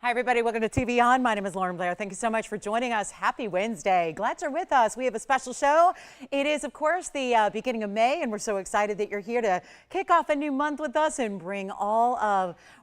Hi, everybody. Welcome to TVON. My name is Blair. Thank you so much for joining us. Happy Wednesday. Glad you're with us. We have a special show. It is, of course, the beginning of May, and we're so excited that you're here to kick off a new month with us and bring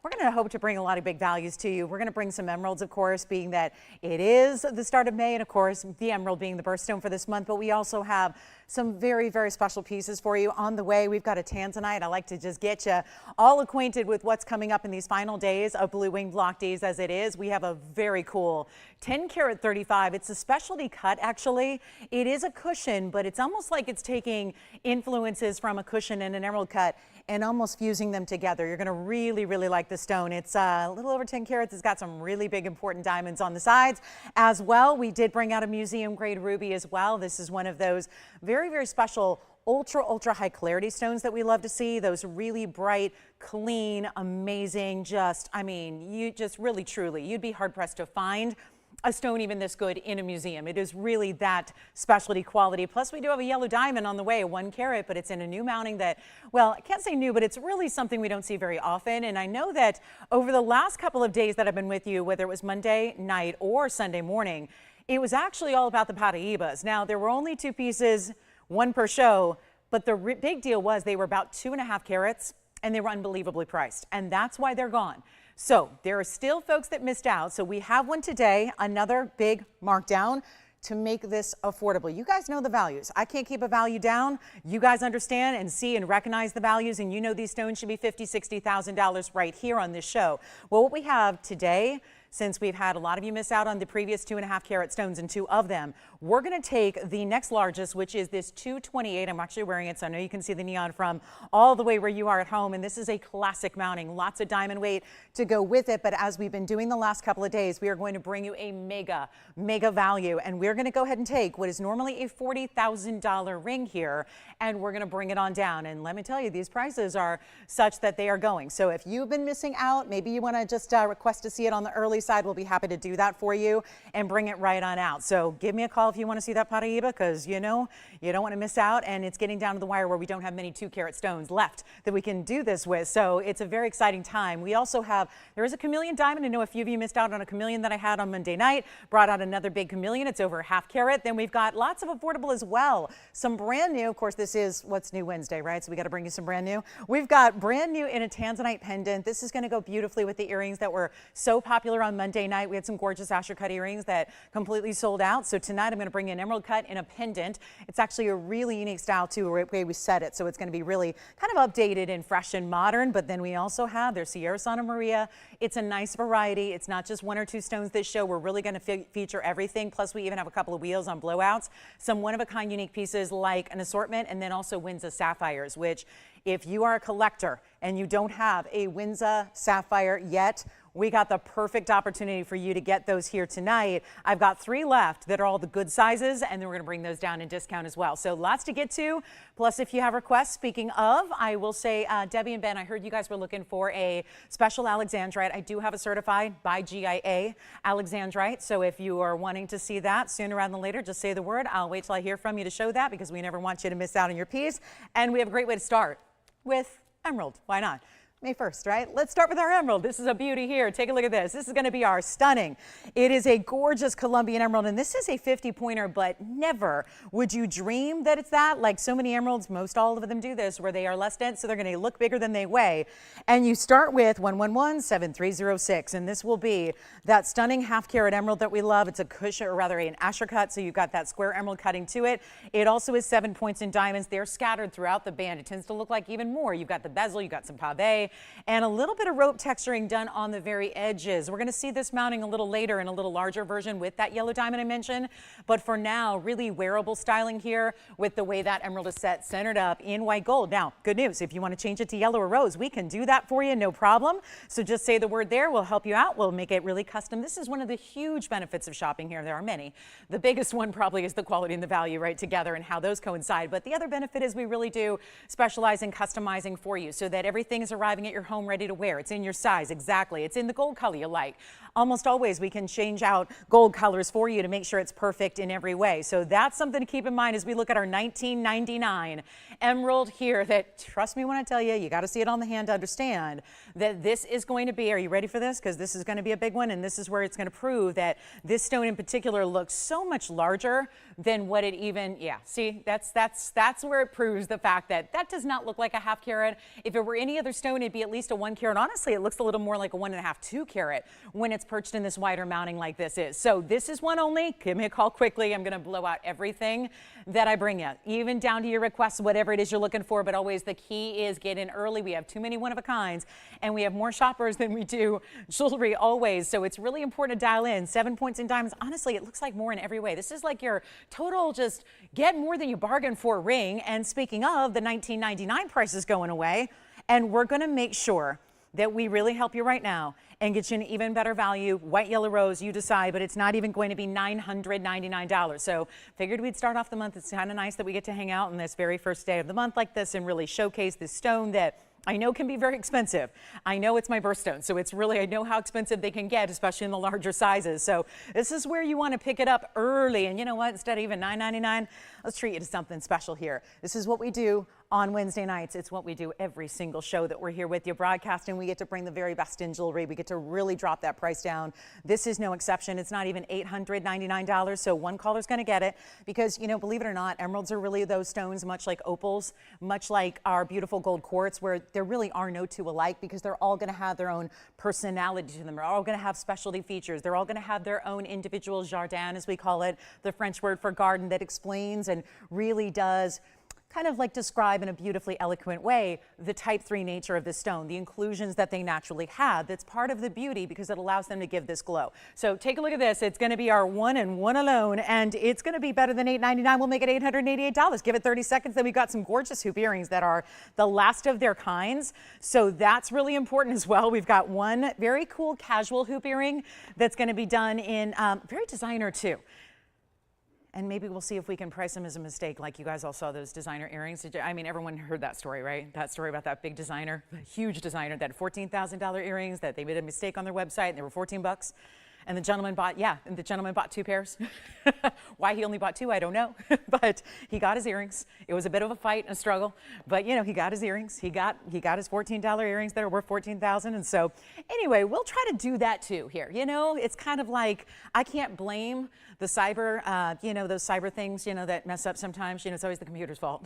we're going to hope to bring a lot of big values to you. We're going to bring some emeralds, of course, being that it is the start of May, and of course, the emerald being the birthstone for this month. But we also have some very, very special pieces for you on the way. We've got a Tanzanite. I like to just get you all acquainted with what's coming up in these final days of Blue Wing Block Days as it is. We have a very cool 10 karat 35. It's a specialty cut, actually. It is a cushion, but it's almost like it's taking influences from a cushion and an emerald cut and almost fusing them together. You're going to really, really like the stone. It's a little over 10 karats. It's got some really big, important diamonds on the sides as well. We did bring out a museum grade ruby as well. This is one of those very, very special ultra high clarity stones that we love to see. Those really bright, clean, amazing, you just really, truly, you'd be hard pressed to find a stone even this good in a museum. It is really that specialty quality. Plus, we do have a yellow diamond on the way, 1 carat, but it's in a new mounting that, well, I can't say new, but it's really something we don't see very often. And I know that over the last couple of days that I've been with you, whether it was Monday night or Sunday morning, it was actually all about the Paraibas. Now, there were only 2 pieces, 1 per show, but the big deal was they were about 2.5 carats and they were unbelievably priced. And that's why they're gone. So there are still folks that missed out. So we have one today, another big markdown to make this affordable. You guys know the values. I can't keep a value down. You guys understand and see and recognize the values, and you know these stones should be $50,000, $60,000 right here on this show. Well, what we have today, since we've had a lot of you miss out on the previous 2.5 carat stones and 2 of them, we're going to take the next largest, which is this 228. I'm actually wearing it, so I know you can see the neon from all the way where you are at home. And this is a classic mounting, lots of diamond weight to go with it. But as we've been doing the last couple of days, we are going to bring you a mega value. And we're going to go ahead and take what is normally a $40,000 ring here, and we're going to bring it on down. And let me tell you, these prices are such that they are going. So if you've been missing out, maybe you want to just request to see it on the early side, we'll be happy to do that for you and bring it right on out. So give me a call if you want to see that Paraiba, because you know you don't want to miss out, and it's getting down to the wire where we don't have many 2 carat stones left that we can do this with. So it's a very exciting time. We also have, there is a chameleon diamond. I know a few of you missed out on a chameleon that I had on Monday night. Brought out another big chameleon. It's over 1/2 carat. Then we've got lots of affordable as well. Some brand new. Of course, this is what's new Wednesday, right? So we got to bring you some brand new. We've got brand new in a Tanzanite pendant. This is going to go beautifully with the earrings that were so popular on Monday night. We had some gorgeous Asher cut earrings that completely sold out. So tonight I'm going to bring you an emerald cut in a pendant. It's actually a really unique style too, the way we set it. So it's going to be really kind of updated and fresh and modern. But then we also have their Sierra Santa Maria. It's a nice variety. It's not just 1 or 2 stones this show. We're really going to feature everything. Plus we even have a couple of wheels on blowouts, some one-of-a-kind unique pieces like an assortment, and then also Wisa sapphires, which if you are a collector and you don't have a Wisa sapphire yet, we got the perfect opportunity for you to get those here tonight. I've got 3 left that are all the good sizes, and then we're going to bring those down in discount as well. So lots to get to. Plus, if you have requests, speaking of, I will say, Debbie and Ben, I heard you guys were looking for a special Alexandrite. I do have a certified by GIA Alexandrite. So if you are wanting to see that sooner rather than later, just say the word. I'll wait till I hear from you to show that, because we never want you to miss out on your piece. And we have a great way to start with emerald. Why not? May 1st, right? Let's start with our emerald. This is a beauty here. Take a look at this. This is going to be our stunning. It is a gorgeous Colombian emerald, and this is a 50-pointer, but never would you dream that it's that. Like so many emeralds, most all of them do this, where they are less dense, so they're going to look bigger than they weigh. And you start with 111-7306, and this will be that stunning 1/2 carat emerald that we love. It's a cushion, or rather an Asher cut, so you've got that square emerald cutting to it. It also is 7 points in diamonds. They're scattered throughout the band. It tends to look like even more. You've got the bezel, you've got some pave, and a little bit of rope texturing done on the very edges. We're going to see this mounting a little later in a little larger version with that yellow diamond I mentioned. But for now, really wearable styling here with the way that emerald is set, centered up in white gold. Now, good news, if you want to change it to yellow or rose, we can do that for you, no problem. So just say the word there. We'll help you out. We'll make it really custom. This is one of the huge benefits of shopping here. There are many. The biggest one probably is the quality and the value right together and how those coincide. But the other benefit is we really do specialize in customizing for you so that everything is arriving having it at your home ready to wear. It's in your size, exactly. It's in the gold color you like. Almost always we can change out gold colors for you to make sure it's perfect in every way. So that's something to keep in mind as we look at our $19.99 emerald here that, trust me when I tell you, you got to see it on the hand to understand that this is going to be, are you ready for this? Because this is going to be a big one, and this is where it's going to prove that this stone in particular looks so much larger than what it even, yeah, see, that's where it proves the fact that that does not look like a ½ carat. If it were any other stone, it'd be at least a 1 carat. Honestly, it looks a little more like a 1.5, 2 carat when it's perched in this wider mounting like this is. So this is one only. Give me a call quickly. I'm going to blow out everything that I bring you, even down to your requests, whatever it is you're looking for. But always the key is get in early. We have too many one-of-a-kinds, and we have more shoppers than we do jewelry always. So it's really important to dial in. 7 points in diamonds. Honestly, it looks like more in every way. This is like your total just get more than you bargained for ring. And speaking of, the $19.99 price is going away, and we're going to make sure that we really help you right now and get you an even better value. White, yellow, rose, you decide, but it's not even going to be $999. So figured we'd start off the month. It's kind of nice that we get to hang out on this very first day of the month like this and really showcase this stone that I know can be very expensive. I know it's my birthstone, so it's really, I know how expensive they can get, especially in the larger sizes. So this is where you want to pick it up early. And you know what? Instead of even $9.99, let's treat you to something special here. This is what we do on Wednesday nights. It's what we do every single show that we're here with you broadcasting. We get to bring the very best in jewelry. We get to really drop that price down. This is no exception. It's not even $899. So one caller's going to get it because, you know, believe it or not, emeralds are really those stones, much like opals, much like our beautiful gold quartz, where there really are no two alike because they're all going to have their own personality to them. They're all going to have specialty features. They're all going to have their own individual jardin, as we call it, the French word for garden, that explains and really does kind of like describe in a beautifully eloquent way the type 3 nature of this stone, the inclusions that they naturally have. That's part of the beauty because it allows them to give this glow. So take a look at this. It's going to be our one and one alone, and it's going to be better than $899. We'll make it $888. Give it 30 seconds. Then we've got some gorgeous hoop earrings that are the last of their kinds. So that's really important as well. We've got one very cool casual hoop earring that's going to be done in very designer too. And maybe we'll see if we can price them as a mistake, like you guys all saw those designer earrings. I mean, everyone heard that story, right? That story about that big designer, huge designer, that $14,000 earrings that they made a mistake on their website and they were 14 bucks. And the gentleman bought, and the gentleman bought 2 pairs. Why he only bought 2, I don't know. But he got his earrings. It was a bit of a fight and a struggle, but you know, he got his earrings. He got his $14 earrings that are worth $14,000. And so anyway, we'll try to do that too here. You know, it's kind of like, I can't blame the cyber, you know, those cyber things, you know, that mess up sometimes. You know, it's always the computer's fault.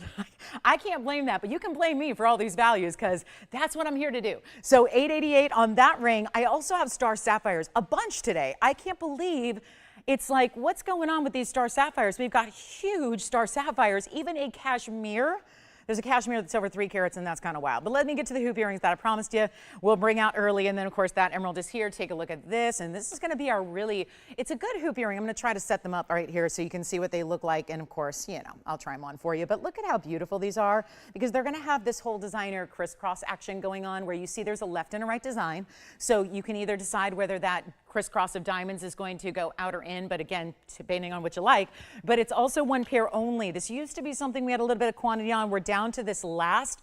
I can't blame that, but you can blame me for all these values because that's what I'm here to do. So $888 on that ring. I also have star sapphires, a bunch today. I can't believe it's like, what's going on with these star sapphires? We've got huge star sapphires, even a Kashmir. There's a Kashmir that's over 3 carats, and that's kind of wild. But let me get to the hoop earrings that I promised you we'll bring out early. And then, of course, that emerald is here. Take a look at this. And this is going to be our really, it's a good hoop earring. I'm going to try to set them up right here so you can see what they look like. And, of course, you know, I'll try them on for you. But look at how beautiful these are because they're going to have this whole designer crisscross action going on where you see there's a left and a right design. So you can either decide whether that crisscross of diamonds is going to go out or in, but again, depending on what you like. But it's also one pair only. This used to be something we had a little bit of quantity on. We're down to this last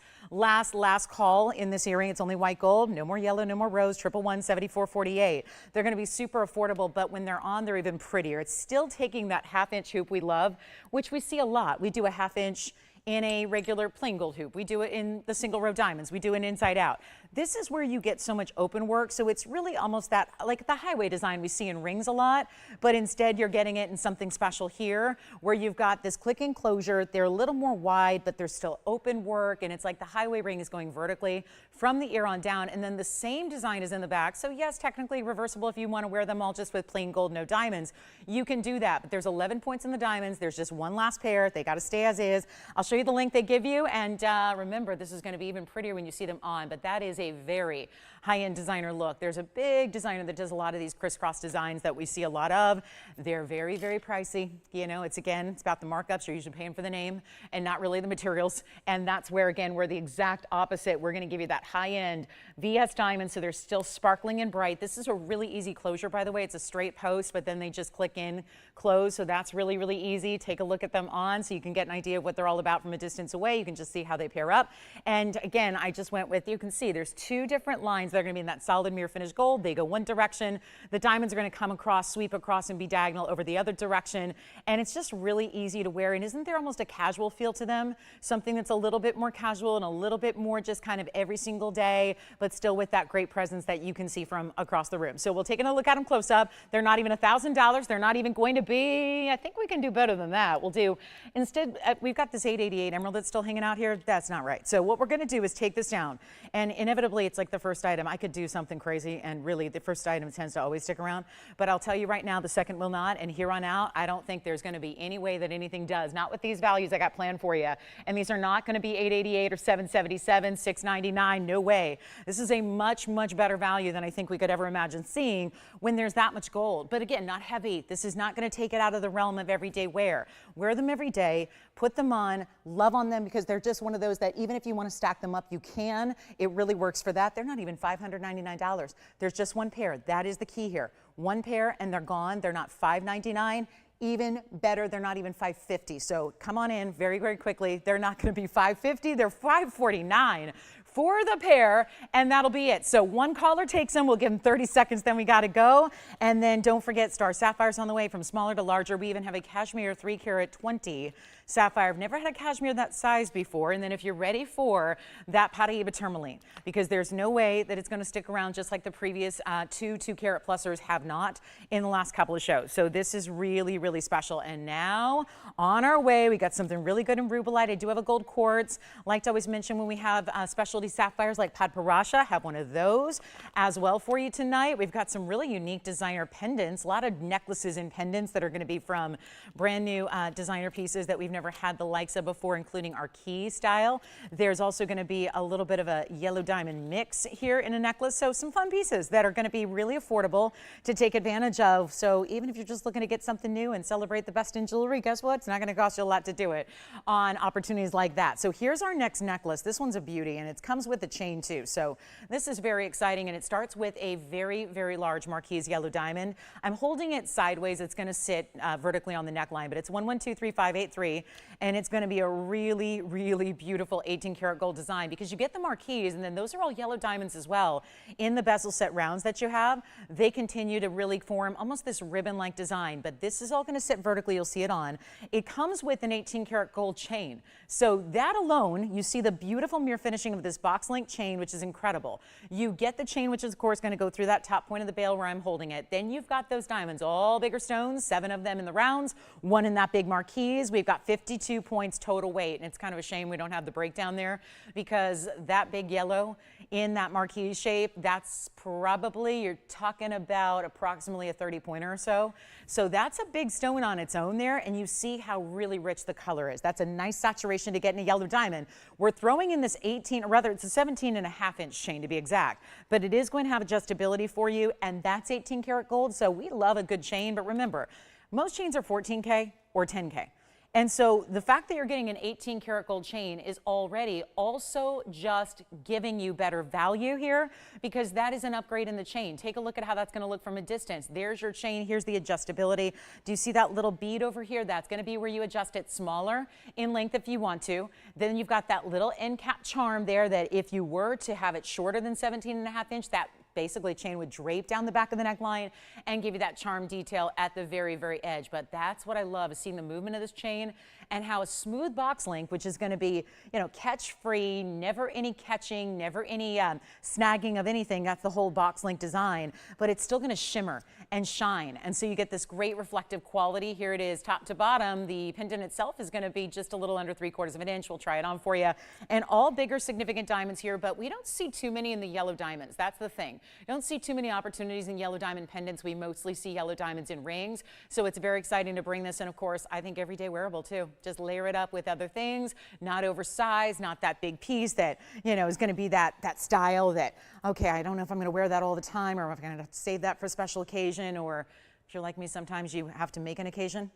call in this earring. It's only white gold, no more yellow, no more rose, 111-7448. They're going to be super affordable, but when they're on, they're even prettier. It's still taking that ½ hoop we love, which we see a lot. We do a ½ in a regular plain gold hoop. We do it in the single row diamonds. We do it inside out. This is where you get so much open work. So it's really almost that, like the highway design we see in rings a lot, but instead you're getting it in something special here where you've got this click enclosure. They're a little more wide, but there's still open work. And it's like the highway ring is going vertically from the ear on down. And then the same design is in the back. So yes, technically reversible if you want to wear them all just with plain gold, no diamonds. You can do that, but there's 11 points in the diamonds. There's just one last pair. They got to stay as is. I'll show you the link they give you. And remember, this is going to be even prettier when you see them on, but that is a very high-end designer look. There's a big designer that does a lot of these crisscross designs that we see a lot of. They're very, very pricey. You know, it's about the markups. You're usually paying for the name and not really the materials. And that's where, again, we're the exact opposite. We're going to give you that high-end VS diamond, so they're still sparkling and bright. This is a really easy closure, by the way. It's a straight post, but then they just click in, close. So that's really, really easy. Take a look at them on so you can get an idea of what they're all about out from a distance away. You can just see how they pair up. And again, I just went with, you can see there's two different lines that are going to be in that solid mirror finish gold. They go one direction. The diamonds are going to come across, sweep across, and be diagonal over the other direction. And it's just really easy to wear. And isn't there almost a casual feel to them? Something that's a little bit more casual and a little bit more just kind of every single day, but still with that great presence that you can see from across the room. So we'll take a look at them close up. They're not even $1,000. They're not even going to be, I think we can do better than that. We'll do, instead, we've got this 888 emerald that's still hanging out here. That's not right. So what we're going to do is take this down. And inevitably, it's like the first item. I could do something crazy, and really the first item tends to always stick around. But I'll tell you right now, the second will not. And here on out, I don't think there's going to be any way that anything does. Not with these values I got planned for you. And these are not going to be 888 or 777, 699. No way. This is a much, much better value than I think we could ever imagine seeing when there's that much gold. But again, not heavy. This is not going to take it out of the realm of everyday wear. Wear them every day, put them on, love on them, because they're just one of those that even if you want to stack them up, you can. It really works for that. They're not even $599. There's just one pair. That is the key here. One pair and they're gone. They're not $599. Even better, they're not even $550. So come on in very, very quickly. They're not going to be $550. They're $549 for the pair, and that'll be it. So one caller takes them. We'll give them 30 seconds, then we got to go. And then don't forget, star sapphires on the way from smaller to larger. We even have a Kashmir 3 carat 20 sapphire. I've never had a Kashmir that size before. And then if you're ready for that Paraiba tourmaline, because there's no way that it's going to stick around just like the previous two 2 carat plusers have not in the last couple of shows. So this is really, really special. And now on our way, we got something really good in Rubellite. I do have a gold quartz. Like to always mention when we have specialty sapphires like Padparadscha, have one of those as well for you tonight. We've got some really unique designer pendants, a lot of necklaces and pendants that are going to be from brand new designer pieces that we've never had the likes of before, including our key style. There's also going to be a little bit of a yellow diamond mix here in a necklace. So some fun pieces that are going to be really affordable to take advantage of. So even if you're just looking to get something new and celebrate the best in jewelry, guess what? It's not going to cost you a lot to do it on opportunities like that. So here's our next necklace. This one's a beauty, and it comes with a chain too. So this is very exciting, and it starts with a very, very large Marquise yellow diamond. I'm holding it sideways. It's going to sit vertically on the neckline, but it's 1123,583, and it's going to be a really, really beautiful 18 karat gold design, because you get the Marquise, and then those are all yellow diamonds as well. In the bezel set rounds that you have, they continue to really form almost this ribbon-like design, but this is all going to sit vertically. You'll see it on. It comes with an 18 karat gold chain. So that alone, you see the beautiful mirror finishing of this box link chain, which is incredible. You get the chain, which is of course going to go through that top point of the bail where I'm holding it. Then you've got those diamonds, all bigger stones, 7 of them in the rounds, 1 in that big Marquise. We've got 52 points total weight, and it's kind of a shame we don't have the breakdown there, because that big yellow in that Marquise shape, that's probably, you're talking about approximately a 30-pointer or so. So that's a big stone on its own there, and you see how really rich the color is. That's a nice saturation to get in a yellow diamond. We're throwing in this 18, or rather it's a 17.5-inch chain to be exact, but it is going to have adjustability for you, and that's 18 karat gold. So we love a good chain, but remember, most chains are 14K or 10K. And so the fact that you're getting an 18 karat gold chain is already also just giving you better value here, because that is an upgrade in the chain. Take a look at how that's going to look from a distance. There's your chain. Here's the adjustability. Do you see that little bead over here? That's going to be where you adjust it smaller in length if you want to. Then you've got that little end cap charm there that if you were to have it shorter than 17.5 inch, that basically chain would drape down the back of the neckline and give you that charm detail at the very, very edge. But that's what I love, is seeing the movement of this chain and how a smooth box link, which is going to be, you know, catch free, never any catching, never any snagging of anything. That's the whole box link design, but it's still going to shimmer and shine. And so you get this great reflective quality. Here it is top to bottom. The pendant itself is going to be just a little under 3/4 of an inch. We'll try it on for you. And all bigger significant diamonds here, but we don't see too many in the yellow diamonds. That's the thing. You don't see too many opportunities in yellow diamond pendants. We mostly see yellow diamonds in rings. So it's very exciting to bring this in. Of course, I think everyday wearable too. Just layer it up with other things, not oversized, not that big piece that, you know, is going to be that style that, okay, I don't know if I'm going to wear that all the time, or if I'm going to save that for a special occasion, or if you're like me, sometimes you have to make an occasion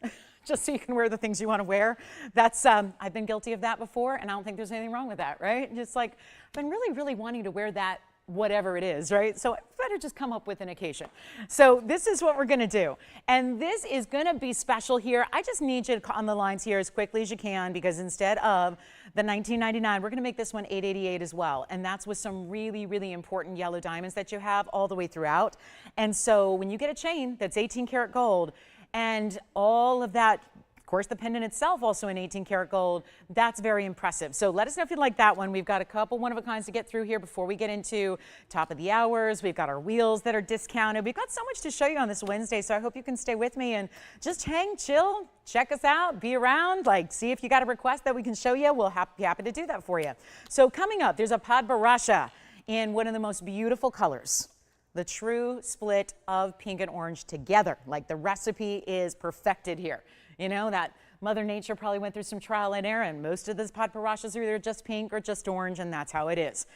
just so you can wear the things you want to wear. That's, I've been guilty of that before, and I don't think there's anything wrong with that, right? Just like, I've been really, really wanting to wear that whatever it is, right? So I better just come up with an occasion. So this is what we're gonna do. And this is gonna be special here. I just need you to on the lines here as quickly as you can, because instead of the $19.99, we're gonna make this one $8.88 as well. And that's with some really, really important yellow diamonds that you have all the way throughout. And so when you get a chain that's 18 karat gold and all of that, of course, the pendant itself also in 18 karat gold, that's very impressive. So let us know if you'd like that one. We've got a couple one-of-a-kinds to get through here before we get into top of the hours. We've got our wheels that are discounted. We've got so much to show you on this Wednesday, so I hope you can stay with me and just hang, chill, check us out, be around, like see if you got a request that we can show you. We'll be happy to do that for you. So coming up, there's a Padparadscha in one of the most beautiful colors. The true split of pink and orange together. Like the recipe is perfected here. You know, that Mother Nature probably went through some trial and error, and most of these Padparadschas are either just pink or just orange, and that's how it is.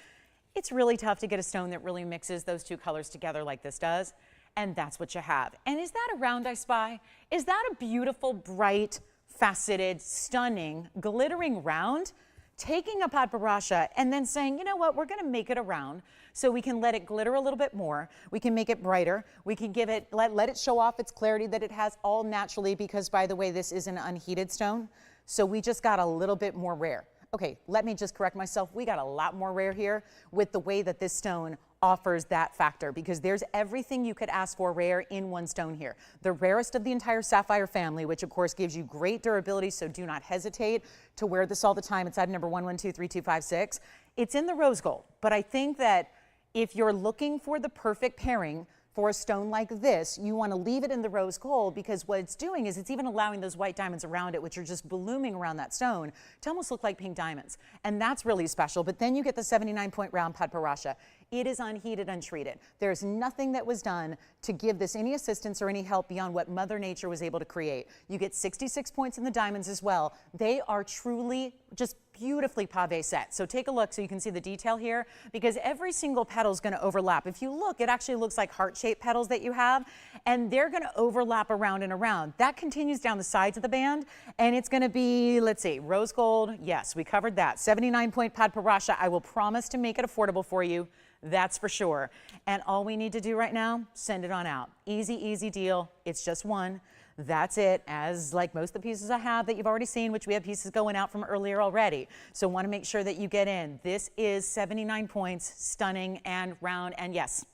It's really tough to get a stone that really mixes those two colors together like this does, and that's what you have. And is that a round I spy? Is that a beautiful, bright, faceted, stunning, glittering round? Taking a Padparadscha and then saying, you know what, we're gonna make it a round so we can let it glitter a little bit more. We can make it brighter. We can give it, let it show off its clarity that it has all naturally, because by the way, this is an unheated stone. So we just got a little bit more rare. Okay, let me just correct myself. We got a lot more rare here with the way that this stone offers that factor, because there's everything you could ask for rare in one stone here. The rarest of the entire sapphire family, which of course gives you great durability, so do not hesitate to wear this all the time. It's item number 112326. It's in the rose gold, but I think that if you're looking for the perfect pairing for a stone like this, you want to leave it in the rose gold, because what it's doing is it's even allowing those white diamonds around it, which are just blooming around that stone, to almost look like pink diamonds. And that's really special. But then you get the 79-point round Padparadscha. It is unheated, untreated. There's nothing that was done to give this any assistance or any help beyond what Mother Nature was able to create. You get 66 points in the diamonds as well. They are truly just beautifully pave set. So take a look so you can see the detail here, because every single petal is going to overlap. If you look, it actually looks like heart-shaped petals that you have, and they're going to overlap around and around. That continues down the sides of the band, and it's going to be, let's see, rose gold. Yes, we covered that. 79-point Padparadscha. I will promise to make it affordable for you. That's for sure. And all we need to do right now, send it on out. Easy, easy deal. It's just one. That's it, as like most of the pieces I have that you've already seen, which we have pieces going out from earlier already. So want to make sure that you get in. This is 79 points, stunning and round, and yes.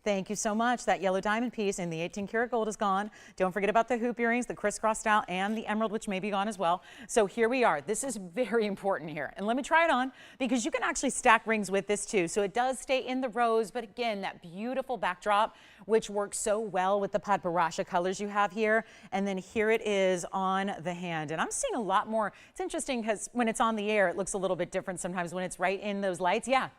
Thank you so much. That yellow diamond piece in the 18 karat gold is gone. Don't forget about the hoop earrings, the crisscross style, and the emerald, which may be gone as well. So here we are. This is very important here. And let me try it on, because you can actually stack rings with this too. So it does stay in the rose, but again, that beautiful backdrop, which works so well with the Padparadscha colors you have here. And then here it is on the hand. And I'm seeing a lot more. It's interesting because when it's on the air, it looks a little bit different sometimes when it's right in those lights. Yeah.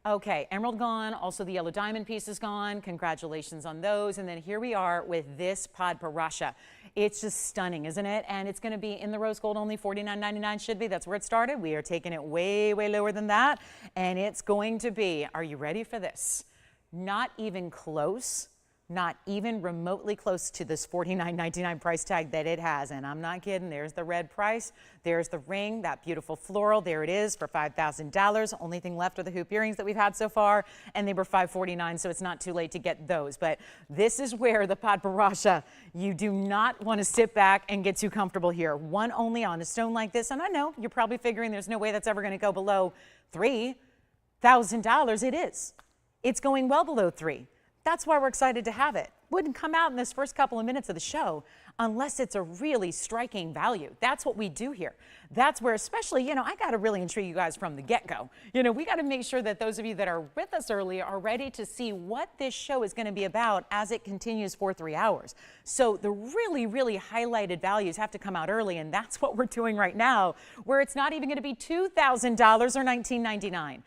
Okay, emerald gone, also the yellow diamond piece is gone. Congratulations on those. And then here we are with this Padparadscha. It's just stunning, isn't it? And it's going to be in the rose gold only, $49.99 should be. That's where it started. We are taking it way, way lower than that. And it's going to be, are you ready for this? Not even close. Not even remotely close to this $49.99 price tag that it has. And I'm not kidding. There's the red price. There's the ring, that beautiful floral. There it is for $5,000. Only thing left are the hoop earrings that we've had so far, and they were $549, so it's not too late to get those. But this is where the Padparadscha, you do not want to sit back and get too comfortable here. One only on a stone like this, and I know you're probably figuring there's no way that's ever going to go below $3,000. It is. It's going well below $3,000. That's why we're excited to have it. Wouldn't come out in this first couple of minutes of the show unless it's a really striking value. That's what we do here. That's where, especially, you know, I got to really intrigue you guys from the get-go. You know, we got to make sure that those of you that are with us early are ready to see what this show is going to be about as it continues for 3 hours. So the really, really highlighted values have to come out early, and that's what we're doing right now, where it's not even going to be $2,000 or $19.99.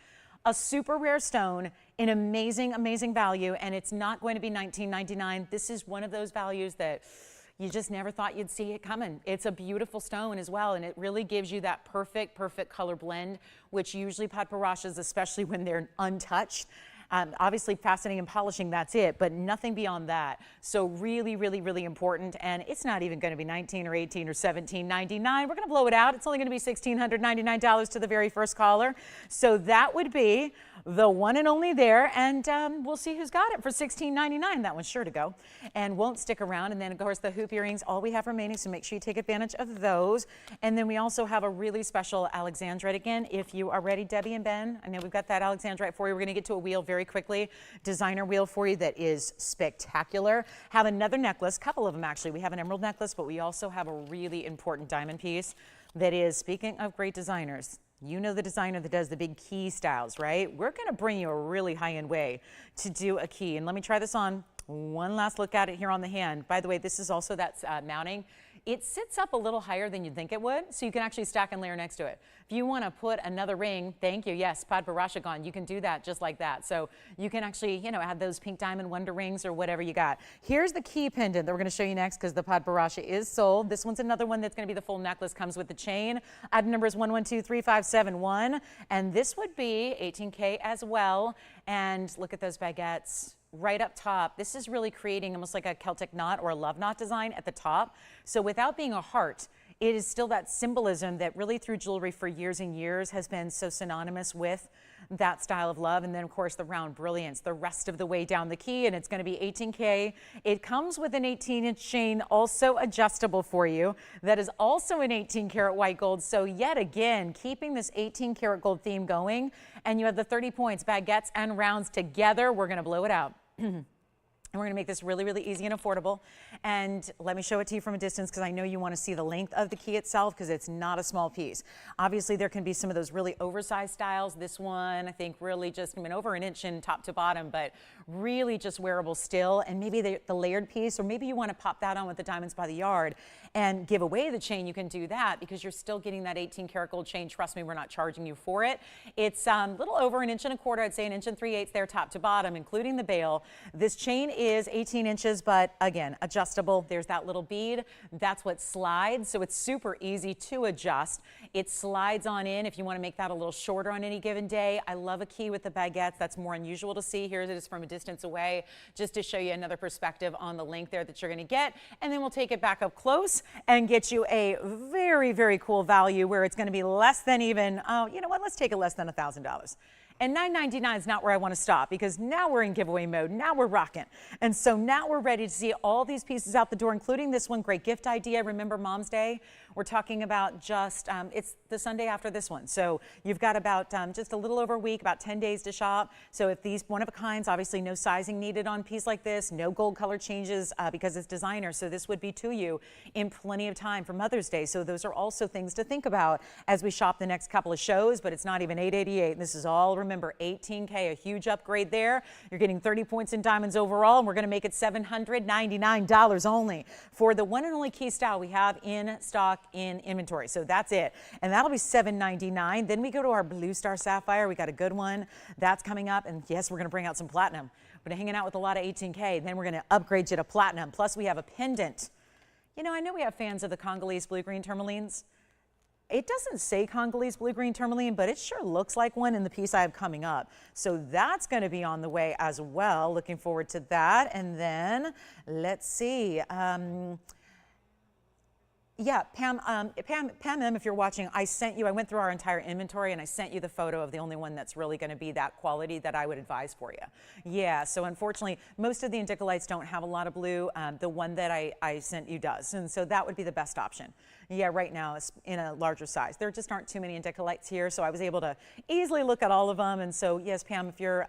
A super rare stone, an amazing, amazing value, and it's not going to be $19.99. This is one of those values that you just never thought you'd see it coming. It's a beautiful stone as well, and it really gives you that perfect, perfect color blend, which usually Padparadschas, especially when they're untouched, Obviously fastening and polishing, that's it, but nothing beyond that. So really, really, really important. And it's not even going to be $19 or $18 or $17.99. We're going to blow it out. It's only going to be $1,699 to the very first caller. So that would be the one and only there. And we'll see who's got it for $16.99. That one's sure to go and won't stick around. And then, of course, the hoop earrings, all we have remaining. So make sure you take advantage of those. And then we also have a really special Alexandrite again. If you are ready, Debbie and Ben, I know we've got that Alexandrite for you. We're going to get to a wheel very quickly, designer wheel for you that is spectacular. Have another necklace, couple of them actually. We have an emerald necklace, but we also have a really important diamond piece that is, speaking of great designers, you know the designer that does the big key styles, right? We're going to bring you a really high-end way to do a key. And let me try this on. One last look at it here on the hand. By the way, this is also that mounting. It sits up a little higher than you'd think it would, so you can actually stack and layer next to it. If you want to put another ring, thank you, yes, Padparadscha on, you can do that just like that. So you can actually, you know, add those pink diamond wonder rings or whatever you got. Here's the key pendant that we're going to show you next because the Padparadscha is sold. This one's another one that's going to be the full necklace, comes with the chain. Item number is 11235571, and this would be 18K as well. And look at those baguettes. Right up top, this is really creating almost like a Celtic knot or a love knot design at the top. So without being a heart, it is still that symbolism that really through jewelry for years and years has been so synonymous with that style of love. And then of course the round brilliance, the rest of the way down the key, and it's going to be 18K. It comes with an 18-inch chain, also adjustable for you. That is also an 18-karat white gold. So yet again, keeping this 18-karat gold theme going, and you have the 30 points, baguettes and rounds together. We're going to blow it out. And we're going to make this really, really easy and affordable. And let me show it to you from a distance because I know you want to see the length of the key itself because it's not a small piece. Obviously, there can be some of those really oversized styles. This one, I think, really just, I mean, over an inch in top to bottom, but really just wearable still. And maybe the layered piece, or maybe you want to pop that on with the diamonds by the yard and give away the chain. You can do that because you're still getting that 18-karat gold chain. Trust me, we're not charging you for it. It's a little over an inch and a quarter. I'd say an inch and 3/8 there top to bottom, including the bail. This chain is 18 inches, but again, adjustable. There's that little bead. That's what slides, so it's super easy to adjust. It slides on in if you want to make that a little shorter on any given day. I love a key with the baguettes. That's more unusual to see. Here it is from a distance away, just to show you another perspective on the length there that you're going to get. And then we'll take it back up close and get you a very, very cool value where it's going to be less than even, oh, you know what, let's take it less than $1,000. And $9.99 is not where I want to stop because now we're in giveaway mode. Now we're rocking. And so now we're ready to see all these pieces out the door, including this one. Great gift idea. Remember Mom's Day? We're talking about just, it's the Sunday after this one. So you've got about just a little over a week, about 10 days to shop. So if these one-of-a-kinds, obviously no sizing needed on a piece like this, no gold color changes because it's designer. So this would be to you in plenty of time for Mother's Day. So those are also things to think about as we shop the next couple of shows, but it's not even $888. This is all, remember, 18K, a huge upgrade there. You're getting 30 points in diamonds overall, and we're going to make it $799 only for the one and only key style we have in stock in inventory. So that's it. And that'll be $799. Then we go to our Blue Star Sapphire. We got a good one. That's coming up. And yes, we're going to bring out some platinum. We're hanging out with a lot of 18K. Then we're going to upgrade you to platinum. Plus we have a pendant. You know, I know we have fans of the Congolese blue-green tourmalines. It doesn't say Congolese blue-green tourmaline, but it sure looks like one in the piece I have coming up. So that's going to be on the way as well. Looking forward to that. And then let's see. Yeah, Pam M, if you're watching, I went through our entire inventory and I sent you the photo of the only one that's really going to be that quality that I would advise for you. Yeah, so unfortunately, most of the Indicolites don't have a lot of blue. The one that I sent you does, and so that would be the best option. Yeah, right now it's in a larger size. There just aren't too many Indicolites here, so I was able to easily look at all of them. And so, yes, Pam, if you're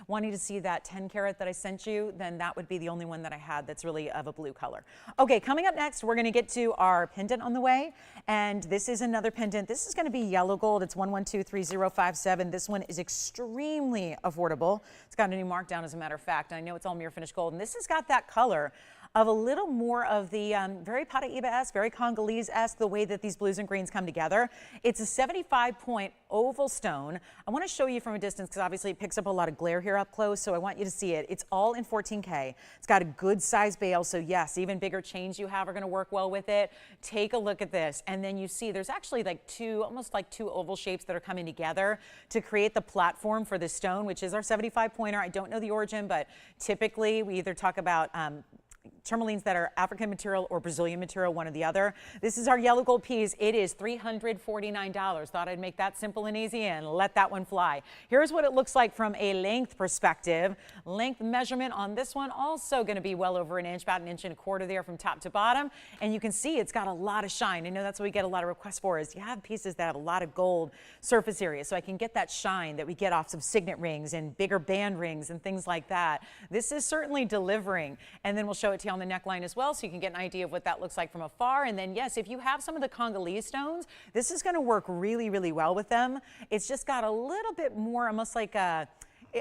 wanting to see that 10 karat that I sent you, then that would be the only one that I had that's really of a blue color. Okay, coming up next, we're going to get to our pendant on the way, and this is another pendant. This is going to be yellow gold. It's 1123-057. This one is extremely affordable. It's got a new markdown, as a matter of fact. I know it's all mirror finished gold, and this has got that color of a little more of the very Paraiba-esque, very Congolese-esque, the way that these blues and greens come together. It's a 75-point oval stone. I want to show you from a distance because obviously it picks up a lot of glare here up close, so I want you to see it. It's all in 14K. It's got a good size bail, so yes, even bigger chains you have are going to work well with it. Take a look at this. And then you see there's actually like almost like two oval shapes that are coming together to create the platform for the stone, which is our 75 pointer. I don't know the origin, but typically we either talk about tourmalines that are African material or Brazilian material, one or the other. This is our yellow gold piece. It is $349. Thought I'd make that simple and easy and let that one fly. Here's what it looks like from a length perspective. Length measurement on this one also going to be well over an inch, about an inch and a quarter there from top to bottom. And you can see it's got a lot of shine. I know that's what we get a lot of requests for, is you have pieces that have a lot of gold surface area. So I can get that shine that we get off some signet rings and bigger band rings and things like that. This is certainly delivering. And then we'll show it to you on the neckline as well, so you can get an idea of what that looks like from afar. And then yes, if you have some of the Congolese stones, this is going to work really, really well with them. It's just got a little bit more, almost like a,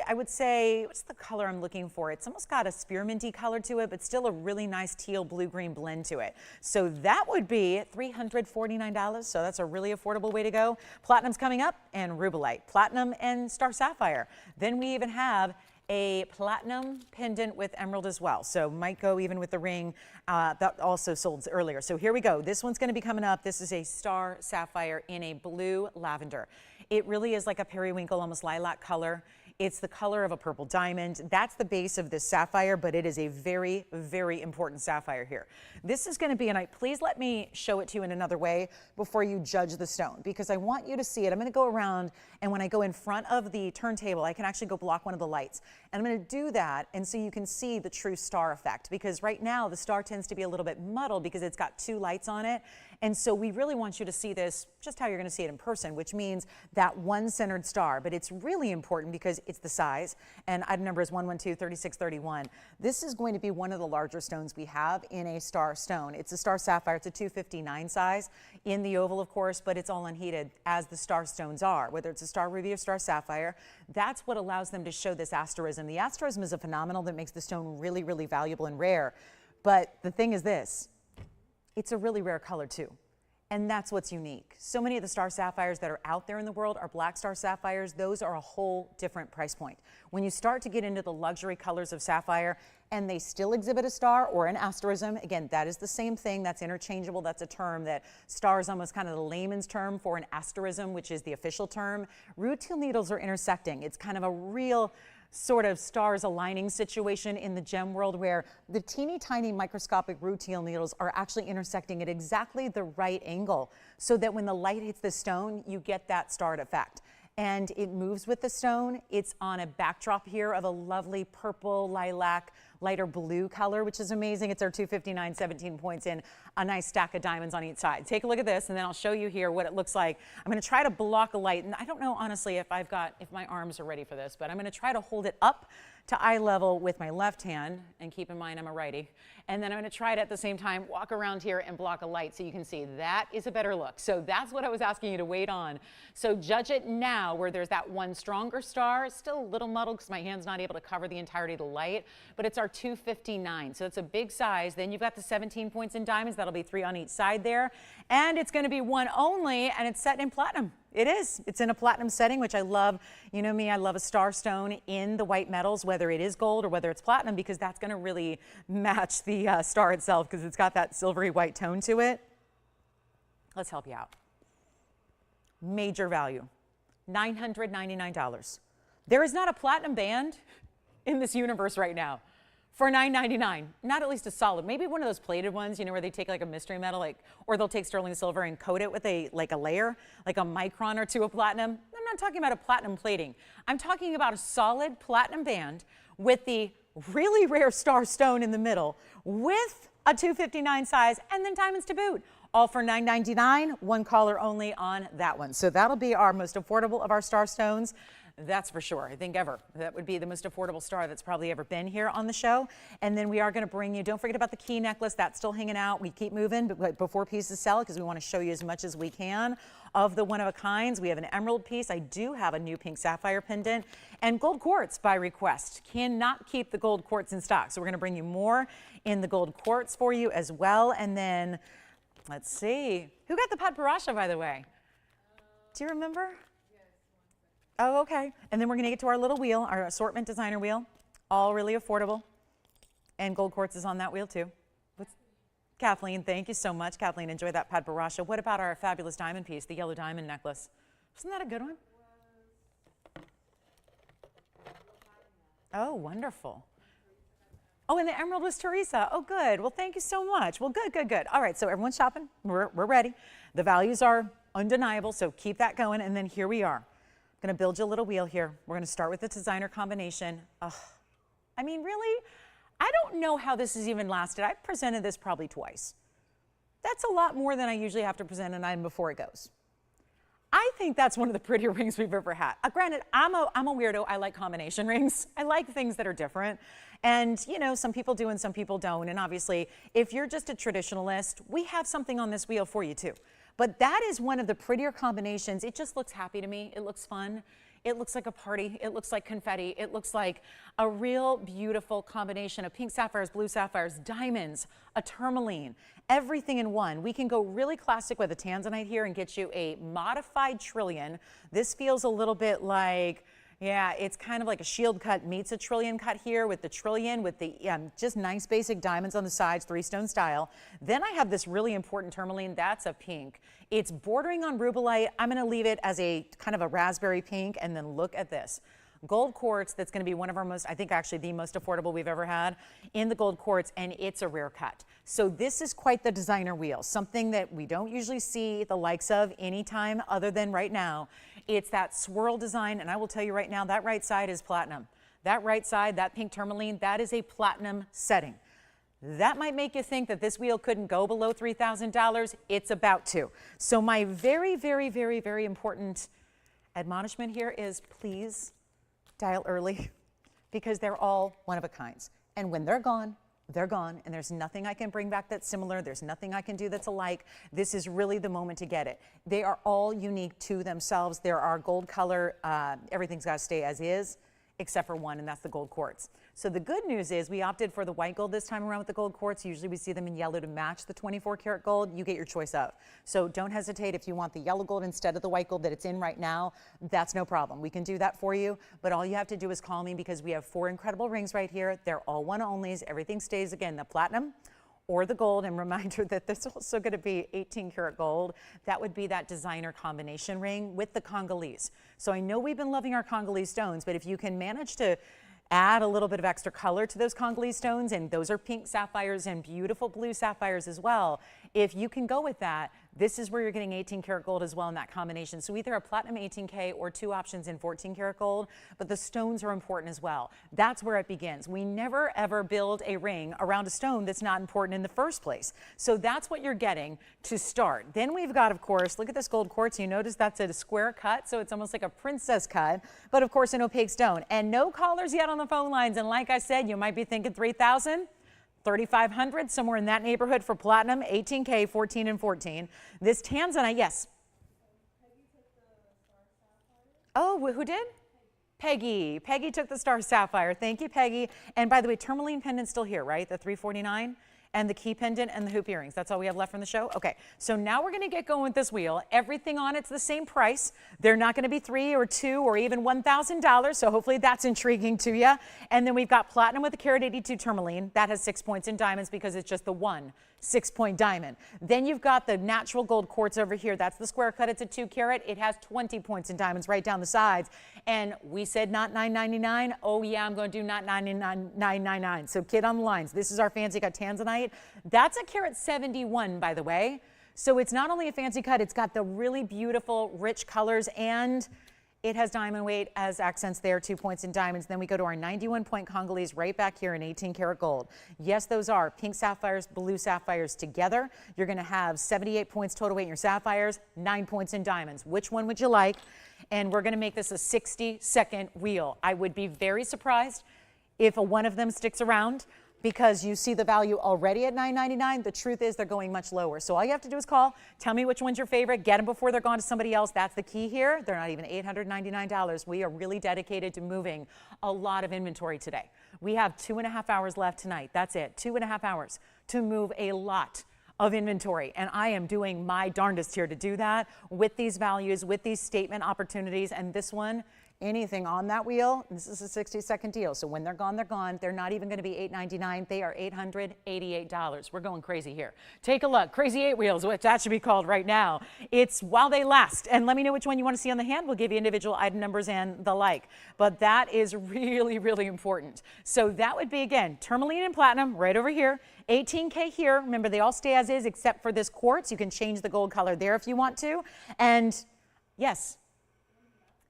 I would say, what's the color I'm looking for? It's almost got a spearminty color to it, but still a really nice teal blue-green blend to it. So that would be $349. So that's a really affordable way to go. Platinum's coming up, and Rubellite. Platinum and star sapphire. Then we even have a platinum pendant with emerald as well. So might go even with the ring that also sold earlier. So here we go. This one's going to be coming up. This is a star sapphire in a blue lavender. It really is like a periwinkle, almost lilac color. It's the color of a purple diamond. That's the base of this sapphire, but it is a very, very important sapphire here. This is going to be, and please let me show it to you in another way before you judge the stone, because I want you to see it. I'm going to go around, and when I go in front of the turntable, I can actually go block one of the lights. And I'm going to do that, and so you can see the true star effect, because right now the star tends to be a little bit muddled because it's got two lights on it. And so we really want you to see this just how you're going to see it in person, which means that one centered star. But it's really important because it's the size, and item number is 112-3631. This is going to be one of the larger stones we have in a star stone. It's a star sapphire. It's a 259 size in the oval, of course, but it's all unheated, as the star stones are, whether it's a star ruby or star sapphire. That's what allows them to show this asterism. The asterism is a phenomenon that makes the stone really, really valuable and rare. But the thing is this, it's a really rare color too. And that's what's unique. So many of the star sapphires that are out there in the world are black star sapphires. Those are a whole different price point. When you start to get into the luxury colors of sapphire and they still exhibit a star or an asterism, again, that is the same thing. That's interchangeable. That's a term that star is almost kind of the layman's term for an asterism, which is the official term. Rutile needles are intersecting. It's kind of a real sort of stars aligning situation in the gem world, where the teeny tiny microscopic rutile needles are actually intersecting at exactly the right angle, so that when the light hits the stone, you get that starred effect. And it moves with the stone. It's on a backdrop here of a lovely purple, lilac, lighter blue color, which is amazing. It's our 259, 17 points in a nice stack of diamonds on each side. Take a look at this, and then I'll show you here what it looks like. I'm going to try to block a light, and I don't know honestly if my arms are ready for this, but I'm going to try to hold it up to eye level with my left hand, and keep in mind I'm a righty. And then I'm going to try to at the same time walk around here and block a light so you can see. That is a better look. So that's what I was asking you to wait on. So judge it now, where there's that one stronger star. It's still a little muddled because my hand's not able to cover the entirety of the light, but it's our 259. So it's a big size. Then you've got the 17 points in diamonds. That'll be 3 on each side there. And it's going to be one only, and it's set in platinum. It is. It's in a platinum setting, which I love. You know me, I love a star stone in the white metals, whether it is gold or whether it's platinum, because that's going to really match the star itself, because it's got that silvery white tone to it. Let's help you out. Major value, $999. There is not a platinum band in this universe right now for $999. Not at least a solid, maybe one of those plated ones, you know, where they take like a mystery metal, or they'll take sterling silver and coat it with a layer, like a micron or two of platinum. I'm not talking about a platinum plating. I'm talking about a solid platinum band with the really rare star stone in the middle, with a 259 size, and then diamonds to boot. All for $999, one caller only on that one. So that'll be our most affordable of our star stones. That's for sure. I think ever. That would be the most affordable star that's probably ever been here on the show. And then we are going to bring you, don't forget about the key necklace. That's still hanging out. We keep moving but before pieces sell, because we want to show you as much as we can of the one-of-a-kinds. We have an emerald piece. I do have a new pink sapphire pendant, and gold quartz by request. Cannot keep the gold quartz in stock. So we're going to bring you more in the gold quartz for you as well. And then, let's see. Who got the Padparadscha, by the way? Do you remember? Oh, okay. And then we're going to get to our little wheel, our assortment designer wheel. All really affordable. And gold quartz is on that wheel too. Kathleen. Thank you so much, Kathleen. Enjoy that Padparadscha. What about our fabulous diamond piece, the yellow diamond necklace? Wasn't that a good one? Oh, wonderful. Oh, and the emerald was Teresa. Oh, good. Well, thank you so much. Well, good, good, good. All right, so everyone's shopping. We're ready. The values are undeniable, so keep that going. And then here we are. I'm going to build you a little wheel here. We're going to start with the designer combination. I mean, really, I don't know how this has even lasted. I've presented this probably twice. That's a lot more than I usually have to present an item before it goes. I think that's one of the prettier rings we've ever had. Granted, I'm a weirdo. I like combination rings. I like things that are different. And, you know, some people do and some people don't. And obviously, if you're just a traditionalist, we have something on this wheel for you too. But that is one of the prettier combinations. It just looks happy to me. It looks fun. It looks like a party. It looks like confetti. It looks like a real beautiful combination of pink sapphires, blue sapphires, diamonds, a tourmaline, everything in one. We can go really classic with a Tanzanite here and get you a modified trillion. This feels a little bit like, yeah, it's kind of like a shield cut meets a trillion cut here with the trillion, with the just nice basic diamonds on the sides, 3-stone style. Then I have this really important tourmaline. That's a pink. It's bordering on Rubellite. I'm going to leave it as a kind of a raspberry pink. And then look at this. Gold quartz, that's going to be one of our most, I think actually the most affordable we've ever had in the gold quartz, and it's a rare cut. So this is quite the designer wheel, something that we don't usually see the likes of anytime other than right now. It's that swirl design, and I will tell you right now, that right side is platinum. That right side, that pink tourmaline, that is a platinum setting. That might make you think that this wheel couldn't go below $3,000. It's about to. So my very, very, very, very important admonishment here is please dial early, because they're all one of a kinds. And when they're gone, and there's nothing I can bring back that's similar. There's nothing I can do that's alike. This is really the moment to get it. They are all unique to themselves. There are gold color. Everything's got to stay as is, except for one, and that's the gold quartz. So the good news is we opted for the white gold this time around with the gold quartz. Usually we see them in yellow to match the 24 karat gold. You get your choice of. So don't hesitate if you want the yellow gold instead of the white gold that it's in right now. That's no problem. We can do that for you. But all you have to do is call me, because we have 4 incredible rings right here. They're all one onlys. Everything stays, again, the platinum or the gold. And reminder that this is also going to be 18 karat gold. That would be that designer combination ring with the Congolese. So I know we've been loving our Congolese stones, but if you can manage to add a little bit of extra color to those Congolese stones, and those are pink sapphires and beautiful blue sapphires as well. If you can go with that, this is where you're getting 18 karat gold as well in that combination. So either a platinum 18K or 2 options in 14 karat gold, but the stones are important as well. That's where it begins. We never ever build a ring around a stone that's not important in the first place. So that's what you're getting to start. Then we've got, of course, look at this gold quartz. You notice that's a square cut, so it's almost like a princess cut, but of course an opaque stone. And no callers yet on the phone lines. And like I said, you might be thinking 3,000. 3,500, somewhere in that neighborhood for platinum, 18K, 14 and 14. This Tanzanite, yes. Oh, who did? Peggy. Peggy took the star sapphire. Thank you, Peggy. And by the way, tourmaline pendant still here, right? The 349 and the key pendant and the hoop earrings. That's all we have left from the show? Okay, so now we're gonna get going with this wheel. Everything on it's the same price. They're not gonna be $3 or $2 or even $1,000, so hopefully that's intriguing to you. And then we've got platinum with a carat 82 tourmaline. That has 6 points in diamonds because it's just the one 6-point diamond. Then you've got the natural gold quartz over here. That's the square cut. It's a 2 carat. It has 20 points in diamonds right down the sides. And we said not $9.99. Oh yeah, I'm going to do not $9.99. So kid on the lines. This is our fancy cut Tanzanite. That's a carat 71, by the way. So it's not only a fancy cut, it's got the really beautiful, rich colors, and it has diamond weight as accents there, 2 points in diamonds. Then we go to our 91-point Congolese right back here in 18 karat gold. Yes, those are pink sapphires, blue sapphires together. You're going to have 78 points total weight in your sapphires, 9 points in diamonds. Which one would you like? And we're going to make this a 60-second wheel. I would be very surprised if one of them sticks around, because you see the value already at $9.99. The truth is they're going much lower. So all you have to do is call, tell me which one's your favorite, get them before they're gone to somebody else. That's the key here. They're not even $899. We are really dedicated to moving a lot of inventory today. We have 2.5 hours left tonight. That's it, 2.5 hours to move a lot of inventory. And I am doing my darndest here to do that with these values, with these statement opportunities. And this one anything on that wheel, this is a 60-second deal. So when they're gone, they're gone. They're not even going to be $8.99. They are $888. We're going crazy here. Take a look. Crazy 8 wheels, which that should be called right now. It's while they last. And let me know which one you want to see on the hand. We'll give you individual item numbers and the like. But that is really, really important. So that would be, again, tourmaline and platinum right over here. 18K here. Remember, they all stay as is except for this quartz. You can change the gold color there if you want to. And yes,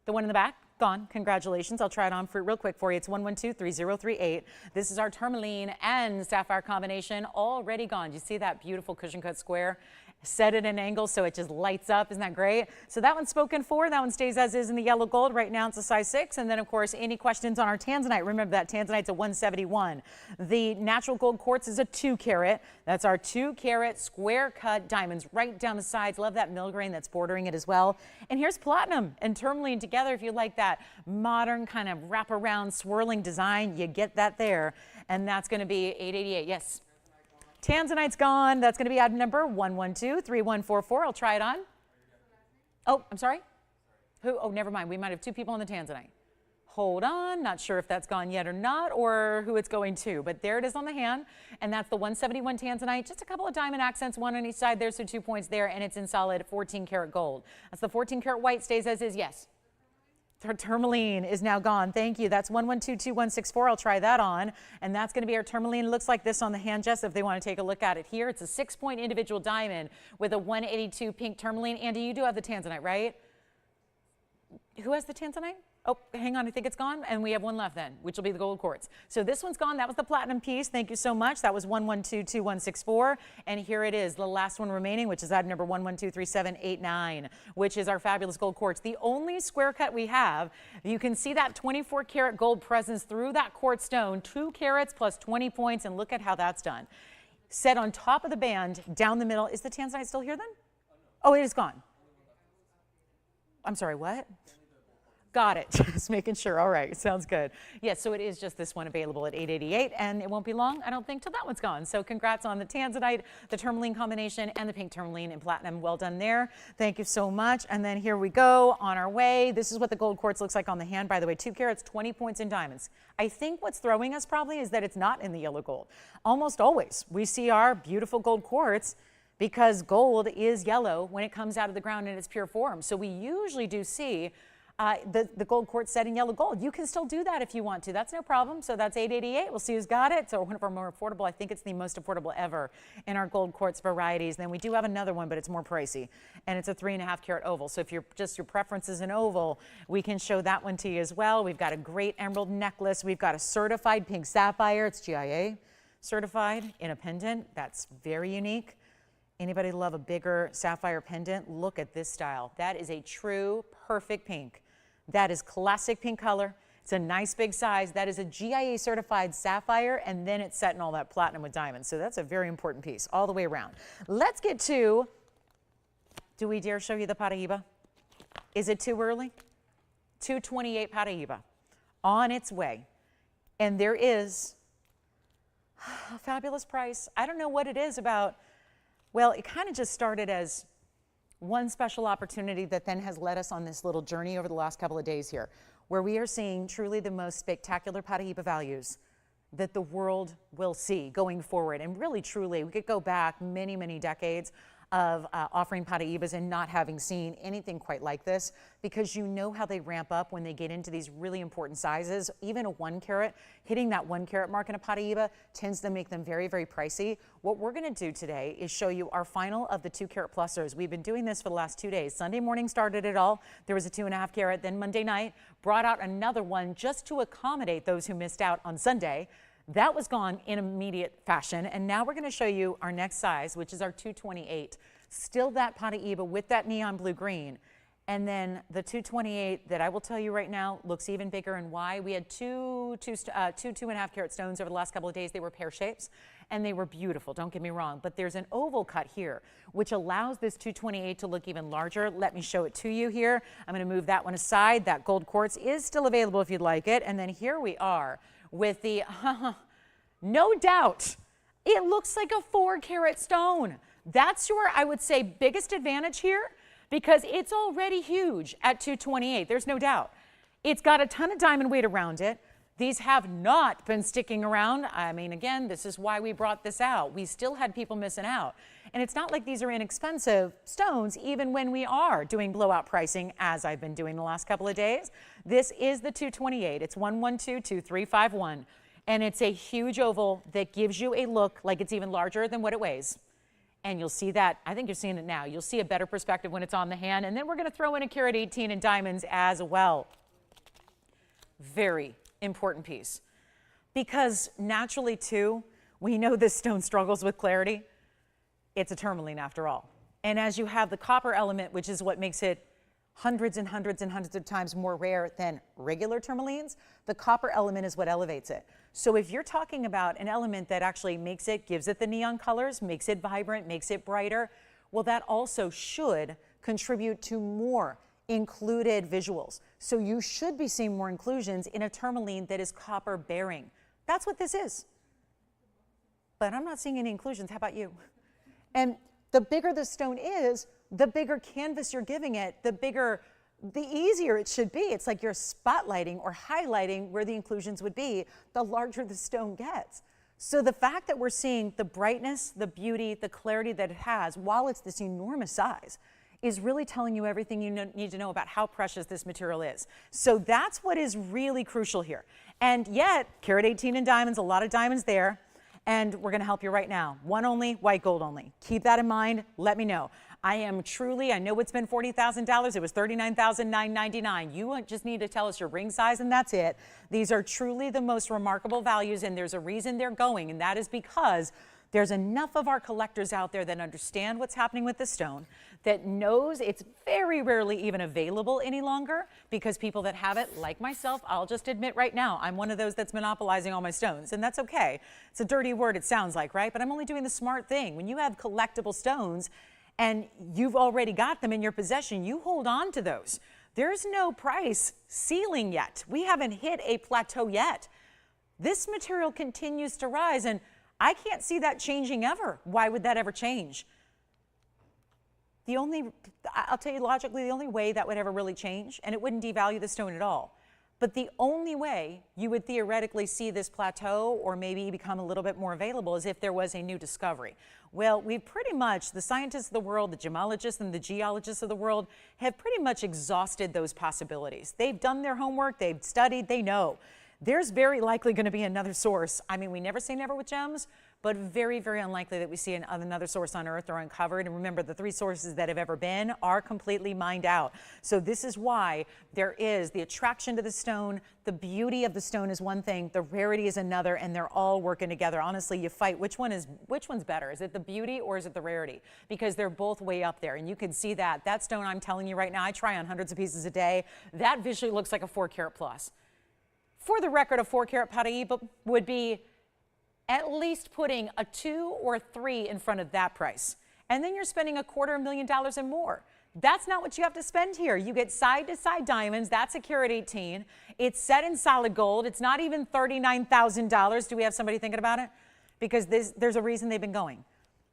the one in the back, gone. Congratulations. I'll try it on for real quick for you. It's 112-3038. This is our tourmaline and sapphire combination, already gone. You see that beautiful cushion cut square? Set at an angle so it just lights up. Isn't that great? So that one's spoken for. That one stays as is in the yellow gold. Right now it's a size 6. And then, of course, any questions on our Tanzanite? Remember that Tanzanite's a 171. The natural gold quartz is a 2 carat. That's our 2 carat square cut diamonds right down the sides. Love that mill grain that's bordering it as well. And here's platinum and tourmaline together. If you like that modern kind of wraparound swirling design, you get that there. And that's going to be $888. Yes. Tanzanite's gone. That's going to be item number 112-3144. I'll try it on. Oh, I'm sorry? Who? Oh, never mind. We might have 2 people on the Tanzanite. Hold on. Not sure if that's gone yet or not, or who it's going to. But there it is on the hand. And that's the 171 Tanzanite. Just a couple of diamond accents, one on each side there, so 2 points there. And it's in solid 14 karat gold. That's the 14 karat white. Stays as is. Yes. Tourmaline is now gone. Thank you. That's 112-2164. I'll try that on. And that's going to be our tourmaline. It looks like this on the hand, Jess, if they want to take a look at it here. It's a 6-point individual diamond with a 182 pink tourmaline. Andy, you do have the Tanzanite, right? Who has the Tanzanite? Oh, hang on. I think it's gone. And we have one left then, which will be the gold quartz. So this one's gone. That was the platinum piece. Thank you so much. That was 112-2164. And here it is, the last one remaining, which is item number 112-3789, which is our fabulous gold quartz. The only square cut we have. You can see that 24 karat gold presence through that quartz stone, 2 carats plus 20 points. And look at how that's done. Set on top of the band, down the middle. Is the Tanzanite still here then? Oh, it is gone. I'm sorry, what? Got it. Just making sure. All right. Sounds good. Yes, so it is just this one available at $888, and it won't be long, I don't think, till that one's gone. So congrats on the Tanzanite, the tourmaline combination, and the pink tourmaline and platinum. Well done there. Thank you so much. And then here we go on our way. This is what the gold quartz looks like on the hand, by the way. 2 carats, 20 points in diamonds. I think what's throwing us probably is that it's not in the yellow gold. Almost always we see our beautiful gold quartz because gold is yellow when it comes out of the ground in its pure form. So we usually do see the gold quartz set in yellow gold. You can still do that if you want to. That's no problem. So that's $888. We'll see who's got it. So one of our more affordable. I think it's the most affordable ever in our gold quartz varieties. Then we do have another one, but it's more pricey. And it's a 3.5 carat oval. So if your preference is an oval, we can show that one to you as well. We've got a great emerald necklace. We've got a certified pink sapphire. It's GIA certified in a pendant. That's very unique. Anybody love a bigger sapphire pendant? Look at this style. That is a true perfect pink. That is classic pink color. It's a nice big size. That is a GIA certified sapphire, and then it's set in all that platinum with diamonds. So that's a very important piece all the way around. Let's get to, do we dare show you the Paraiba? Is it too early? 228 Paraiba on its way. And there is a fabulous price. I don't know what it is about. Well, it kind of just started as one special opportunity that then has led us on this little journey over the last couple of days here, where we are seeing truly the most spectacular Paraiba values that the world will see going forward. And really, truly, we could go back many, many decades of offering Paraibas and not having seen anything quite like this, because you know how they ramp up when they get into these really important sizes. Even a 1 carat, hitting that 1 carat mark in a Paraiba tends to make them very, very pricey. What we're going to do today is show you our final of the 2 carat plusers. We've been doing this for the last 2 days. Sunday morning started it all. There was a 2.5 carat. Then Monday night brought out another one just to accommodate those who missed out on Sunday. That was gone in immediate fashion. And now we're going to show you our next size, which is our 228. Still that Paraiba with that neon blue green. And then the 228 that I will tell you right now looks even bigger. And why? We had two 2.5 carat stones over the last couple of days. They were pear shapes and they were beautiful. Don't get me wrong. But there's an oval cut here, which allows this 228 to look even larger. Let me show it to you here. I'm going to move that one aside. That gold quartz is still available if you'd like it. And then here we are with the, no doubt, it looks like a 4 carat stone. That's your, I would say, biggest advantage here, because it's already huge at 228. There's no doubt. It's got a ton of diamond weight around it. These have not been sticking around. I mean, again, this is why we brought this out. We still had people missing out. And it's not like these are inexpensive stones, even when we are doing blowout pricing, as I've been doing the last couple of days. This is the 228. It's 1122351. And it's a huge oval that gives you a look like it's even larger than what it weighs. And you'll see that, I think you're seeing it now. You'll see a better perspective when it's on the hand. And then we're going to throw in a carat 18 in diamonds as well. Very important piece, because naturally too, we know this stone struggles with clarity. It's a tourmaline after all. And as you have the copper element, which is what makes it hundreds and hundreds and hundreds of times more rare than regular tourmalines, the copper element is what elevates it. So if you're talking about an element that actually makes it, gives it the neon colors, makes it vibrant, makes it brighter, well, that also should contribute to more included visuals. So you should be seeing more inclusions in a tourmaline that is copper bearing. That's what this is. But I'm not seeing any inclusions. How about you? And the bigger the stone is, the bigger canvas you're giving it, the easier it should be. It's like you're spotlighting or highlighting where the inclusions would be, the larger the stone gets. So the fact that we're seeing the brightness, the beauty, the clarity that it has, while it's this enormous size, is really telling you everything you need to know about how precious this material is. So that's what is really crucial here. And yet, carat 18 in diamonds, a lot of diamonds there, and we're gonna help you right now. One only, white gold only. Keep that in mind, let me know. I know it's been $40,000, it was $39,999. You just need to tell us your ring size and that's it. These are truly the most remarkable values, and there's a reason they're going, and that is because there's enough of our collectors out there that understand what's happening with the stone, that knows it's very rarely even available any longer, because people that have it, like myself, I'll just admit right now, I'm one of those that's monopolizing all my stones, and that's okay. It's a dirty word, it sounds like, right? But I'm only doing the smart thing. When you have collectible stones and you've already got them in your possession, you hold on to those. There's no price ceiling yet. We haven't hit a plateau yet. This material continues to rise, and I can't see that changing ever. Why would that ever change? I'll tell you logically, the only way that would ever really change, and it wouldn't devalue the stone at all, but the only way you would theoretically see this plateau or maybe become a little bit more available is if there was a new discovery. Well, we've pretty much, the scientists of the world, the gemologists and the geologists of the world have pretty much exhausted those possibilities. They've done their homework, they've studied, they know. There's very likely going to be another source. I mean, we never say never with gems, but very, very unlikely that we see another source on Earth or uncovered. And remember, the 3 sources that have ever been are completely mined out. So this is why there is the attraction to the stone. The beauty of the stone is one thing, the rarity is another, and they're all working together. Honestly, you fight which one's better? Is it the beauty or is it the rarity? Because they're both way up there, and you can see that. That stone, I'm telling you right now, I try on hundreds of pieces a day. That visually looks like a 4 carat plus. For the record, a 4 carat Paraiba would be at least putting a 2 or 3 in front of that price. And then you're spending $250,000 and more. That's not what you have to spend here. You get side-to-side diamonds. That's a carat 18. It's set in solid gold. It's not even $39,000. Do we have somebody thinking about it? Because there's a reason they've been going.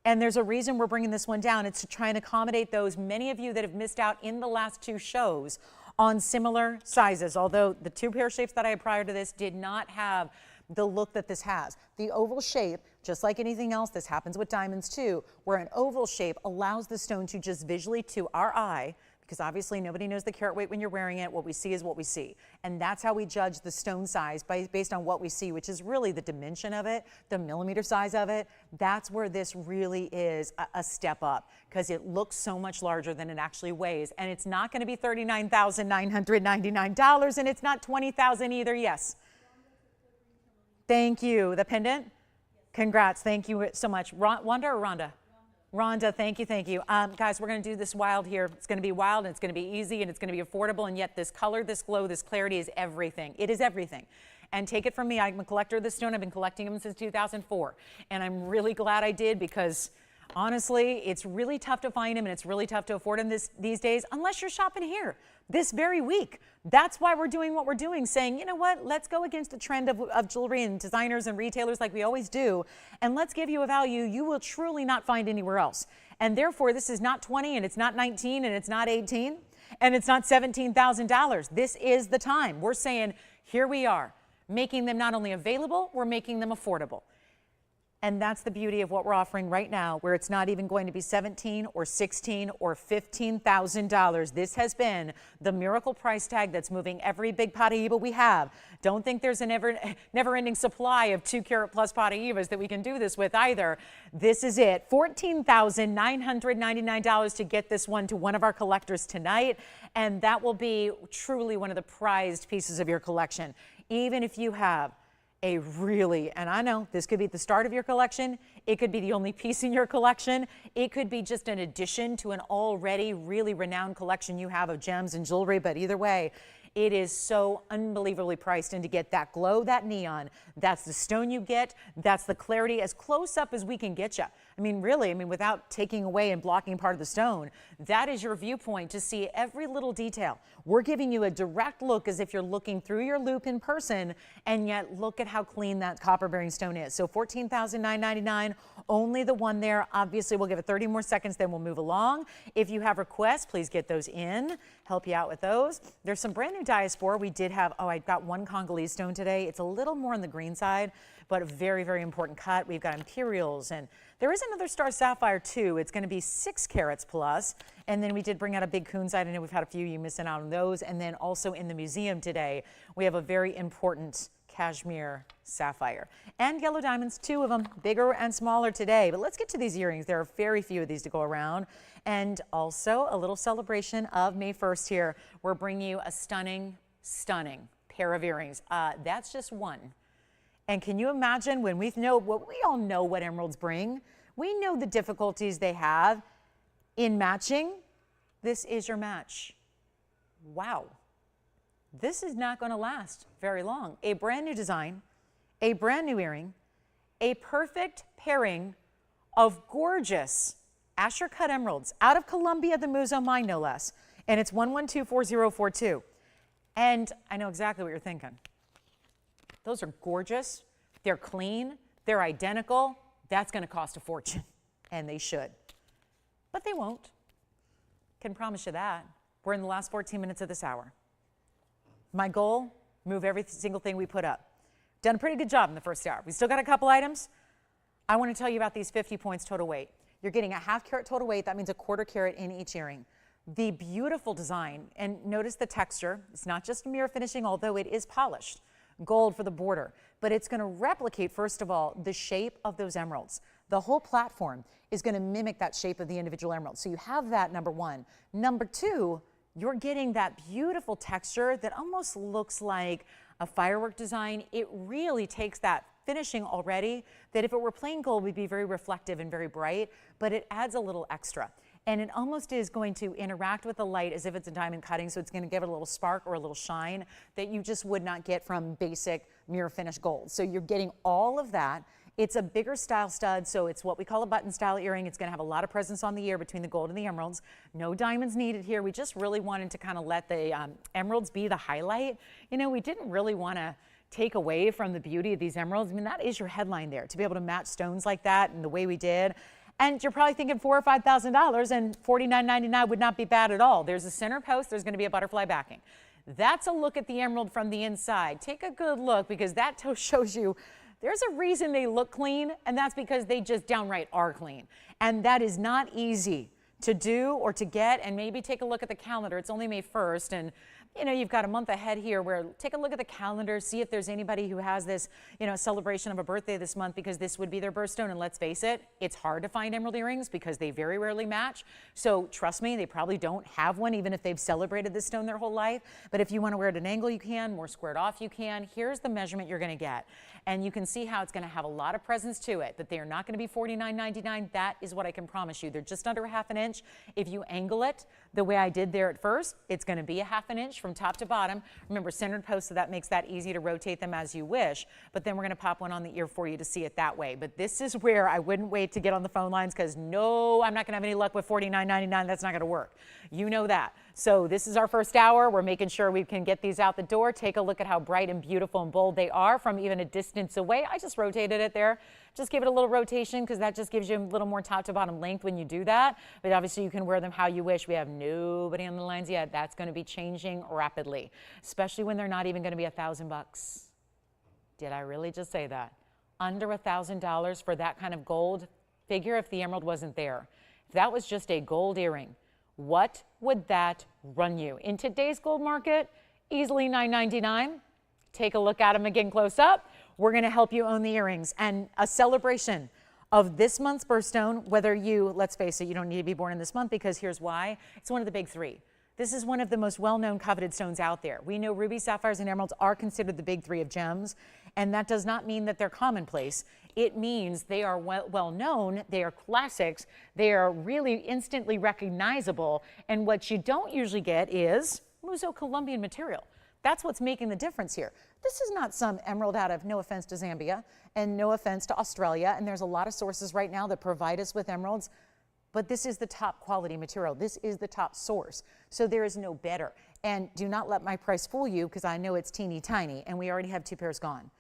And there's a reason we're bringing this one down. It's to try and accommodate those, many of you that have missed out in the last 2 shows on similar sizes, although the 2 pear shapes that I had prior to this did not have the look that this has. The oval shape, just like anything else, this happens with diamonds too, where an oval shape allows the stone to just visually, to our eye, because obviously nobody knows the carat weight when you're wearing it, what we see is what we see. And that's how we judge the stone size based on what we see, which is really the dimension of it, the millimeter size of it. That's where this really is a step up, because it looks so much larger than it actually weighs. And it's not going to be $39,999, and it's not $20,000 either. Yes. Thank you. The pendant? Congrats. Thank you so much. Wanda or Rhonda? Rhonda, thank you, thank you. Guys, we're going to do this wild here. It's going to be wild, and it's going to be easy, and it's going to be affordable, and yet this color, this glow, this clarity is everything. It is everything. And take it from me, I'm a collector of this stone. I've been collecting them since 2004, and I'm really glad I did, because honestly, it's really tough to find them, and it's really tough to afford them these days, unless you're shopping here this very week. That's why we're doing what we're doing, saying, you know what, let's go against the trend of jewelry and designers and retailers like we always do, and let's give you a value you will truly not find anywhere else. And therefore, this is not 20, and it's not 19, and it's not 18. and it's not $17,000. This is the time. We're saying, here we are, making them not only available, we're making them affordable. And that's the beauty of what we're offering right now, where it's not even going to be $17,000 or $16,000 or $15,000. This has been the miracle price tag that's moving every big Paraiba we have. Don't think there's a never-ending supply of 2-carat plus Paraibas that we can do this with either. This is it. $14,999 to get this one to one of our collectors tonight, and that will be truly one of the prized pieces of your collection. Even if you have a really, and I know this could be the start of your collection, it could be the only piece in your collection, it could be just an addition to an already really renowned collection you have of gems and jewelry, but either way, it is so unbelievably priced. And to get that glow, that neon, that's the stone you get, that's the clarity as close up as we can get you. I mean, really, without taking away and blocking part of the stone, that is your viewpoint to see every little detail. We're giving you a direct look as if you're looking through your loupe in person, and yet look at how clean that copper-bearing stone is. So $14,999, only the one there. Obviously, we'll give it 30 more seconds, then we'll move along. If you have requests, please get those in. Help you out with those. There's some brand new Diaspore. We did have, I got one Congolese stone today. It's a little more on the green side, but a very, very important cut. We've got Imperials, and there is another star sapphire too. It's going to be 6 carats plus. And then we did bring out a big kunzite. I know we've had a few of you missing out on those. And then also in the museum today, we have a very important Kashmir sapphire. And yellow diamonds, 2 of them, bigger and smaller today. But let's get to these earrings. There are very few of these to go around. And also a little celebration of May 1st here. We're bringing you a stunning, stunning pair of earrings. That's just one. And can you imagine when we all know what emeralds bring? We know the difficulties they have in matching. This is your match. Wow. This is not going to last very long. A brand new design, a brand new earring, a perfect pairing of gorgeous Asher cut emeralds out of Colombia, the Muzo mine, no less. And it's 1124042. And I know exactly what you're thinking. Those are gorgeous. They're clean. They're identical. That's going to cost a fortune. And they should. But they won't. Can promise you that. We're in the last 14 minutes of this hour. My goal, move every single thing we put up. Done a pretty good job in the first hour. We still got a couple items. I want to tell you about these 50 points total weight. You're getting a 1/2 carat total weight. That means a 1/4 carat in each earring. The beautiful design, and notice the texture. It's not just mirror finishing, although it is polished. Gold for the border, but it's going to replicate, first of all, the shape of those emeralds. The whole platform is going to mimic that shape of the individual emeralds. So you have that, number one. Number two, you're getting that beautiful texture that almost looks like a firework design. It really takes that finishing already, that if it were plain gold would be very reflective and very bright, but it adds a little extra. And it almost is going to interact with the light as if it's a diamond cutting, so it's going to give it a little spark or a little shine that you just would not get from basic mirror finish gold. So you're getting all of that. It's a bigger style stud, so it's what we call a button style earring. It's going to have a lot of presence on the ear between the gold and the emeralds. No diamonds needed here. We just really wanted to kind of let the emeralds be the highlight. You know, we didn't really want to take away from the beauty of these emeralds. I mean, that is your headline there, to be able to match stones like that and the way we did. And you're probably thinking $4,000 or $5,000, and $49.99 would not be bad at all. There's a center post. There's going to be a butterfly backing. That's a look at the emerald from the inside. Take a good look, because that shows you there's a reason they look clean, and that's because they just downright are clean. And that is not easy to do or to get. And maybe take a look at the calendar. It's only May 1st, and you know, you've got a month ahead here where take a look at the calendar, see if there's anybody who has this, you know, celebration of a birthday this month, because this would be their birthstone. And let's face it, it's hard to find emerald earrings because they very rarely match. So trust me, they probably don't have one, even if they've celebrated this stone their whole life. But if you want to wear it at an angle, you can. More squared off, you can. Here's the measurement you're going to get. And you can see how it's going to have a lot of presence to it, but they are not going to be $49.99. That is what I can promise you. They're just under a 1/2 inch. If you angle it the way I did there at first, it's going to be a 1/2 inch from top to bottom. Remember, centered post, so that makes that easy to rotate them as you wish. But then we're going to pop one on the ear for you to see it that way. But this is where I wouldn't wait to get on the phone lines, because no, I'm not going to have any luck with $49.99. That's not going to work. You know that. So this is our first hour. We're making sure we can get these out the door. Take a look at how bright and beautiful and bold they are from even a distance away. I just rotated it there. Just give it a little rotation because that just gives you a little more top to bottom length when you do that. But obviously you can wear them how you wish. We have nobody on the lines yet. That's going to be changing rapidly, especially when they're not even going to be $1,000. Did I really just say that? Under $1,000 for that kind of gold figure if the emerald wasn't there. If that was just a gold earring, what would that run you? In today's gold market, easily $9.99. Take a look at them again close up. We're going to help you own the earrings. And a celebration of this month's birthstone, whether you, let's face it, you don't need to be born in this month because here's why. It's one of the big three. This is one of the most well-known coveted stones out there. We know rubies, sapphires, and emeralds are considered the big three of gems, and that does not mean that they're commonplace. It means they are well-known, they are classics, they are really instantly recognizable, and what you don't usually get is Muso-Colombian material. That's what's making the difference here. This is not some emerald out of, no offense to Zambia, and no offense to Australia, and there's a lot of sources right now that provide us with emeralds, but this is the top quality material. This is the top source. So there is no better. And do not let my price fool you because I know it's teeny tiny and we already have 2 pairs gone.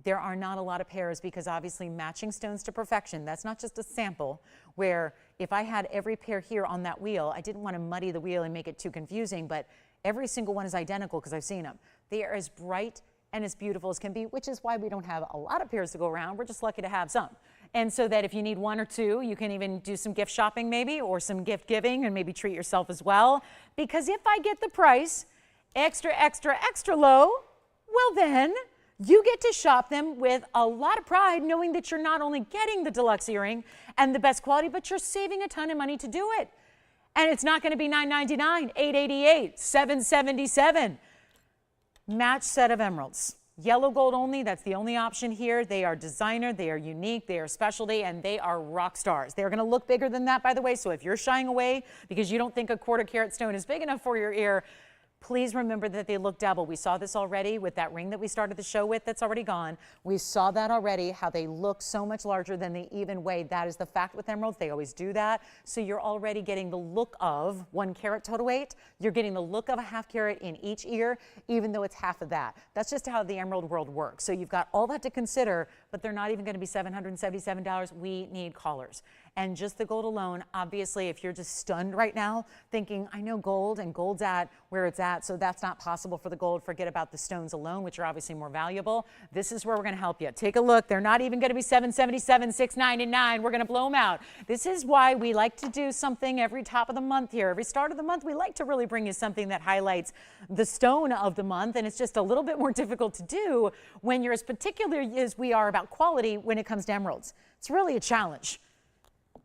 There are not a lot of pairs because obviously matching stones to perfection, that's not just a sample where if I had every pair here on that wheel, I didn't want to muddy the wheel and make it too confusing, but every single one is identical because I've seen them. They are as bright and as beautiful as can be, which is why we don't have a lot of pairs to go around. We're just lucky to have some. And so that if you need 1 or 2, you can even do some gift shopping maybe, or some gift giving and maybe treat yourself as well. Because if I get the price extra, extra, extra low, well then, you get to shop them with a lot of pride, knowing that you're not only getting the deluxe earring and the best quality, but you're saving a ton of money to do it. And it's not going to be $9.99, $8.88, $7.77. Match set of emeralds. Yellow gold only, that's the only option here. They are designer, they are unique, they are specialty, and they are rock stars. They're going to look bigger than that, by the way, so if you're shying away because you don't think a 1/4 carat stone is big enough for your ear, please remember that they look double. We saw this already with that ring that we started the show with that's already gone. We saw that already, how they look so much larger than they even weigh. That is the fact with emeralds. They always do that. So you're already getting the look of 1 carat total weight. You're getting the look of a 1/2 carat in each ear, even though it's half of that. That's just how the emerald world works. So you've got all that to consider, but they're not even going to be $777. We need callers. And just the gold alone, obviously, if you're just stunned right now, thinking, I know gold and gold's at where it's at, so that's not possible for the gold. Forget about the stones alone, which are obviously more valuable. This is where we're going to help you. Take a look. They're not even going to be $777, $699. We're going to blow them out. This is why we like to do something every top of the month here. Every start of the month, we like to really bring you something that highlights the stone of the month, and it's just a little bit more difficult to do when you're as particular as we are about quality when it comes to emeralds. It's really a challenge.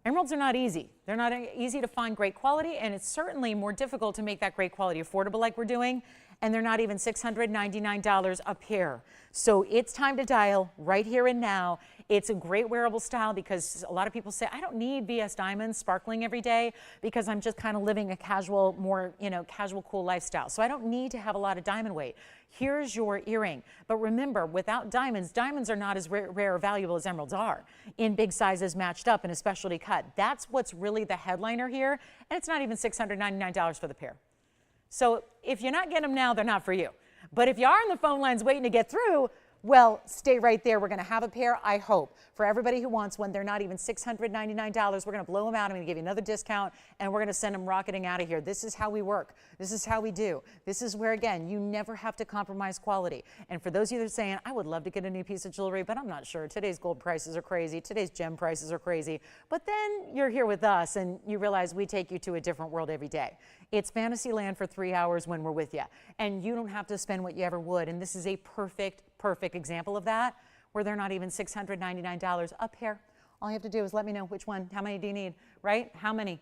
Emeralds are not easy. They're not easy to find great quality, and it's certainly more difficult to make that great quality affordable like we're doing, and they're not even $699 a pair. So it's time to dial right here and now. It's a great wearable style because a lot of people say, I don't need VS diamonds sparkling every day because I'm just kind of living a casual, more, casual, cool lifestyle. So I don't need to have a lot of diamond weight. Here's your earring. But remember, without diamonds, diamonds are not as rare or valuable as emeralds are in big sizes matched up in a specialty cut. That's what's really the headliner here. And it's not even $699 for the pair. So if you're not getting them now, they're not for you. But if you are on the phone lines waiting to get through, well, stay right there. We're going to have a pair, I hope. For everybody who wants one, they're not even $699. We're going to blow them out. I'm going to give you another discount, and we're going to send them rocketing out of here. This is how we work. This is how we do. This is where, again, you never have to compromise quality. And for those of you that are saying, I would love to get a new piece of jewelry, but I'm not sure. Today's gold prices are crazy. Today's gem prices are crazy. But then you're here with us, and you realize we take you to a different world every day. It's fantasy land for 3 hours when we're with you, and you don't have to spend what you ever would. And this is a perfect example of that, where they're not even $699 a pair. All you have to do is let me know which one, how many do you need, right? How many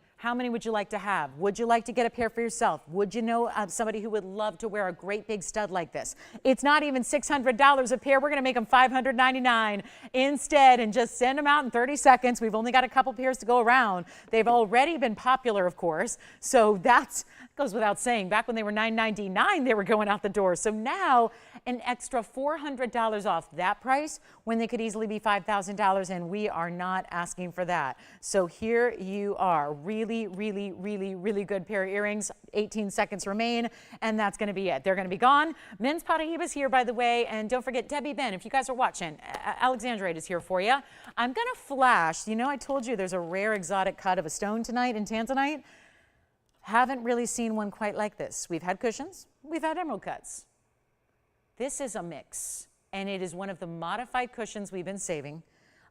would you like to have? Would you like to get a pair for yourself? Would you know somebody who would love to wear a great big stud like this? It's not even $600 a pair. We're going to make them $599 instead and just send them out in 30 seconds. We've only got a couple pairs to go around. They've already been popular, of course, so that goes without saying. Back when they were $999, they were going out the door. So now an extra $400 off that price when they could easily be $5,000, and we are not not asking for that. So here you are. Really, really, really, really good pair of earrings. 18 seconds remain, and that's going to be it. They're going to be gone. Men's Paraiba's here, by the way, and don't forget Debbie Ben, if you guys are watching, Alexandrite is here for you. I'm going to flash. You know, I told you there's a rare exotic cut of a stone tonight in Tanzanite. Haven't really seen one quite like this. We've had cushions. We've had emerald cuts. This is a mix, and it is one of the modified cushions we've been saving.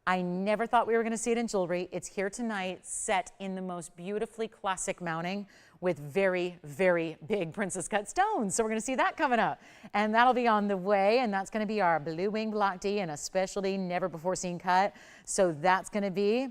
I never thought we were going to see it in jewelry. It's here tonight, set in the most beautifully classic mounting with very, very big princess cut stones. So we're going to see that coming up, and that'll be on the way, and that's going to be our blue wing block D and a specialty never before seen cut. So that's going to be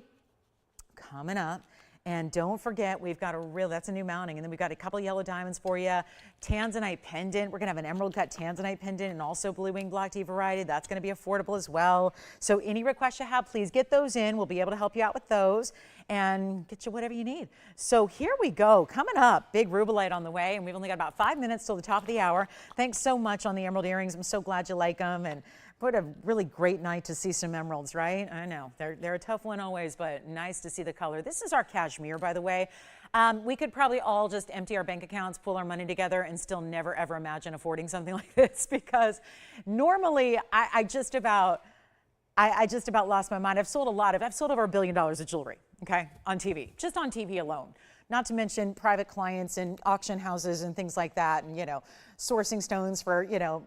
coming up. And don't forget, we've got that's a new mounting. And then we've got a couple yellow diamonds for you. Tanzanite pendant. We're going to have an emerald cut Tanzanite pendant and also blue wing block D variety. That's going to be affordable as well. So any requests you have, please get those in. We'll be able to help you out with those and get you whatever you need. So here we go. Coming up, big Rubellite on the way. And we've only got about 5 minutes till the top of the hour. Thanks so much on the emerald earrings. I'm so glad you like them. And what a really great night to see some emeralds, right? I know, they're a tough one always, but nice to see the color. This is our Kashmir, by the way. We could probably all just empty our bank accounts, pull our money together, and still never, ever imagine affording something like this, because normally I just about lost my mind. I've sold over $1 billion of jewelry, okay, on TV, just on TV alone. Not to mention private clients and auction houses and things like that, and, you know, sourcing stones for, you know,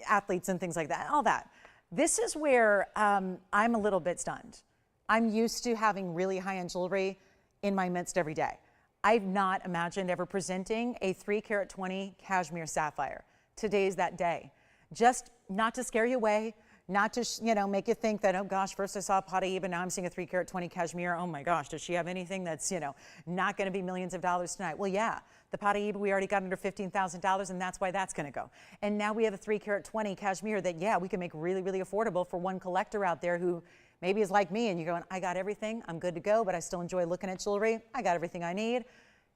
athletes and things like that, all that. This is where I'm a little bit stunned. I'm used to having really high-end jewelry in my midst every day. I've not imagined ever presenting a 3-carat 20 Kashmir sapphire. Today's that day. Just not to scare you away, not to, you know, make you think that, oh gosh, first I saw Paraiba, now I'm seeing a 3-carat 20 Kashmir. Oh my gosh, does she have anything that's, you know, not going to be millions of dollars tonight? Well, yeah, the Paraiba we already got under $15,000, and that's why that's going to go. And now we have a 3-carat 20 Kashmir that, yeah, we can make really, really affordable for one collector out there who maybe is like me and you're going, I got everything, I'm good to go, but I still enjoy looking at jewelry. I got everything I need.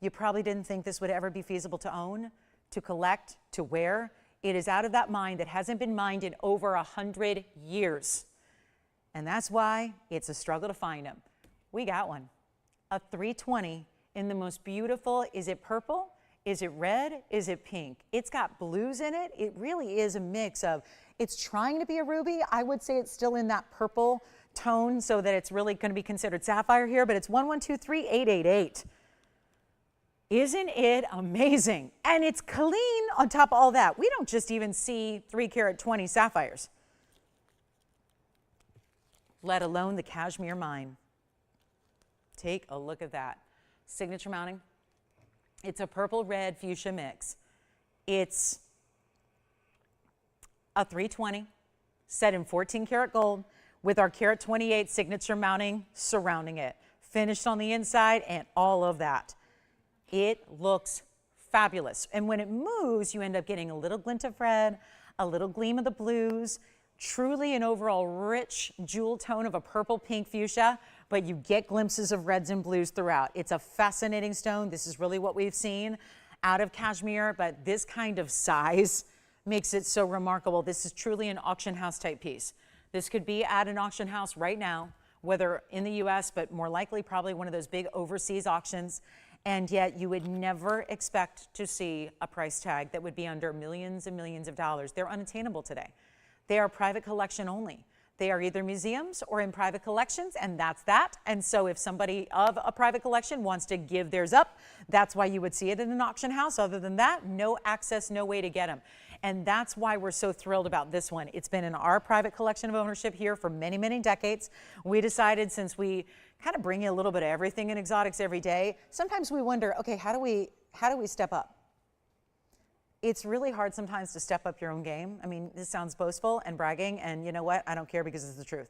You probably didn't think this would ever be feasible to own, to collect, to wear. It is out of that mine that hasn't been mined in over 100 years. And that's why it's a struggle to find them. We got one, a 320 in the most beautiful, is it purple? Is it red? Is it pink? It's got blues in it. It really is a mix of, it's trying to be a ruby. I would say it's still in that purple tone so that it's really going to be considered sapphire here, but it's 1123888. Isn't it amazing? And it's clean on top of all that. We don't just even see 3-carat 20 sapphires, let alone the Kashmir mine. Take a look at that. Signature mounting. It's a purple-red fuchsia mix. It's a 320 set in 14-karat gold with our carat 28 signature mounting surrounding it. Finished on the inside and all of that. It looks fabulous. And when it moves, you end up getting a little glint of red, a little gleam of the blues, truly an overall rich jewel tone of a purple, pink fuchsia, but you get glimpses of reds and blues throughout. It's a fascinating stone. This is really what we've seen out of Kashmir, but this kind of size makes it so remarkable. This is truly an auction house type piece. This could be at an auction house right now, whether in the US, but more likely probably one of those big overseas auctions. And yet you would never expect to see a price tag that would be under millions and millions of dollars. They're unattainable today. They are private collection only. They are either museums or in private collections, and that's that. And so if somebody of a private collection wants to give theirs up, that's why you would see it in an auction house. Other than that, no access, no way to get them. And that's why we're so thrilled about this one. It's been in our private collection of ownership here for many, many decades. We decided, since we kind of bring you a little bit of everything in exotics every day, sometimes we wonder, okay, how do we step up? It's really hard sometimes to step up your own game. I mean, this sounds boastful and bragging, and you know what? I don't care, because it's the truth.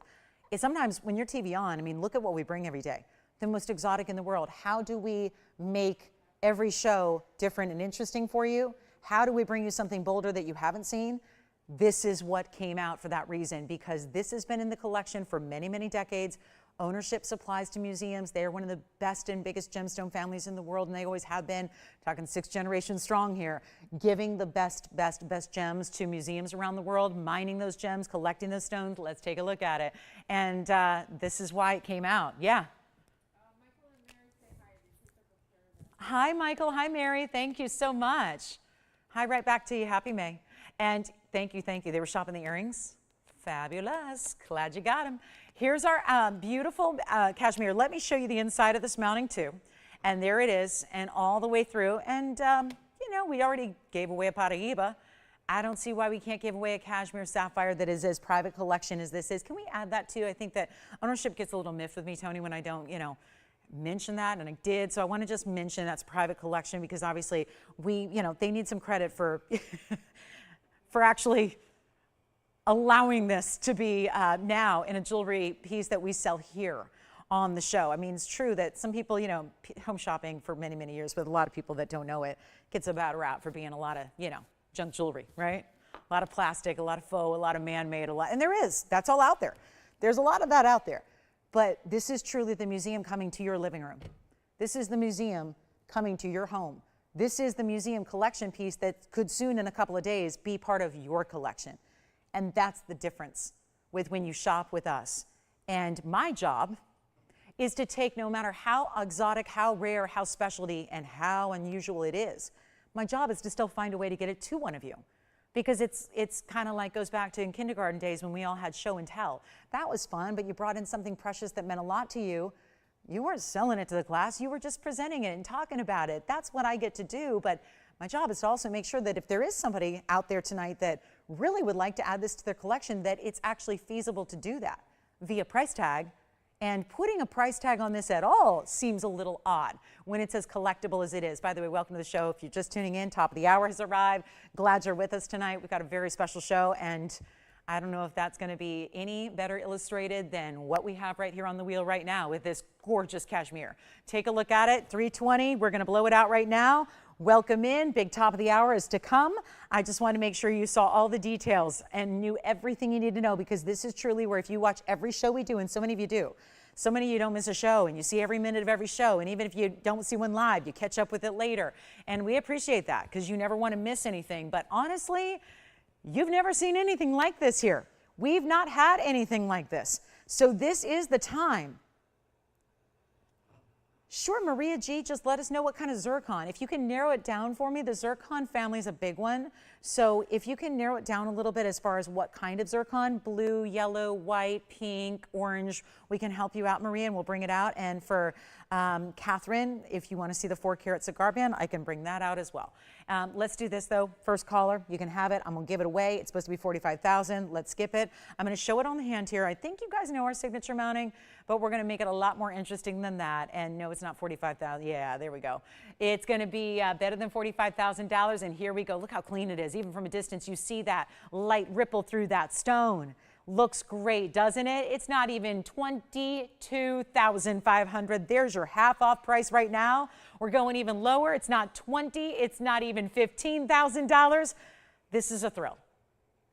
It's sometimes when you're TVON, I mean, look at what we bring every day. The most exotic in the world. How do we make every show different and interesting for you? How do we bring you something bolder that you haven't seen? This is what came out for that reason, because this has been in the collection for many, many decades. Ownership supplies to museums. They are one of the best and biggest gemstone families in the world, and they always have been, talking 6 generations strong here, giving the best gems to museums around the world, mining those gems, collecting those stones. Let's take a look at it. And this is why it came out. Yeah. Michael and Mary say hi. Hi, Michael. Hi, Mary. Thank you so much. Hi, right back to you. Happy May. And thank you, thank you. They were shopping the earrings. Fabulous. Glad you got them. Here's our beautiful cashmere. Let me show you the inside of this mounting too. And there it is, and all the way through. And, you know, we already gave away a Paraiba. I don't see why we can't give away a cashmere sapphire that is as private collection as this is. Can we add that too? I think that ownership gets a little miffed with me, Tony, when I don't, you know, mention that, and I did. So I want to just mention that's private collection because obviously we, you know, they need some credit for, for actually allowing this to be now in a jewelry piece that we sell here on the show. I mean, it's true that some people, you know, home shopping for many, many years, with a lot of people that don't know it, gets a bad rap for being a lot of, you know, junk jewelry, right? A lot of plastic, a lot of faux, a lot of man-made, a lot, and there is. That's all out there. There's a lot of that out there. But this is truly the museum coming to your living room. This is the museum coming to your home. This is the museum collection piece that could soon, in a couple of days, be part of your collection. And that's the difference with when you shop with us. And my job is to take, no matter how exotic, how rare, how specialty, and how unusual it is, my job is to still find a way to get it to one of you. Because it's kind of like, goes back to in kindergarten days when we all had show and tell. That was fun, but you brought in something precious that meant a lot to you. You weren't selling it to the class, you were just presenting it and talking about it. That's what I get to do, but my job is to also make sure that if there is somebody out there tonight that really would like to add this to their collection, that it's actually feasible to do that via price tag. And putting a price tag on this at all seems a little odd when it's as collectible as it is. By the way, welcome to the show. If you're just tuning in, top of the hour has arrived. Glad you're with us tonight. We've got a very special show, and I don't know if that's going to be any better illustrated than what we have right here on the wheel right now with this gorgeous cashmere. Take a look at it, 320. We're going to blow it out right now. Welcome in. Big top of the hour is to come. I just want to make sure you saw all the details and knew everything you need to know, because this is truly where, if you watch every show we do, and so many of you do, so many of you don't miss a show, and you see every minute of every show, and even if you don't see one live, you catch up with it later. And we appreciate that because you never want to miss anything. But honestly, you've never seen anything like this here. We've not had anything like this. So this is the time. Sure, Maria G, just let us know what kind of zircon. If you can narrow it down for me, the zircon family is a big one. So if you can narrow it down a little bit as far as what kind of zircon, blue, yellow, white, pink, orange, we can help you out, Maria, and we'll bring it out. And for Catherine, if you want to see the 4-carat cigar band, I can bring that out as well. Let's do this though. First caller, you can have it. I'm gonna give it away. It's supposed to be $45,000. Let's skip it. I'm gonna show it on the hand here. I think you guys know our signature mounting, but we're gonna make it a lot more interesting than that. And no, it's not $45,000. Yeah, there we go. It's gonna be better than $45,000. And here we go. Look how clean it is. Even from a distance, you see that light ripple through that stone. Looks great, doesn't it? It's not even $22,500. There's your half off price right now. We're going even lower. It's not $20,000. It's not even $15,000. This is a thrill.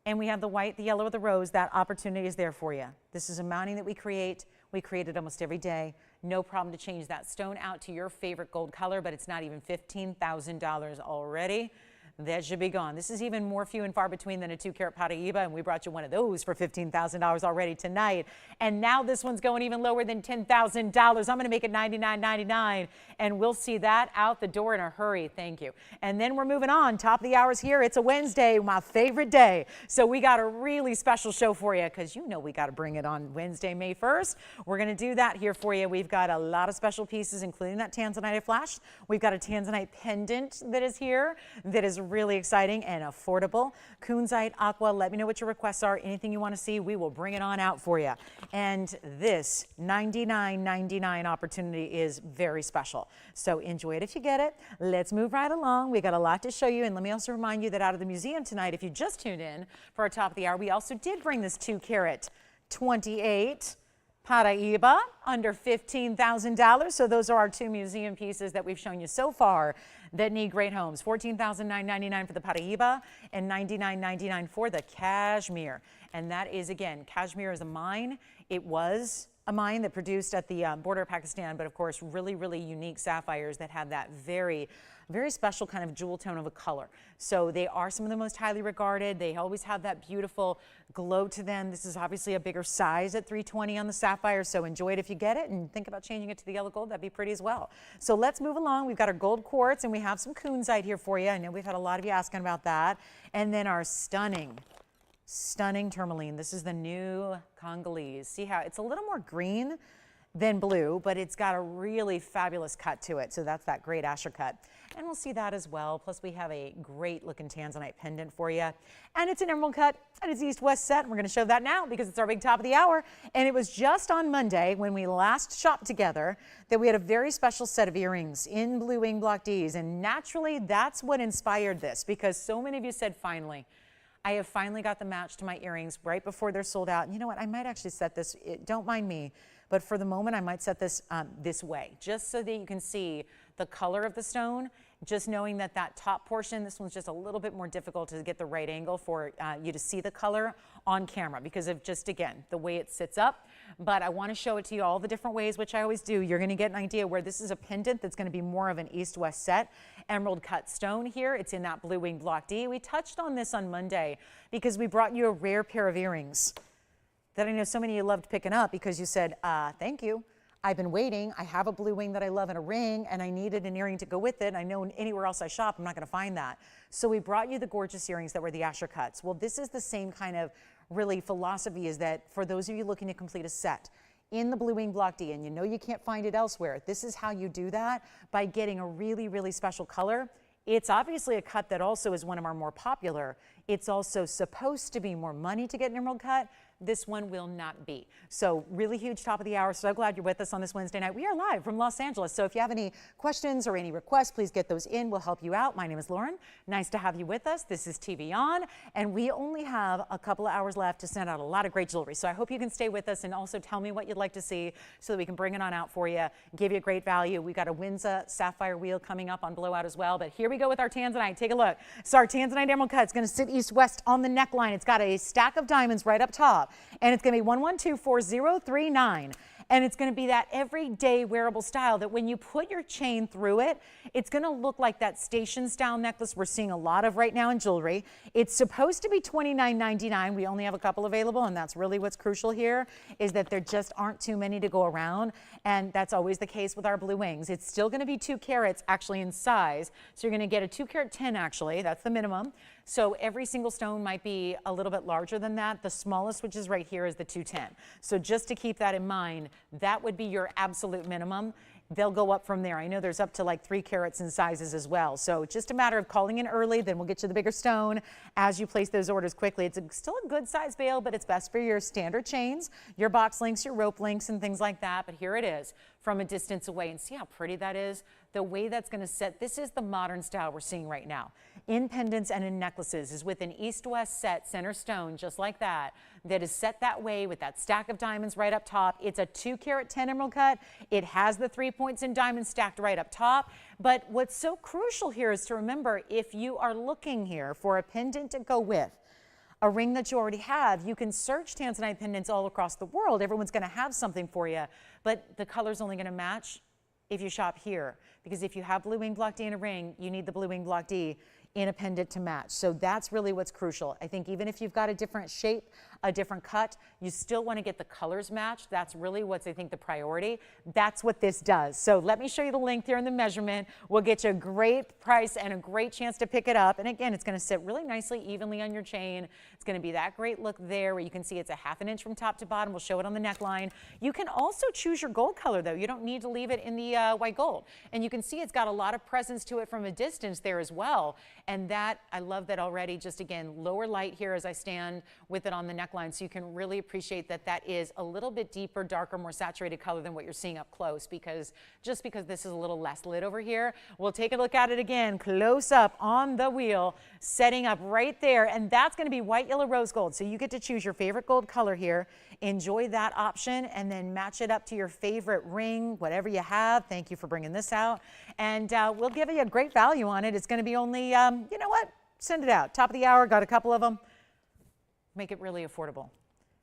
And we have the white, the yellow, or the rose. That opportunity is there for you. This is a mounting that we create. We create it almost every day. No problem to change that stone out to your favorite gold color, but it's not even $15,000 already. That should be gone. This is even more few and far between than a 2-carat Paraiba, and we brought you one of those for $15,000 already tonight. And now this one's going even lower than $10,000. I'm going to make it $99.99, and we'll see that out the door in a hurry. Thank you. And then we're moving on. Top of the hours here. It's a Wednesday, my favorite day. So we got a really special show for you, because you know we got to bring it on Wednesday, May 1st. We're going to do that here for you. We've got a lot of special pieces, including that Tanzanite I flashed. We've got a Tanzanite pendant that is here that is really exciting and affordable. Kunzite, aqua, let me know what your requests are. Anything you want to see, we will bring it on out for you. And this $99.99 opportunity is very special. So enjoy it if you get it. Let's move right along. We got a lot to show you. And let me also remind you that out of the museum tonight, if you just tuned in for our top of the hour, we also did bring this 2-carat 28 Paraiba under $15,000. So those are our 2 museum pieces that we've shown you so far that need great homes. $14,999 for the Paraiba and $99.99 for the cashmere. And that is, again, cashmere is a mine. It was a mine that produced at the border of Pakistan, but of course, really, really unique sapphires that have that very, very special kind of jewel tone of a color. So they are some of the most highly regarded. They always have that beautiful glow to them. This is obviously a bigger size at 320 on the sapphire, so enjoy it if you get it, and think about changing it to the yellow gold. That'd be pretty as well. So let's move along. We've got our gold quartz, and we have some kunzite here for you. I know we've had a lot of you asking about that. And then our stunning tourmaline. This is the new Congolese. See how it's a little more green than blue, but it's got a really fabulous cut to it. So that's that great Asher cut. And we'll see that as well. Plus we have a great looking Tanzanite pendant for you. And it's an emerald cut and it's east-west set. And we're going to show that now because it's our big top of the hour. And it was just on Monday when we last shopped together that we had a very special set of earrings in blue wing block Ds. And naturally that's what inspired this, because so many of you said, finally. I have finally got the match to my earrings right before they're sold out. And you know what? I might actually set this, don't mind me, but for the moment I might set this this way, just so that you can see the color of the stone, just knowing that that top portion, this one's just a little bit more difficult to get the right angle for you to see the color on camera because of just, again, the way it sits up. But I want to show it to you all the different ways, which I always do. You're going to get an idea where this is a pendant that's going to be more of an east-west set. Emerald cut stone here. It's in that blue wing block D. We touched on this on Monday because we brought you a rare pair of earrings that I know so many of you loved picking up because you said, thank you. I've been waiting. I have a blue wing that I love and a ring, and I needed an earring to go with it. I know anywhere else I shop, I'm not going to find that. So we brought you the gorgeous earrings that were the Asher cuts. Well, this is the same kind of really philosophy, is that for those of you looking to complete a set in the blue wing block D, and you know you can't find it elsewhere, this is how you do that, by getting a really, really special color. It's obviously a cut that also is one of our more popular. It's also supposed to be more money to get an emerald cut. This one will not be. So really huge top of the hour. So glad you're with us on this Wednesday night. We are live from Los Angeles. So if you have any questions or any requests, please get those in. We'll help you out. My name is Lauren. Nice to have you with us. This is TVON. And we only have a couple of hours left to send out a lot of great jewelry. So I hope you can stay with us and also tell me what you'd like to see so that we can bring it on out for you, give you a great value. We've got a Wisa sapphire wheel coming up on blowout as well. But here we go with our Tanzanite. Take a look. So our Tanzanite emerald cut is going to sit east-west on the neckline. It's got a stack of diamonds right up top. And it's going to be 1124039. And it's going to be that everyday wearable style that when you put your chain through it, it's going to look like that station style necklace we're seeing a lot of right now in jewelry. It's supposed to be $29.99. We only have a couple available, and that's really what's crucial here, is that there just aren't too many to go around. And that's always the case with our blue wings. It's still going to be 2 carats actually in size. So you're going to get a 2 carat 10 actually. That's the minimum. So every single stone might be a little bit larger than that. The smallest, which is right here, is the 210. So just to keep that in mind, that would be your absolute minimum. They'll go up from there. I know there's up to like 3 carats in sizes as well. So just a matter of calling in early, then we'll get you the bigger stone as you place those orders quickly. It's still a good size bale, but it's best for your standard chains, your box links, your rope links, and things like that. But here it is from a distance away, and see how pretty that is? The way that's going to set, this is the modern style we're seeing right now. In pendants and in necklaces is with an east-west set center stone, just like that, that is set that way with that stack of diamonds right up top. It's a 2 carat 10 emerald cut. It has the 3 points in diamonds stacked right up top. But what's so crucial here is to remember, if you are looking here for a pendant to go with a ring that you already have, you can search Tanzanite pendants all across the world. Everyone's going to have something for you, but the color's only going to match if you shop here. Because if you have blue wing block D in a ring, you need the blue wing block D in a pendant to match. So that's really what's crucial. I think even if you've got a different shape, a different cut, you still want to get the colors matched. That's really what's, I think, the priority. That's what this does. So let me show you the length here and the measurement. We'll get you a great price and a great chance to pick it up. And again, it's going to sit really nicely, evenly on your chain. It's going to be that great look there where you can see it's a ½ inch from top to bottom. We'll show it on the neckline. You can also choose your gold color though. You don't need to leave it in the white gold. And you can see it's got a lot of presence to it from a distance there as well. And that, I love that already. Just again, lower light here as I stand with it on the neckline, so you can really appreciate that that is a little bit deeper, darker, more saturated color than what you're seeing up close, because just because this is a little less lit over here. We'll take a look at it again, close up on the wheel, setting up right there, and that's going to be white, yellow, rose gold. So you get to choose your favorite gold color here, enjoy that option, and then match it up to your favorite ring, whatever you have. Thank you for bringing this out, and we'll give you a great value on it. It's going to be only, you know what? Send it out. Top of the hour, got a couple of them. Make it really affordable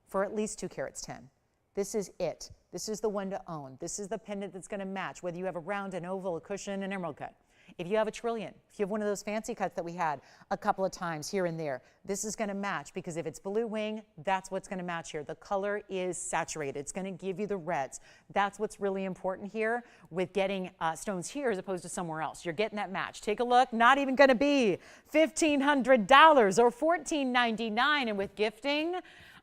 for at least 2 carats 10. This is it. This is the one to own. This is the pendant that's going to match, whether you have a round, an oval, a cushion, an emerald cut. If you have a trillion, if you have one of those fancy cuts that we had a couple of times here and there, this is going to match, because if it's blue wing, that's what's going to match here. The color is saturated. It's going to give you the reds. That's what's really important here with getting stones here as opposed to somewhere else. You're getting that match. Take a look. Not even going to be $1,500 or $1,499. And with gifting,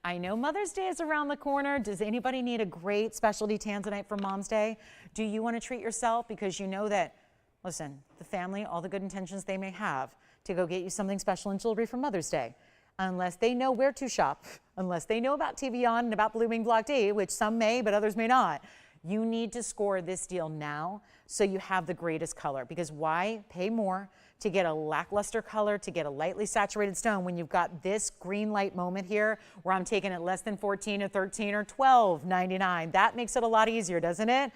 I know Mother's Day is around the corner. Does anybody need a great specialty Tanzanite for Mom's Day? Do you want to treat yourself because you know that, listen, the family, all the good intentions they may have to go get you something special in jewelry for Mother's Day, unless they know where to shop, unless they know about TVON and about Blue Wing Block D, which some may, but others may not, you need to score this deal now so you have the greatest color. Because why pay more to get a lackluster color, to get a lightly saturated stone when you've got this green light moment here where I'm taking it less than 14 or 13 or 12.99. That makes it a lot easier, doesn't it?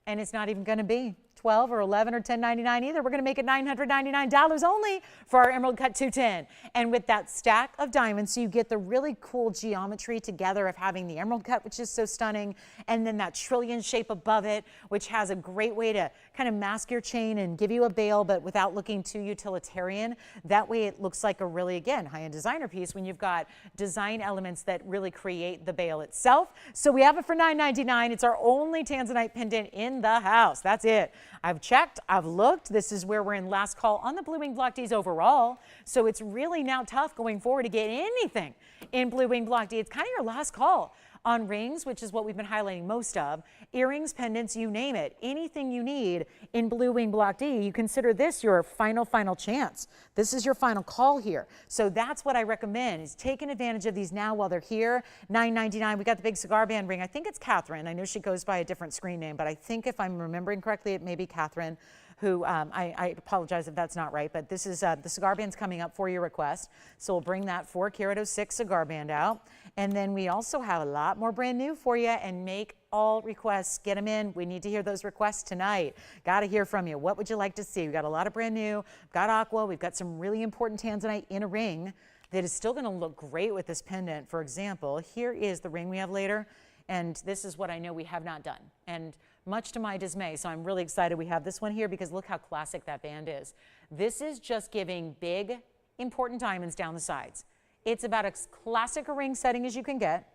And it's not even going to be 12 or 11 or 10.99 either. We're going to make it $999 only for our Emerald Cut 210. And with that stack of diamonds, so you get the really cool geometry together of having the Emerald Cut, which is so stunning, and then that trillion shape above it, which has a great way to kind of mask your chain and give you a bail, but without looking too utilitarian. That way it looks like a really, again, high-end designer piece when you've got design elements that really create the bail itself. So we have it for $999. It's our only Tanzanite pendant in the house. That's it. I've checked, I've looked. This is where we're in last call on the Blue Wing Block Ds overall. So it's really now tough going forward to get anything in Blue Wing Block D. It's kind of your last call on rings, which is what we've been highlighting most of. Earrings, pendants, you name it. Anything you need in Blue Wing Block D, you consider this your final chance. This is your final call here. So that's what I recommend, is taking advantage of these now while they're here. $9.99. We got the big cigar band ring. I think it's Catherine. I know she goes by a different screen name, but I think if I'm remembering correctly, it may be Catherine, who I apologize if that's not right, but this is the cigar band's coming up for your request. So we'll bring that 4 karat 06 cigar band out. And then we also have a lot more brand new for you, and make all requests, get them in. We need to hear those requests tonight. Got to hear from you. What would you like to see? We've got a lot of brand new. We've got aqua. We've got some really important Tanzanite in a ring that is still going to look great with this pendant. For example, here is the ring we have later. And this is what I know we have not done. And much to my dismay, so I'm really excited we have this one here, because look how classic that band is. This is just giving big, important diamonds down the sides. It's about as classic a ring setting as you can get.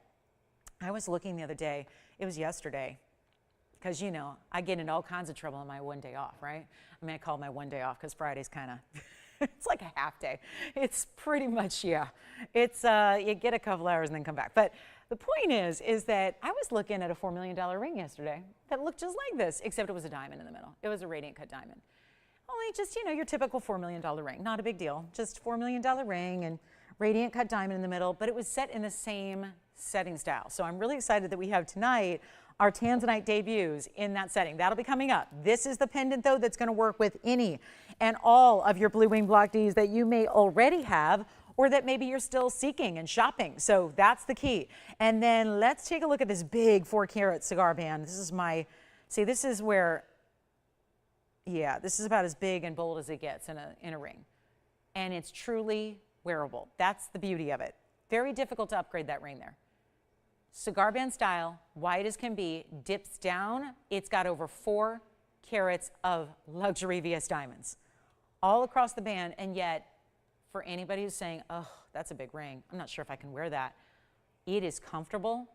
I was looking the other day, it was yesterday, because you know, I get into all kinds of trouble on my one day off, right? I mean, I call it my one day off because Friday's kind of, it's like a half day. It's pretty much, yeah. It's, you get a couple hours and then come back. But the point is that I was looking at a $4 million ring yesterday that looked just like this, except it was a diamond in the middle. It was a radiant cut diamond. Only just, you know, your typical $4 million ring. Not a big deal. Just $4 million ring and radiant cut diamond in the middle, but it was set in the same setting style. So I'm really excited that we have tonight our Tanzanite debuts in that setting. That'll be coming up. This is the pendant, though, that's going to work with any and all of your Blue Wing Block Ds that you may already have, or that maybe you're still seeking and shopping. So that's the key. And then let's take a look at this big 4 karat cigar band. This is my, see, this is where, yeah, this is about as big and bold as it gets in a ring. And it's truly wearable. That's the beauty of it. Very difficult to upgrade that ring there. Cigar band style, wide as can be, dips down. It's got over 4 carats of luxury VS diamonds all across the band, and yet for anybody who's saying, oh, that's a big ring, I'm not sure if I can wear that, it is comfortable,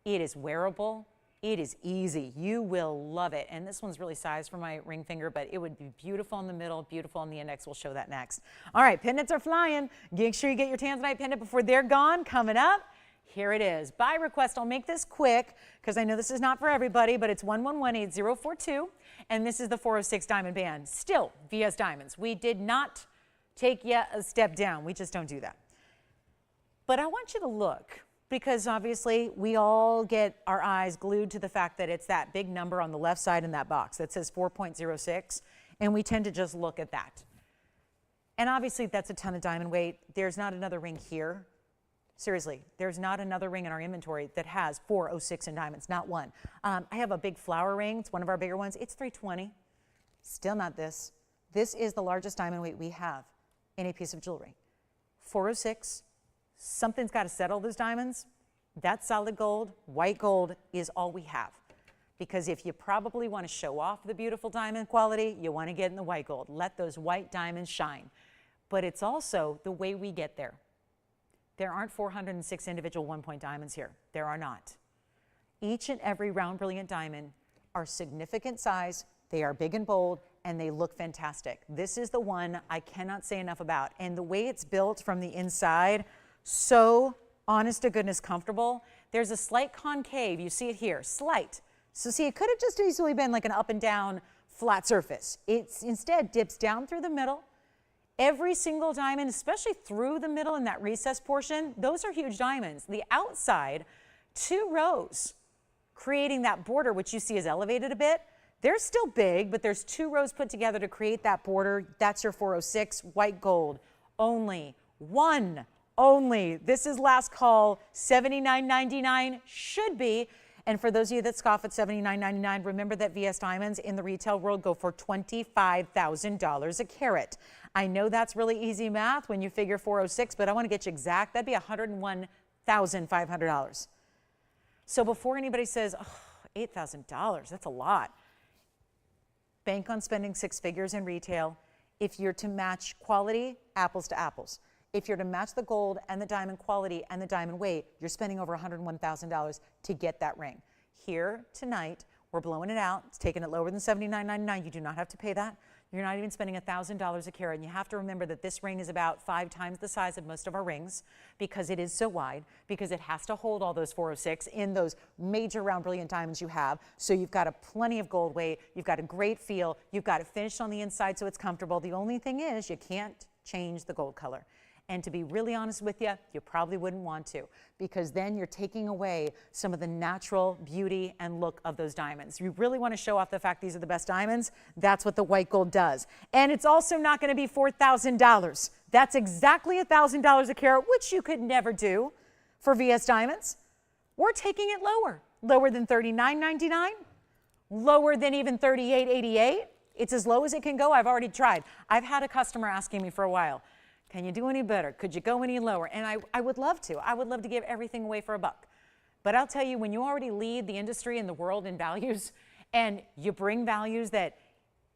it is wearable, it is easy. You will love it. And this one's really sized for my ring finger, but it would be beautiful in the middle, beautiful on the index. We'll show that next. All right, pendants are flying. Make sure you get your Tanzanite pendant before they're gone. Coming up, here it is. By request, I'll make this quick because I know this is not for everybody, but it's 1118042, and this is the 406 diamond band. Still VS diamonds. We did not take yet a step down. We just don't do that. But I want you to look, because obviously we all get our eyes glued to the fact that it's that big number on the left side in that box that says 4.06, and we tend to just look at that. And obviously that's a ton of diamond weight. There's not another ring here. Seriously, there's not another ring in our inventory that has 406 in diamonds, not one. I have a big flower ring. It's one of our bigger ones. It's 320. Still not this. This is the largest diamond weight we have in a piece of jewelry. 406. Something's got to settle those diamonds. That solid gold, white gold is all we have. Because if you probably want to show off the beautiful diamond quality, you want to get in the white gold. Let those white diamonds shine. But it's also the way we get there. There aren't 406 individual one-point diamonds here. There are not. Each and every round brilliant diamond are significant size, they are big and bold, and they look fantastic. This is the one I cannot say enough about. And the way it's built from the inside, so honest to goodness comfortable. There's a slight concave, you see it here, slight. So see, it could have just easily been like an up and down flat surface. It instead dips down through the middle. Every single diamond, especially through the middle in that recess portion, those are huge diamonds. The outside, 2 rows, creating that border, which you see is elevated a bit. They're still big, but there's 2 rows put together to create that border. That's your 406 white gold. Only one, only. This is last call, $79.99 should be. And for those of you that scoff at $79.99, remember that VS diamonds in the retail world go for $25,000 a carat. I know that's really easy math when you figure 406, but I want to get you exact. That'd be $101,500. So before anybody says, oh, $8,000, that's a lot. Bank on spending 6 figures in retail if you're to match quality, apples to apples. If you're to match the gold and the diamond quality and the diamond weight, you're spending over $101,000 to get that ring. Here tonight, we're blowing it out. It's taking it lower than $79.99. You do not have to pay that. You're not even spending $1,000 a carat. And you have to remember that this ring is about 5 times the size of most of our rings because it is so wide, because it has to hold all those 406 in those major round brilliant diamonds you have. So you've got plenty of gold weight. You've got a great feel. You've got it finished on the inside so it's comfortable. The only thing is you can't change the gold color. And to be really honest with you, you probably wouldn't want to, because then you're taking away some of the natural beauty and look of those diamonds. You really want to show off the fact these are the best diamonds. That's what the white gold does. And it's also not going to be $4,000. That's exactly $1,000 a carat, which you could never do for VS diamonds. We're taking it lower, lower than $39.99, lower than even $38.88. It's as low as it can go. I've already tried. I've had a customer asking me for a while, can you do any better? Could you go any lower? And I would love to. I would love to give everything away for $1. But I'll tell you, when you already lead the industry and the world in values, and you bring values that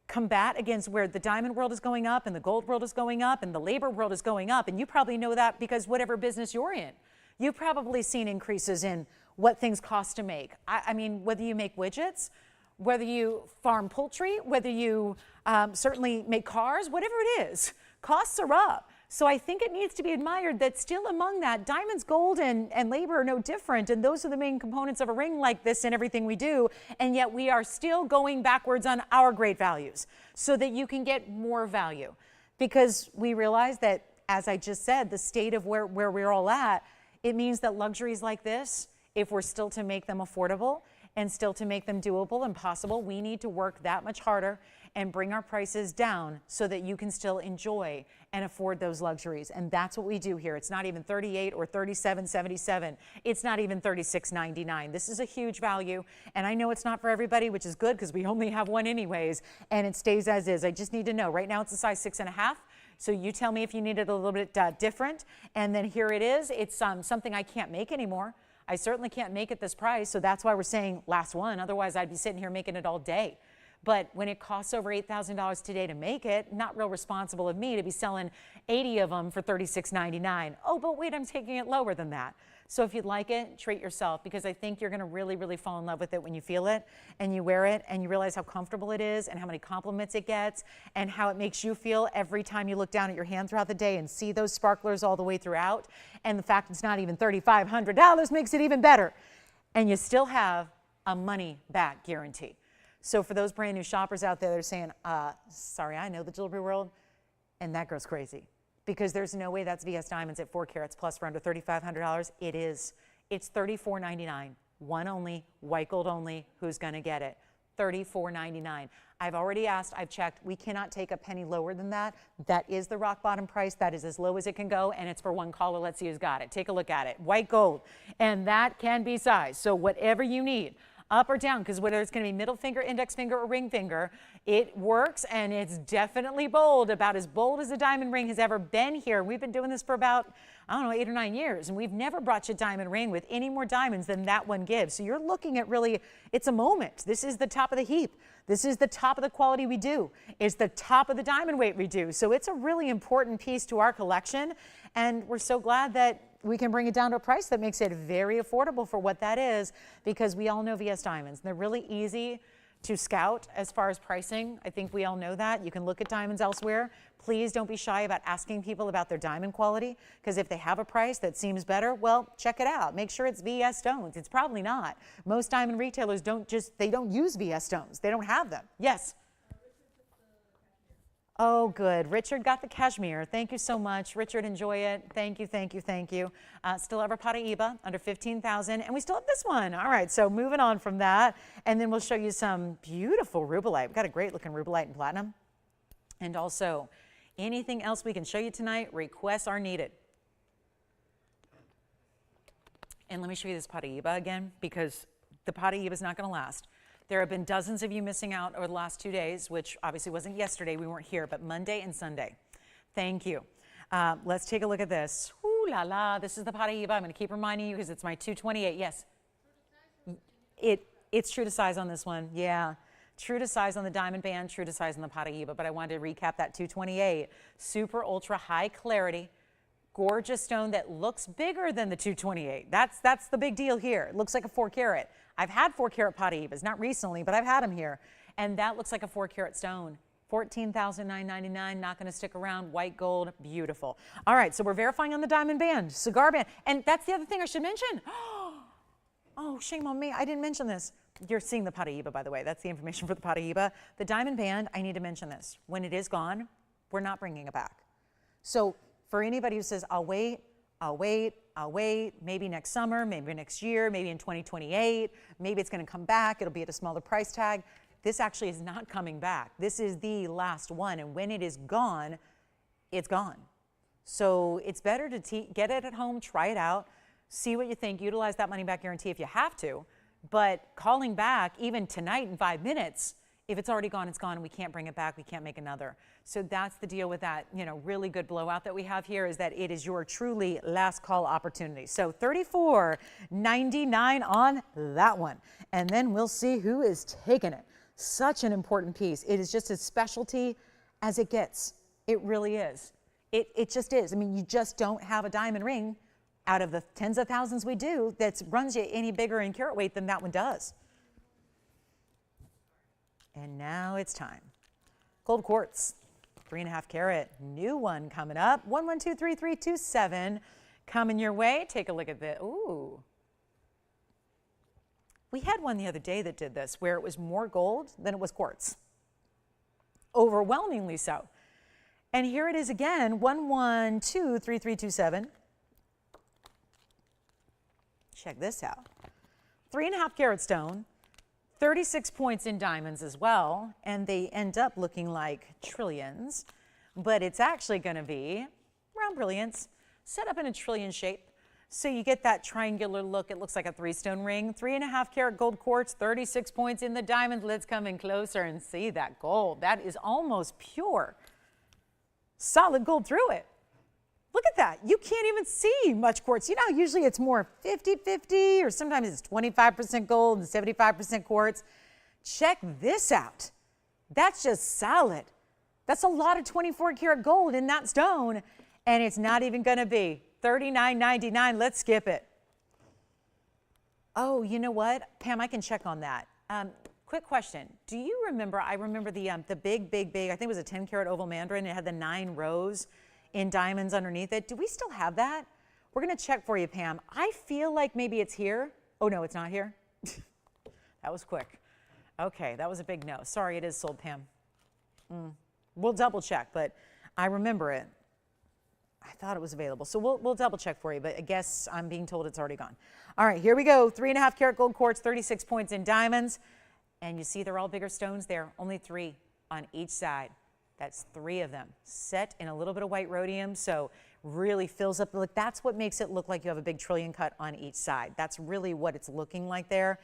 combat against where the diamond world is going up and the gold world is going up and the labor world is going up, and you probably know that because whatever business you're in, you've probably seen increases in what things cost to make. I mean, whether you make widgets, whether you farm poultry, whether you certainly make cars, whatever it is, costs are up. So I think it needs to be admired that still among that, diamonds, gold, and labor are no different. And those are the main components of a ring like this in everything we do. And yet we are still going backwards on our great values so that you can get more value. Because we realize that, as I just said, the state of where we're all at, it means that luxuries like this, if we're still to make them affordable and still to make them doable and possible, we need to work that much harder and bring our prices down so that you can still enjoy and afford those luxuries. And that's what we do here. It's not even $38 or $37.77. It's not even $36.99. This is a huge value. And I know it's not for everybody, which is good because we only have one anyways, and it stays as is. I just need to know. Right now it's a size 6.5. So you tell me if you need it a little bit different. And then here it is. It's something I can't make anymore. I certainly can't make it this price. So that's why we're saying last one. Otherwise, I'd be sitting here making it all day. But when it costs over $8,000 today to make it, not real responsible of me to be selling 80 of them for $36.99. Oh, but wait, I'm taking it lower than that. So if you'd like it, treat yourself, because I think you're going to really, really fall in love with it when you feel it and you wear it and you realize how comfortable it is and how many compliments it gets and how it makes you feel every time you look down at your hand throughout the day and see those sparklers all the way throughout. And the fact it's not even $3,500 makes it even better. And you still have a money back guarantee. So for those brand new shoppers out there that are saying, sorry, I know the jewelry world, and that goes crazy. Because there's no way that's VS Diamonds at 4 carats plus for under $3,500. It is. It's $34.99. One only, white gold only. Who's going to get it? $34.99. I've already asked, I've checked. We cannot take a penny lower than that. That is the rock bottom price. That is as low as it can go, and it's for one caller. Let's see who's got it. Take a look at it. White gold. And that can be size. So whatever you need. up or down, because whether it's going to be middle finger, index finger, or ring finger, it works, and it's definitely bold, about as bold as a diamond ring has ever been here. We've been doing this for about, I don't know, 8 or 9 years, and we've never brought you a diamond ring with any more diamonds than that one gives. So you're looking at really, it's a moment. This is the top of the heap. This is the top of the quality we do. It's the top of the diamond weight we do. So it's a really important piece to our collection, and we're so glad that we can bring it down to a price that makes it very affordable for what that is, because we all know VS diamonds. They're really easy to scout as far as pricing. I think we all know that. You can look at diamonds elsewhere. Please don't be shy about asking people about their diamond quality, because if they have a price that seems better, well, check it out. Make sure it's VS stones. It's probably not. Most diamond retailers don't use VS stones. They don't have them. Yes? Oh, good. Richard got the Kashmir. Thank you so much. Richard, enjoy it. Thank you, thank you, thank you. Still have our Paraiba under 15,000, and we still have this one. All right, so moving on from that, and then we'll show you some beautiful Rubellite. We've got a great looking Rubellite in platinum. And also, anything else we can show you tonight, requests are needed. And let me show you this Paraiba again, because the Paraiba is not going to last. There have been dozens of you missing out over the last 2 days, which obviously wasn't yesterday. We weren't here, but Monday and Sunday. Thank you. Let's take a look at this. Ooh la la, this is the Paraiba. I'm going to keep reminding you because it's my 228. Yes? It's true to size on this one. Yeah. True to size on the diamond band, true to size on the Paraiba, but I wanted to recap that 228. Super ultra high clarity, gorgeous stone that looks bigger than the 228. That's the big deal here. It looks like a 4 carat. I've had 4 carat Paraibas, not recently, but I've had them here. And that looks like a 4 carat stone. $14,999, not going to stick around. White gold, beautiful. All right, so we're verifying on the diamond band, cigar band. And that's the other thing I should mention. Oh, shame on me. I didn't mention this. You're seeing the Paraiba, by the way. That's the information for the Paraiba. The diamond band, I need to mention this. When it is gone, we're not bringing it back. So for anybody who says, I'll wait, maybe next summer, maybe next year, maybe in 2028, maybe it's going to come back, it'll be at a smaller price tag. This actually is not coming back. This is the last one, and when it is gone, it's gone. So it's better to get it at home, try it out, see what you think, utilize that money back guarantee if you have to, but calling back even tonight in 5 minutes, if it's already gone, it's gone, and we can't bring it back, we can't make another. So that's the deal with that, really good blowout that we have here, is that it is your truly last call opportunity. So $34.99 on that one. And then we'll see who is taking it. Such an important piece. It is just as specialty as it gets. It really is. It just is. I mean, you just don't have a diamond ring out of the tens of thousands we do that runs you any bigger in carat weight than that one does. And now it's time. Gold quartz, 3.5 carat, new one coming up. 11233327 coming your way. Take a look at this. Ooh. We had one the other day that did this, where it was more gold than it was quartz. Overwhelmingly so. And here it is again, 11233327. Check this out. 3.5 carat stone. 36 points in diamonds as well, and they end up looking like trillions, but it's actually going to be round brilliance, set up in a trillion shape. So you get that triangular look. It looks like a 3-stone ring. 3.5 carat gold quartz, 36 points in the diamonds. Let's come in closer and see that gold. That is almost pure, solid gold through it. Look at that. You can't even see much quartz. Usually it's more 50-50, or sometimes it's 25% gold and 75% quartz. Check this out. That's just solid. That's a lot of 24 karat gold in that stone, and it's not even going to be $39.99. Let's skip it. Oh, you know what? Pam, I can check on that. Quick question. Do you remember, I remember the big, I think it was a 10 karat oval mandarin. It had the 9 rows in diamonds underneath it. Do we still have that? We're going to check for you, Pam. I feel like maybe it's here. Oh, no, it's not here. That was quick. Okay, that was a big no. Sorry, it is sold, Pam. We'll double check, but I remember it. I thought it was available. So we'll double check for you, but I guess I'm being told it's already gone. All right, here we go. 3.5 karat gold quartz, 36 points in diamonds. And you see they're all bigger stones there, only 3 on each side. That's 3 of them, set in a little bit of white rhodium, so really fills up the look. That's what makes it look like you have a big trillion cut on each side. That's really what it's looking like there.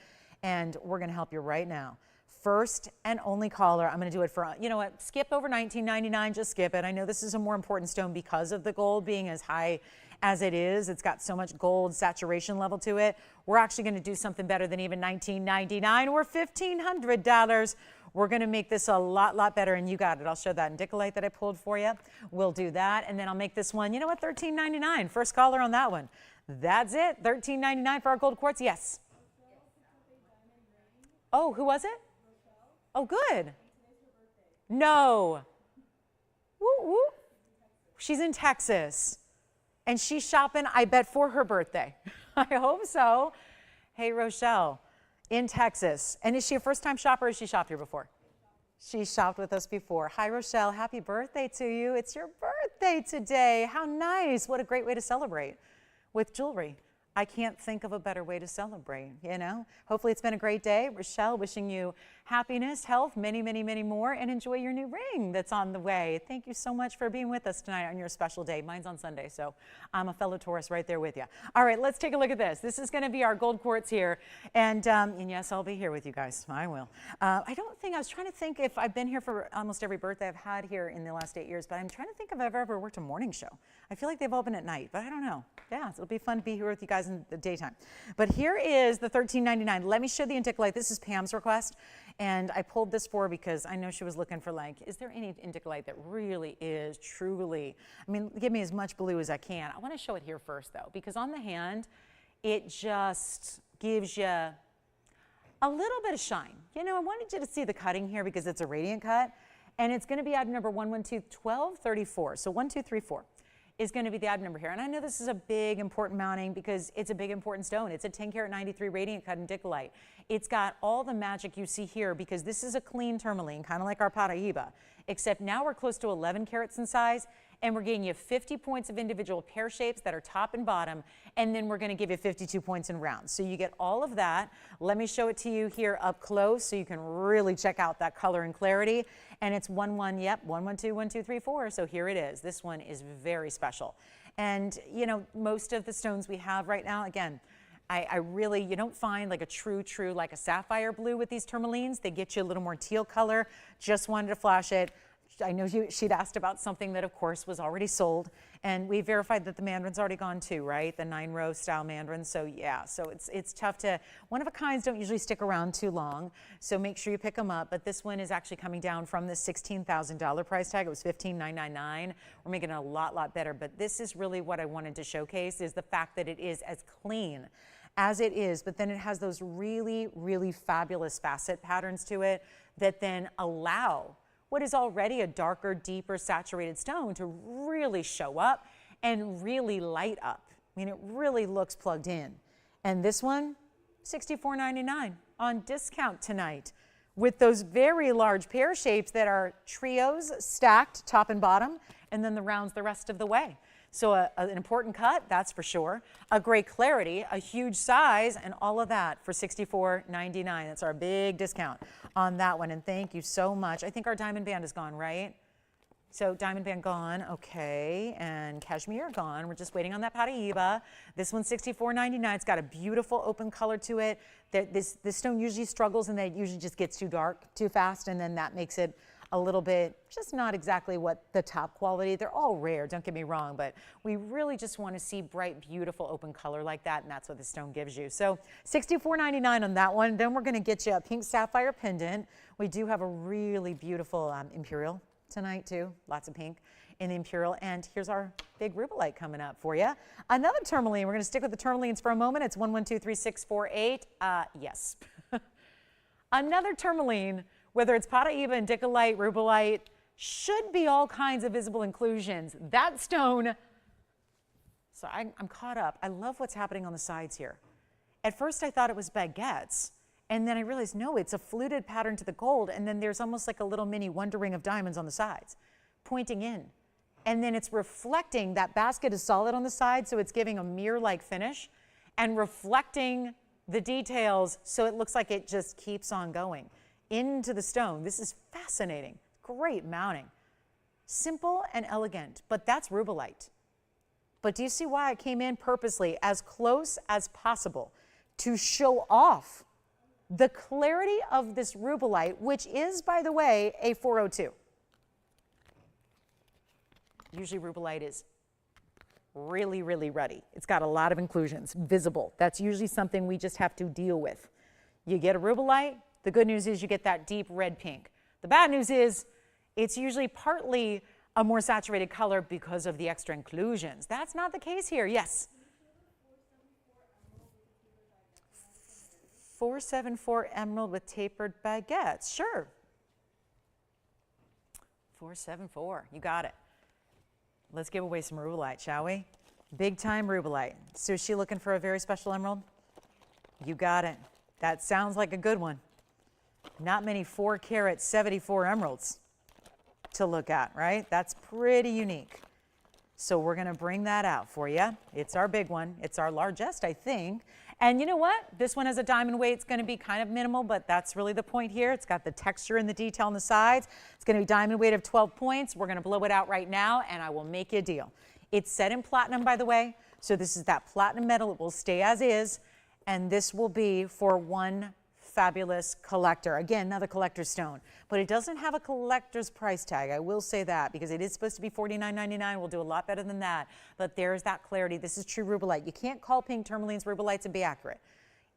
and we're going to help you right now. First and only caller. I'm going to do it for, you know what, skip over $19.99, just skip it. I know this is a more important stone because of the gold being as high as it is. It's got so much gold saturation level to it. We're actually going to do something better than even $19.99 or $1,500. We're going to make this a lot better, and you got it. I'll show that Indicolite that I pulled for you. We'll do that, and then I'll make this one, you know what, $13.99. First caller on that one. That's it, $13.99 for our gold quartz. Yes. Oh, who was it? Oh, good. No. Woo, woo. She's in Texas, and she's shopping, I bet, for her birthday. I hope so. Hey, Rochelle, in Texas. And is she a first-time shopper, or has she shopped here before? She shopped with us before. Hi, Rochelle. Happy birthday to you. It's your birthday today. How nice. What a great way to celebrate with jewelry. I can't think of a better way to celebrate, you know? Hopefully it's been a great day. Rochelle, wishing you happiness, health, many more, and enjoy your new ring that's on the way. Thank you so much for being with us tonight on your special day. Mine's on Sunday, so I'm a fellow Taurus right there with you. All right, let's take a look at this. This is going to be our gold quartz here, and yes, I'll be here with you guys. I will. I was trying to think if I've been here for almost every birthday I've had here in the last 8 years, but I'm trying to think if I've ever worked a morning show. I feel like they've all been at night, but I don't know. Yeah, it'll be fun to be here with you guys in the daytime. But here is the $13.99. Let me show the Indicolite. This is Pam's request, and I pulled this for her because I know she was looking for, like, is there any Indicolite that really is truly, I mean, give me as much blue as I can. I want to show it here first, though, because on the hand, it just gives you a little bit of shine. You know, I wanted you to see the cutting here because it's a radiant cut, and it's going to be item number 112-1234. So 1234 is going to be the item number here. And I know this is a big, important mounting because it's a big, important stone. It's a 10 karat 93 radiant cut Indicolite. It's got all the magic you see here because this is a clean tourmaline, kind of like our Paraiba, except now we're close to 11 carats in size, and we're giving you 50 points of individual pear shapes that are top and bottom, and then we're going to give you 52 points in rounds. So you get all of that. Let me show it to you here up close so you can really check out that color and clarity. And it's 112-1234. So here it is. This one is very special. And, you know, most of the stones we have right now, again, I really, you don't find like a true, like a sapphire blue with these tourmalines. They get you a little more teal color. Just wanted to flash it. I know she'd asked about something that, of course, was already sold, and we verified that the mandarin's already gone too, right? The 9-row style mandarin. So yeah, so it's tough to, one-of-a-kinds don't usually stick around too long, so make sure you pick them up. But this one is actually coming down from the $16,000 price tag. It was $15,999. We're making it a lot better. But this is really what I wanted to showcase, is the fact that it is as clean as it is, but then it has those really fabulous facet patterns to it that then allow what is already a darker, deeper, saturated stone to really show up and really light up. I mean, it really looks plugged in. And this one, $64.99 on discount tonight with those very large pear shapes that are trios stacked top and bottom, and then the rounds the rest of the way. So an important cut, that's for sure. A great clarity, a huge size, and all of that for $64.99. That's our big discount on that one, and thank you so much. I think our diamond band is gone, right? So diamond band gone, okay, and Kashmir gone. We're just waiting on that Paraiba. This one's $64.99. It's got a beautiful open color to it. This stone usually struggles, and it usually just gets too dark too fast, and then that makes it a little bit, just not exactly what the top quality. They're all rare, don't get me wrong, but we really just want to see bright, beautiful open color like that, and that's what the stone gives you. So $64.99 on that one. Then we're going to get you a pink sapphire pendant. We do have a really beautiful imperial tonight too, lots of pink in the imperial, and here's our big Rubellite coming up for you. Another tourmaline. We're going to stick with the tourmalines for a moment. It's 1123-648. Yes. Another tourmaline, whether it's Paraiba, Indicolite, Rubellite, should be all kinds of visible inclusions. That stone, so I'm caught up. I love what's happening on the sides here. At first I thought it was baguettes, and then I realized, no, it's a fluted pattern to the gold, and then there's almost like a little mini wonder ring of diamonds on the sides, pointing in. And then it's reflecting, that basket is solid on the side, so it's giving a mirror-like finish, and reflecting the details so it looks like it just keeps on going into the stone. This is fascinating. Great mounting. Simple and elegant, but that's Rubellite. But do you see why I came in purposely as close as possible to show off The clarity of this Rubellite, which is, by the way, a 402. Usually Rubellite is really, really ruddy. It's got a lot of inclusions, visible. That's usually something we just have to deal with. You get a Rubellite, the good news is you get that deep red pink. The bad news is it's usually partly a more saturated color because of the extra inclusions. That's not the case here. Yes? 474 emerald with tapered baguettes. Sure. 474. You got it. Let's give away some Rubellite, shall we? Big time Rubellite. So is she looking for a very special emerald? You got it. That sounds like a good one. Not many 4 carat 74 emeralds to look at, right? That's pretty unique. So we're going to bring that out for you. It's our big one. It's our largest, I think. And you know what? This one has a diamond weight. It's going to be kind of minimal, but that's really the point here. It's got the texture and the detail on the sides. It's going to be diamond weight of 12 points. We're going to blow it out right now, and I will make you a deal. It's set in platinum, by the way. So this is that platinum metal. It will stay as is, and this will be for one fabulous collector. Again, another collector's stone, but it doesn't have a collector's price tag. I will say that because it is supposed to be $49.99. We'll do a lot better than that, but there's that clarity. This is true Rubellite. You can't call pink tourmalines Rubellites and be accurate.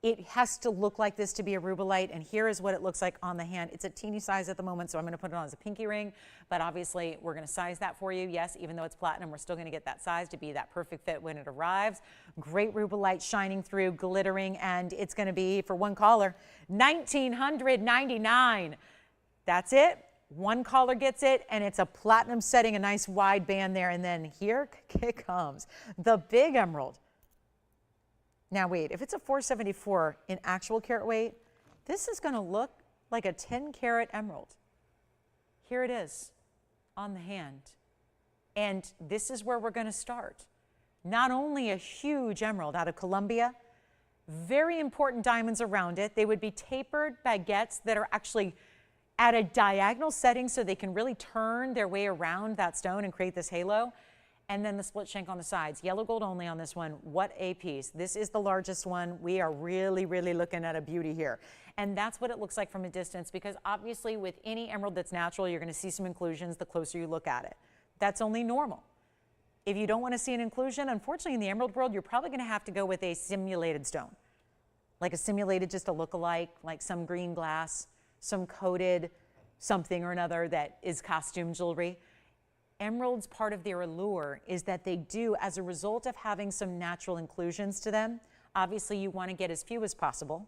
It has to look like this to be a Rubellite, and here is what it looks like on the hand. It's a teeny size at the moment, so I'm going to put it on as a pinky ring, but obviously we're going to size that for you. Yes, even though it's platinum, we're still going to get that size to be that perfect fit when it arrives. Great Rubellite shining through, glittering, and it's going to be, for one caller, $1,999. That's it. One caller gets it, and it's a platinum setting, a nice wide band there, and then here it comes, the big emerald. Now wait, if it's a 474 in actual carat weight, this is going to look like a 10 carat emerald. Here it is on the hand. And this is where we're going to start. Not only a huge emerald out of Colombia, very important diamonds around it. They would be tapered baguettes that are actually at a diagonal setting so they can really turn their way around that stone and create this halo. And then the split shank on the sides. Yellow gold only on this one. What a piece. This is the largest one. We are really, really looking at a beauty here. And that's what it looks like from a distance, because obviously with any emerald that's natural, you're going to see some inclusions the closer you look at it. That's only normal. If you don't want to see an inclusion, unfortunately in the emerald world, you're probably going to have to go with a simulated stone. Like a simulated, just a look-alike, like some green glass, some coated something or another that is costume jewelry. Emeralds, part of their allure is that they do, as a result of having some natural inclusions to them, obviously you want to get as few as possible.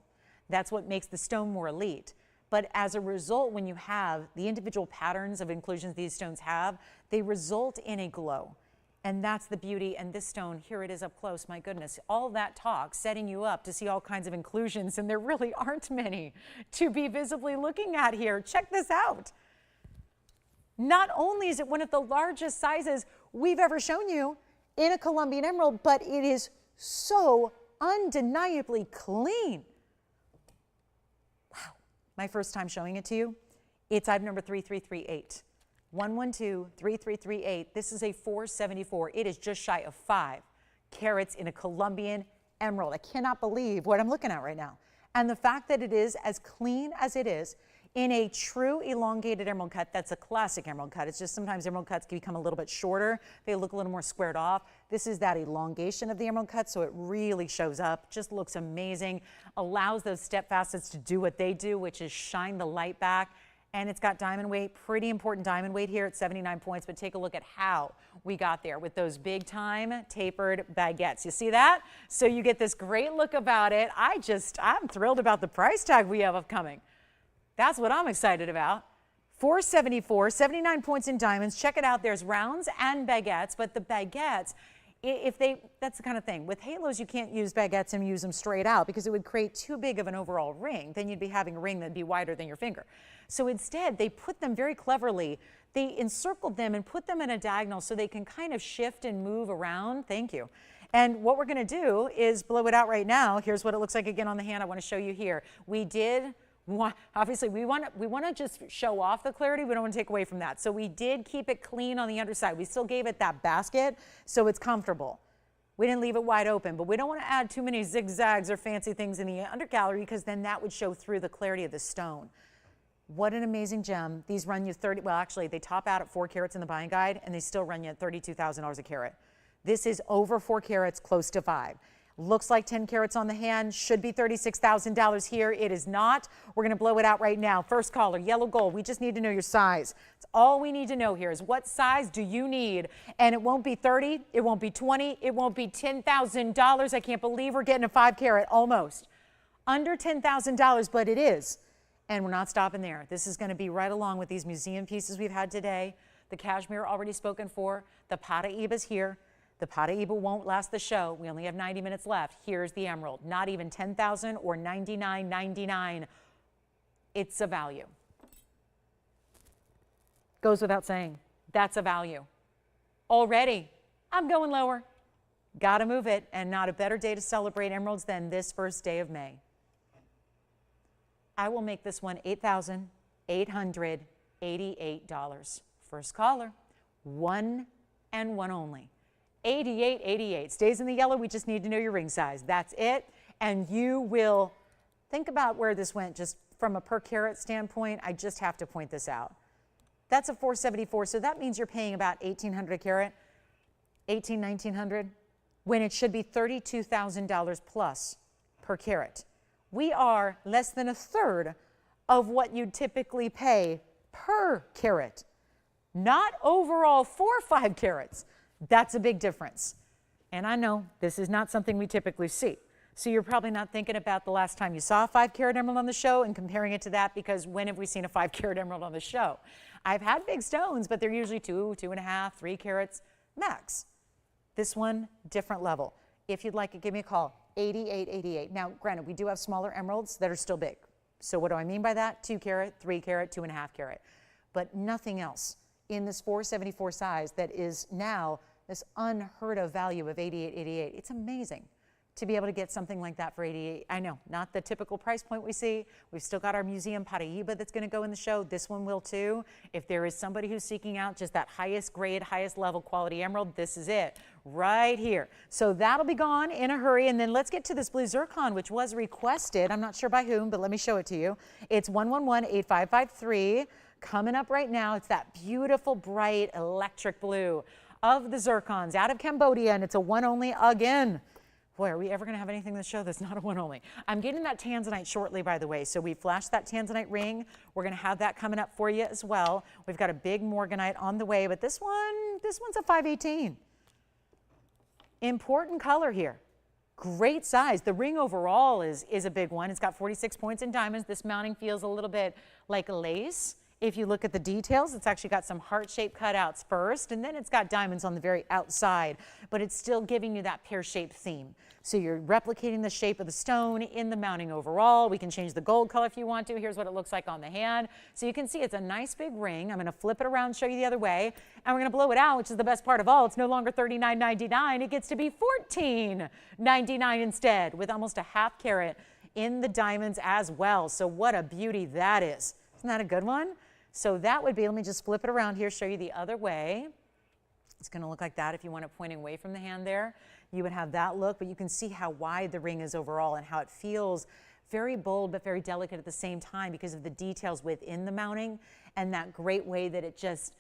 That's what makes the stone more elite. But as a result, when you have the individual patterns of inclusions these stones have, they result in a glow. And that's the beauty. And this stone, here it is up close, my goodness. All that talk setting you up to see all kinds of inclusions, and there really aren't many to be visibly looking at here. Check this out. Not only is it one of the largest sizes we've ever shown you in a Colombian emerald, but it is so undeniably clean. Wow. My first time showing it to you. It's item number 3338. 112-3338. This is a 474. It is just shy of 5 carats in a Colombian emerald. I cannot believe what I'm looking at right now. And the fact that it is as clean as it is, in a true elongated emerald cut. That's a classic emerald cut. It's just sometimes emerald cuts can become a little bit shorter. They look a little more squared off. This is that elongation of the emerald cut, so it really shows up. Just looks amazing. Allows those step facets to do what they do, which is shine the light back. And it's got diamond weight, pretty important diamond weight here at 79 points, but take a look at how we got there with those big time tapered baguettes. You see that? So you get this great look about it. I'm thrilled about the price tag we have upcoming. That's what I'm excited about. 474, 79 points in diamonds. Check it out. There's rounds and baguettes, but the baguettes, that's the kind of thing. With halos, you can't use baguettes and use them straight out because it would create too big of an overall ring. Then you'd be having a ring that'd be wider than your finger. So instead, they put them very cleverly. They encircled them and put them in a diagonal so they can kind of shift and move around. Thank you. And what we're going to do is blow it out right now. Here's what it looks like again on the hand. I want to show you here. Obviously, we want to just show off the clarity. We don't want to take away from that. So we did keep it clean on the underside. We still gave it that basket so it's comfortable. We didn't leave it wide open, but we don't want to add too many zigzags or fancy things in the undergallery because then that would show through the clarity of the stone. What an amazing gem. These run you 30, well actually they top out at 4 carats in the buying guide and they still run you at $32,000 a carat. This is over 4 carats, close to 5. Looks like 10 carats on the hand, should be $36,000 here. It is not. We're going to blow it out right now. First caller, yellow gold. We just need to know your size. That's all we need to know here is what size do you need? And it won't be 30, it won't be 20, it won't be $10,000. I can't believe we're getting a 5 carat almost. Under $10,000, but it is. And we're not stopping there. This is going to be right along with these museum pieces we've had today. The Kashmir already spoken for. The Paraiba's here. The Paraiba won't last the show. We only have 90 minutes left. Here's the emerald. Not even $10,000 or $99.99. It's a value. Goes without saying. That's a value. Already, I'm going lower. Got to move it, and not a better day to celebrate emeralds than this first day of May. I will make this one $8,888. First caller, 1 and 1 only. 8888 stays in the yellow. We just need to know your ring size. That's it. And you will think about where this went just from a per carat standpoint. I just have to point this out. That's a 474. So that means you're paying about $1,800 a carat, $1,900, when it should be $32,000 plus per carat. We are less than a third of what you'd typically pay per carat, not overall 4 or 5 carats. That's a big difference. And I know this is not something we typically see. So you're probably not thinking about the last time you saw a 5 carat emerald on the show and comparing it to that, because when have we seen a 5 carat emerald on the show? I've had big stones, but they're usually 2, 2.5, 3 carats max. This one, different level. If you'd like it, give me a call, 8888. Now, granted, we do have smaller emeralds that are still big. So what do I mean by that? 2 carat, 3 carat, 2.5 carat. But nothing else in this 474 size that is now this unheard of value of 8888. It's amazing to be able to get something like that for 88. I know, not the typical price point we see. We've still got our museum Paraiba that's going to go in the show. This one will too. If there is somebody who's seeking out just that highest grade, highest level quality emerald, this is it right here. So that'll be gone in a hurry. And then let's get to this blue zircon, which was requested. I'm not sure by whom, but let me show it to you. It's 111-8553. Coming up right now. It's that beautiful, bright, electric blue of the zircons out of Cambodia, and it's a 1 only again. Boy, are we ever going to have anything in the show that's not a 1 only? I'm getting that Tanzanite shortly, by the way. So we flashed that Tanzanite ring. We're going to have that coming up for you as well. We've got a big morganite on the way, but this one's a 518. Important color here. Great size. The ring overall is a big one. It's got 46 points in diamonds. This mounting feels a little bit like lace. If you look at the details, it's actually got some heart-shaped cutouts first, and then it's got diamonds on the very outside, but it's still giving you that pear-shaped theme. So you're replicating the shape of the stone in the mounting overall. We can change the gold color if you want to. Here's what it looks like on the hand. So you can see it's a nice big ring. I'm going to flip it around, show you the other way, and we're going to blow it out, which is the best part of all. It's no longer $39.99. It gets to be $14.99 instead, with almost a ½ carat in the diamonds as well. So what a beauty that is. Isn't that a good one? So that would be, let me just flip it around here, show you the other way. It's going to look like that if you want it pointing away from the hand there. You would have that look, but you can see how wide the ring is overall and how it feels very bold but very delicate at the same time because of the details within the mounting and that great way that it just,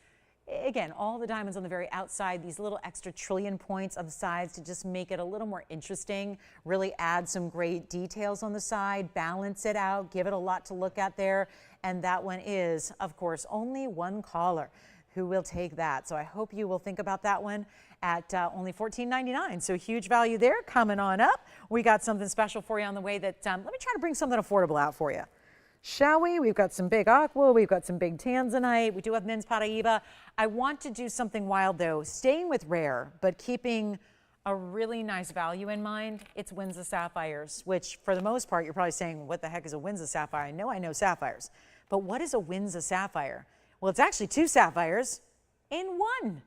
again, all the diamonds on the very outside, these little extra trillion points on the sides to just make it a little more interesting, really add some great details on the side, balance it out, give it a lot to look at there. And that one is, of course, only 1 caller who will take that. So I hope you will think about that one at only $14.99. So huge value there. Coming on up, we got something special for you on the way that, let me try to bring something affordable out for you. Shall we? We've got some big aqua, we've got some big Tanzanite, we do have men's Paraiba. I want to do something wild though, staying with rare, but keeping a really nice value in mind. It's Wisa sapphires, which for the most part, you're probably saying, what the heck is a Wisa sapphire? I know sapphires, but what is a Wisa sapphire? Well, it's actually 2 sapphires in 1.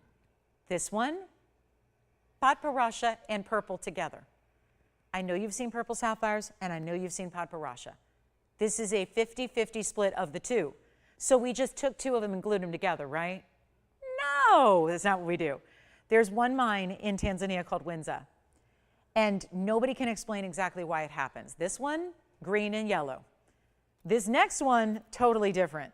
This one, Padparadscha and purple together. I know you've seen purple sapphires, and I know you've seen Padparadscha. This is a 50-50 split of the 2. So we just took 2 of them and glued them together, right? No, that's not what we do. There's one mine in Tanzania called Wisa. And nobody can explain exactly why it happens. This one, green and yellow. This next one, totally different.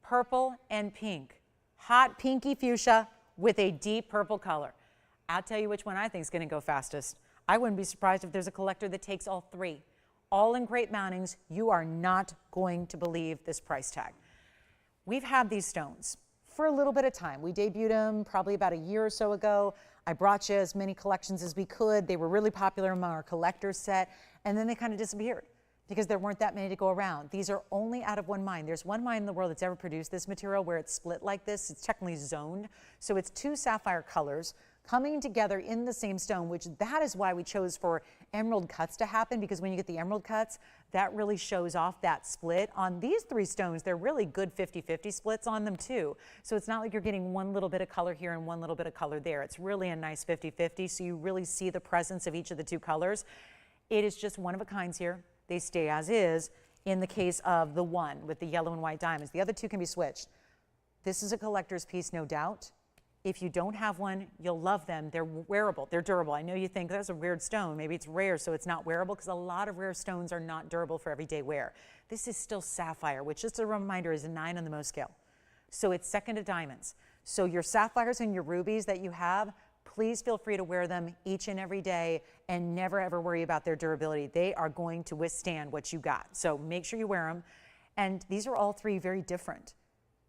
Purple and pink. Hot pinky fuchsia with a deep purple color. I'll tell you which one I think is going to go fastest. I wouldn't be surprised if there's a collector that takes all three. All in great mountings. You are not going to believe this price tag. We've had these stones for a little bit of time. We debuted them probably about a year or so ago. I brought you as many collections as we could. They were really popular among our collectors set, and then they kind of disappeared because there weren't that many to go around. These are only out of one mine. There's one mine in the world that's ever produced this material where it's split like this. It's technically zoned. So it's two sapphire colors coming together in the same stone, which that is why we chose for emerald cuts to happen, because when you get the emerald cuts, that really shows off that split. On these three stones, they're really good 50-50 splits on them too. So it's not like you're getting one little bit of color here and one little bit of color there. It's really a nice 50-50, so you really see the presence of each of the two colors. It is just one of a kinds here. They stay as is in the case of the one with the yellow and white diamonds. The other two can be switched. This is a collector's piece, no doubt. If you don't have one, you'll love them. They're wearable. They're durable. I know you think that's a weird stone. Maybe it's rare, so it's not wearable, because a lot of rare stones are not durable for everyday wear. This is still sapphire, which, just a reminder, is a 9 on the Mohs scale. So it's second to diamonds. So your sapphires and your rubies that you have, please feel free to wear them each and every day and never ever worry about their durability. They are going to withstand what you got. So make sure you wear them. And these are all three very different.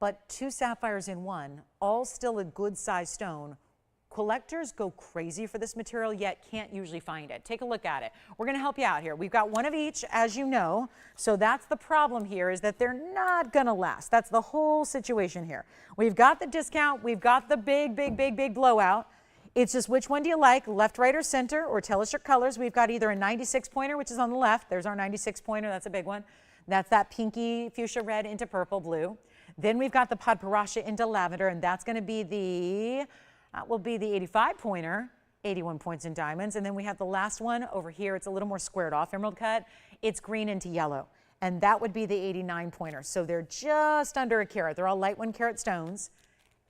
But two sapphires in one, all still a good size stone. Collectors go crazy for this material, yet can't usually find it. Take a look at it. We're going to help you out here. We've got one of each, as you know. So that's the problem here, is that they're not going to last. That's the whole situation here. We've got the discount. We've got the big blowout. It's just which one do you like, left, right, or center, or tell us your colors. We've got either a 96 pointer, which is on the left. There's our 96 pointer. That's a big one. That's that pinky fuchsia red into purple blue. Then we've got the Padparadscha into lavender, and that's going to be the, will be the 85 pointer, 81 points in diamonds. And then we have the last one over here. It's a little more squared off, emerald cut. It's green into yellow, and that would be the 89 pointer. So they're just under a carat. They're all light 1 carat stones,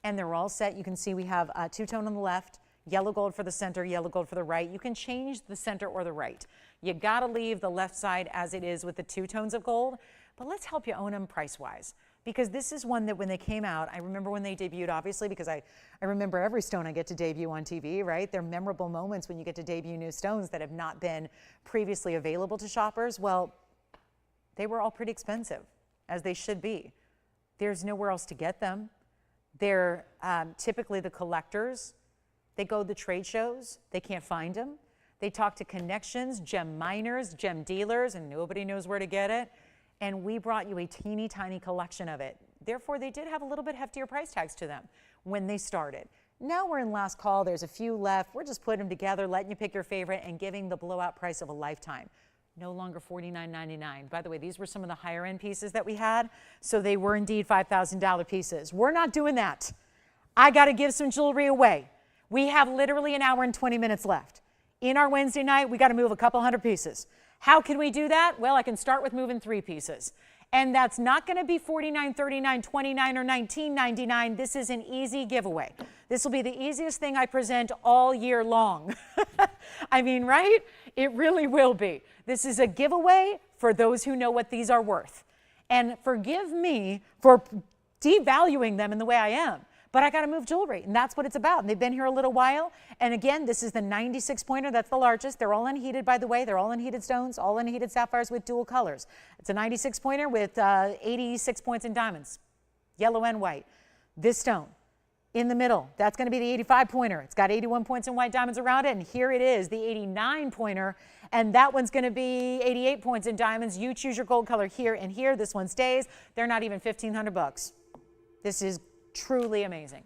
and they're all set. You can see we have two-tone on the left, yellow gold for the center, yellow gold for the right. You can change the center or the right. You got to leave the left side as it is with the 2 tones of gold, but let's help you own them price-wise. Because this is one that when they came out, I remember when they debuted, obviously, because I remember every stone I get to debut on TV, right? They're memorable moments when you get to debut new stones that have not been previously available to shoppers. Well, they were all pretty expensive, as they should be. There's nowhere else to get them. They're typically the collectors. They go to the trade shows. They can't find them. They talk to connections, gem miners, gem dealers, and nobody knows where to get it. And we brought you a teeny tiny collection of it. Therefore, they did have a little bit heftier price tags to them when they started. Now we're in last call. There's a few left. We're just putting them together, letting you pick your favorite, and giving the blowout price of a lifetime. No longer $49.99. By the way, these were some of the higher end pieces that we had, so they were indeed $5,000 pieces. We're not doing that. I got to give some jewelry away. We have literally an hour and 20 minutes left. In our Wednesday night, we got to move a couple hundred pieces. How can we do that? Well, I can start with moving 3 pieces. And that's not going to be $49, $39, $29, or $19.99. This is an easy giveaway. This will be the easiest thing I present all year long. I mean, right? It really will be. This is a giveaway for those who know what these are worth. And forgive me for devaluing them in the way I am. But I got to move jewelry, and that's what it's about. And they've been here a little while. And again, this is the 96 pointer. That's the largest. They're all unheated, by the way. They're all unheated stones, all unheated sapphires with dual colors. It's a 96 pointer with 86 points in diamonds, yellow and white. This stone in the middle, that's going to be the 85 pointer. It's got 81 points in white diamonds around it. And here it is, the 89 pointer. And that one's going to be 88 points in diamonds. You choose your gold color here and here. This one stays. They're not even $1,500. This is truly amazing.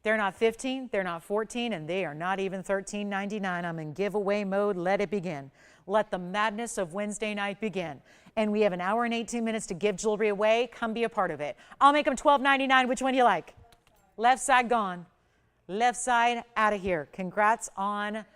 They're not 15, they're not 14, and they are not even $13.99. I'm in giveaway mode. Let it begin. Let the madness of Wednesday night begin. And we have an hour and 18 minutes to give jewelry away. Come be a part of it. I'll make them $12.99. Which one do you like? Left side gone. Left side out of here. Congrats on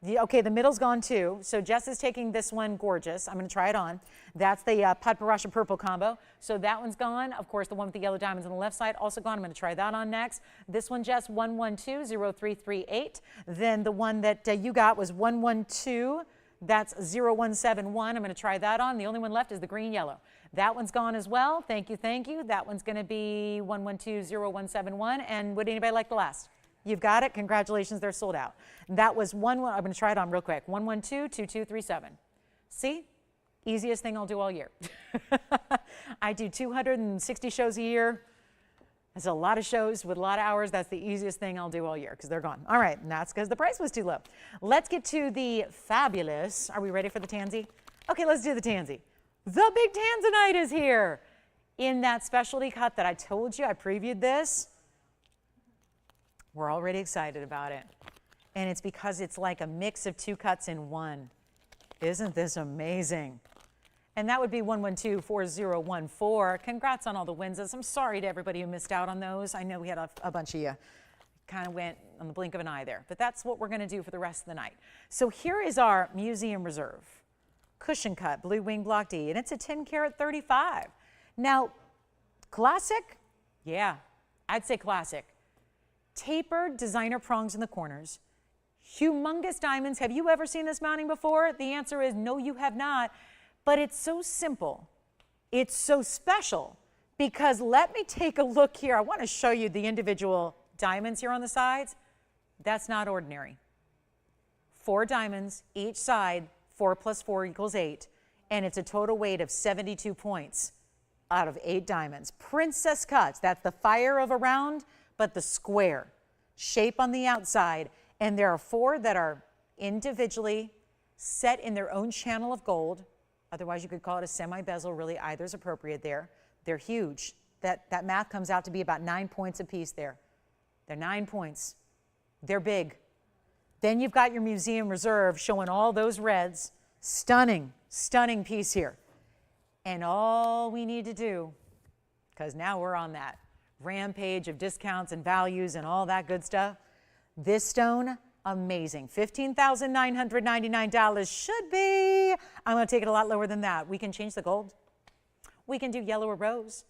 Okay, the middle's gone too. So Jess is taking this one, gorgeous. I'm going to try it on. That's the Padparadscha purple combo. So that one's gone. Of course, the one with the yellow diamonds on the left side also gone. I'm going to try that on next. This one, Jess, 1120338. Then the one that you got was 112. That's 0171. I'm going to try that on. The only one left is the green yellow. That one's gone as well. Thank you, thank you. That one's going to be 1120171. And would anybody like the last? You've got it. Congratulations, they're sold out. That was I'm going to try it on real quick. 1122237. See? Easiest thing I'll do all year. I do 260 shows a year. That's a lot of shows with a lot of hours. That's the easiest thing I'll do all year because they're gone. All right, and that's because the price was too low. Let's get to the fabulous. Are we ready for the tansy? Okay, let's do the tansy. The big Tanzanite is here in that specialty cut that I told you. I previewed this. We're already excited about it. And it's because it's like a mix of two cuts in one. Isn't this amazing? And that would be 1124014. Congrats on all the wins. I'm sorry to everybody who missed out on those. I know we had a bunch of you. Kind of went on the blink of an eye there. But that's what we're going to do for the rest of the night. So here is our Museum Reserve. Cushion cut, blue wing block D. And it's a 10 karat 35. Now, classic? Yeah, I'd say classic. Tapered designer prongs in the corners. Humongous diamonds. Have you ever seen this mounting before? The answer is no, you have not. But it's so simple. It's so special because let me take a look here. I want to show you the individual diamonds here on the sides. That's not ordinary. 4 diamonds each side, 4 plus 4 equals 8. And it's a total weight of 72 points out of 8 diamonds. Princess cuts. That's the fire of a round, but the square shape on the outside. And there are 4 that are individually set in their own channel of gold. Otherwise, you could call it a semi-bezel. Really, either's appropriate there. They're huge. That math comes out to be about 9 points a piece there. They're 9 points. They're big. Then you've got your Museum Reserve showing all those reds. Stunning, stunning piece here. And all we need to do, because now we're on that rampage of discounts and values and all that good stuff. This stone, amazing. $15,999 should be. I'm going to take it a lot lower than that. We can change the gold. We can do yellow or rose.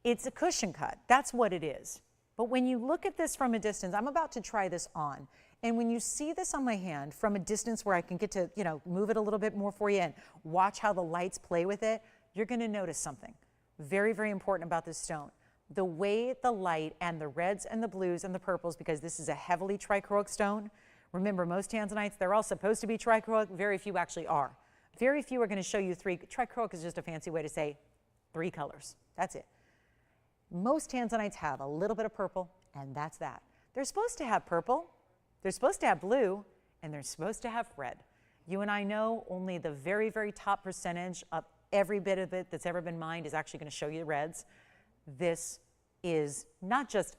It's a cushion cut. That's what it is. But when you look at this from a distance, I'm about to try this on. And when you see this on my hand from a distance where I can get to, move it a little bit more for you and watch how the lights play with it, you're going to notice something very, very important about this stone. The way the light and the reds and the blues and the purples, because this is a heavily trichroic stone. Remember, most Tanzanites, they're all supposed to be trichroic. Very few actually are. Very few are going to show you 3. Trichroic is just a fancy way to say 3 colors. That's it. Most Tanzanites have a little bit of purple, and that's that. They're supposed to have purple, they're supposed to have blue, and they're supposed to have red. You and I know only the very, very top percentage of every bit of it that's ever been mined is actually going to show you reds. This is not just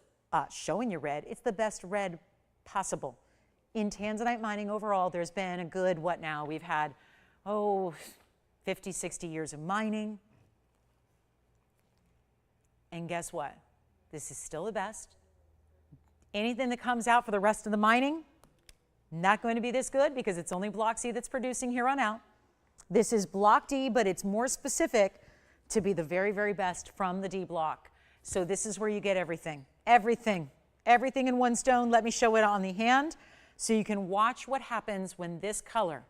showing you red, it's the best red possible. In Tanzanite mining overall, there's been a good, what now? We've had, 50, 60 years of mining. And guess what? This is still the best. Anything that comes out for the rest of the mining, not going to be this good because it's only Block C that's producing here on out. This is Block D, but it's more specific to be the very, very best from the D block. So this is where you get everything. Everything in one stone. Let me show it on the hand so you can watch what happens when this color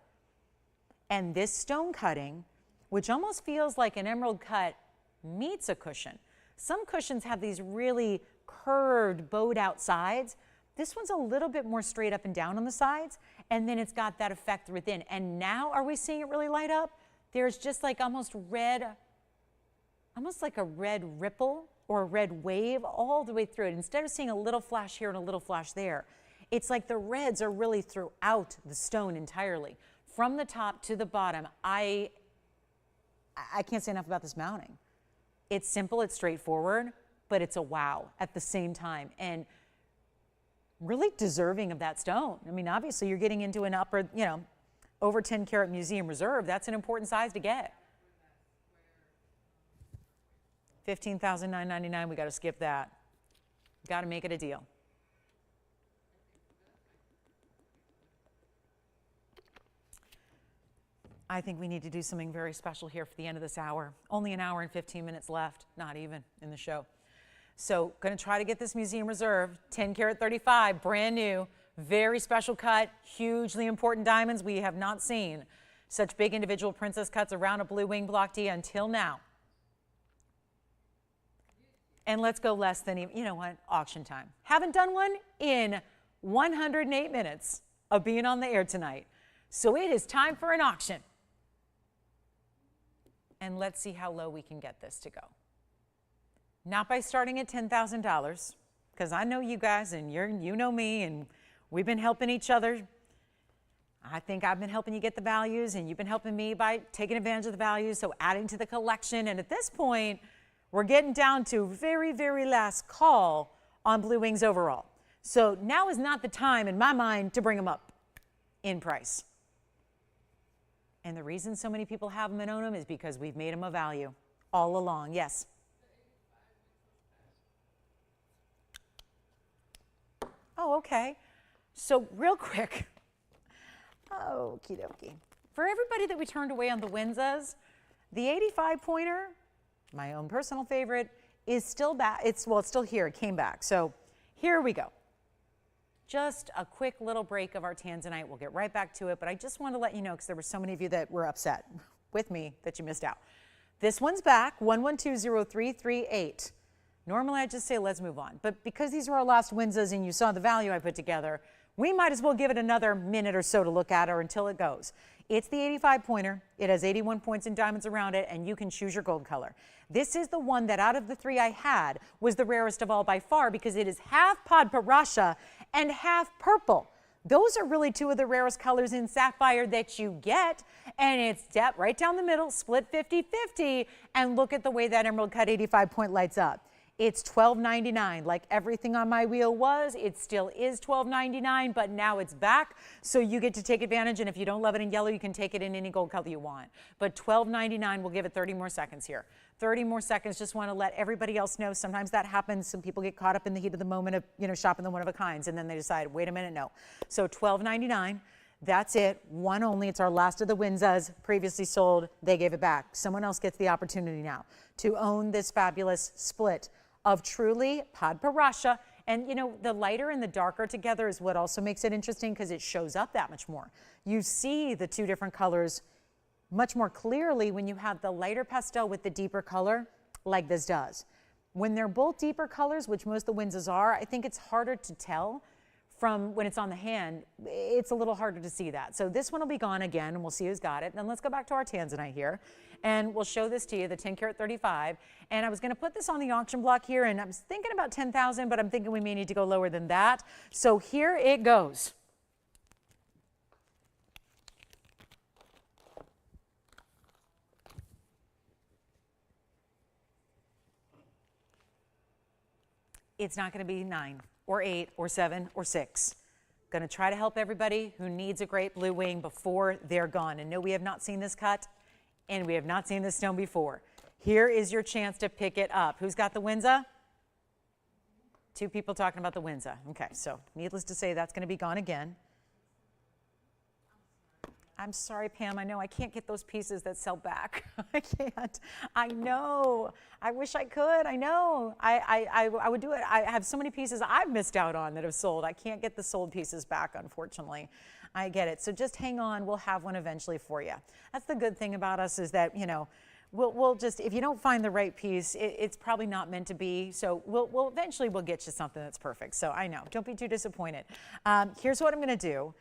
and this stone cutting, which almost feels like an emerald cut, meets a cushion. Some cushions have these really curved, bowed out sides. This one's a little bit more straight up and down on the sides, and then it's got that effect within. And now are we seeing it really light up? There's just like almost like a red ripple or a red wave all the way through it. Instead of seeing a little flash here and a little flash there, it's like the reds are really throughout the stone entirely. From the top to the bottom, I can't say enough about this mounting. It's simple, it's straightforward, but it's a wow at the same time. And really deserving of that stone. I mean, obviously you're getting into an upper, over 10 karat Museum Reserve. That's an important size to get. $15,999, we got to skip that. Got to make it a deal. I think we need to do something very special here for the end of this hour. Only an hour and 15 minutes left, not even in the show. So going to try to get this museum reserve, 10 karat 35, brand new, very special cut, hugely important diamonds. We have not seen such big individual princess cuts around a blue wing block D until now. And let's go less than, you know what, auction time. Haven't done one in 108 minutes of being on the air tonight. So it is time for an auction. And let's see how low we can get this to go. Not by starting at $10,000, because I know you guys and you know me and we've been helping each other. I think I've been helping you get the values and you've been helping me by taking advantage of the values, so adding to the collection. And at this point, we're getting down to very, very last call on Blue Wings overall. So now is not the time in my mind to bring them up in price. And the reason so many people have them and own them is because we've made them a value all along. Yes? Oh, okay. So real quick. Okie dokie. For everybody that we turned away on the Wisas, the 85 pointer, my own personal favorite, is still back. It's still here. It came back. So here we go. Just a quick little break of our Tanzanite. We'll get right back to it, but I just wanted to let you know because there were so many of you that were upset with me that you missed out. This one's back, 1120338. Normally I just say let's move on, but because these were our last Wisas and you saw the value I put together, we might as well give it another minute or so to look at or until it goes. It's the 85 pointer. It has 81 points in diamonds around it, and you can choose your gold color. This is the one that out of the three I had was the rarest of all by far because it is half Padparadscha and half purple. Those are really two of the rarest colors in sapphire that you get, and it's right down the middle, split 50-50, and look at the way that emerald cut 85 point lights up. It's $12.99. Like everything on my wheel was, it still is $12.99, but now it's back, so you get to take advantage, and if you don't love it in yellow, you can take it in any gold color you want. But $12.99, we'll give it 30 more seconds here. 30 more seconds, just want to let everybody else know. Sometimes that happens. Some people get caught up in the heat of the moment of, shopping the one-of-a-kinds, and then they decide, wait a minute, no. So $12.99. That's it, one only. It's our last of the Wisas previously sold. They gave it back. Someone else gets the opportunity now to own this fabulous split of truly Padparadscha. And the lighter and the darker together is what also makes it interesting because it shows up that much more. You see the two different colors much more clearly when you have the lighter pastel with the deeper color like this does. When they're both deeper colors, which most of the Wisas are, I think it's harder to tell from when it's on the hand. It's a little harder to see that. So this one will be gone again, and we'll see who's got it. Then let's go back to our Tanzanite here, and we'll show this to you, the 10 karat 35. And I was going to put this on the auction block here, and I was thinking about 10,000, but I'm thinking we may need to go lower than that. So here it goes. It's not going to be 9 or 8 or 7 or 6. Going to try to help everybody who needs a great blue wing before they're gone. And no, we have not seen this cut, and we have not seen this stone before. Here is your chance to pick it up. Who's got the Wisa? Two people talking about the Wisa. Okay, so needless to say, that's going to be gone again. I'm sorry, Pam. I know I can't get those pieces that sell back. I can't. I know. I wish I could. I know. I would do it. I have so many pieces I've missed out on that have sold. I can't get the sold pieces back, unfortunately. I get it. So just hang on. We'll have one eventually for you. That's the good thing about us is that, we'll just, if you don't find the right piece, it's probably not meant to be. So we'll eventually get you something that's perfect. So I know. Don't be too disappointed. Here's what I'm going to do.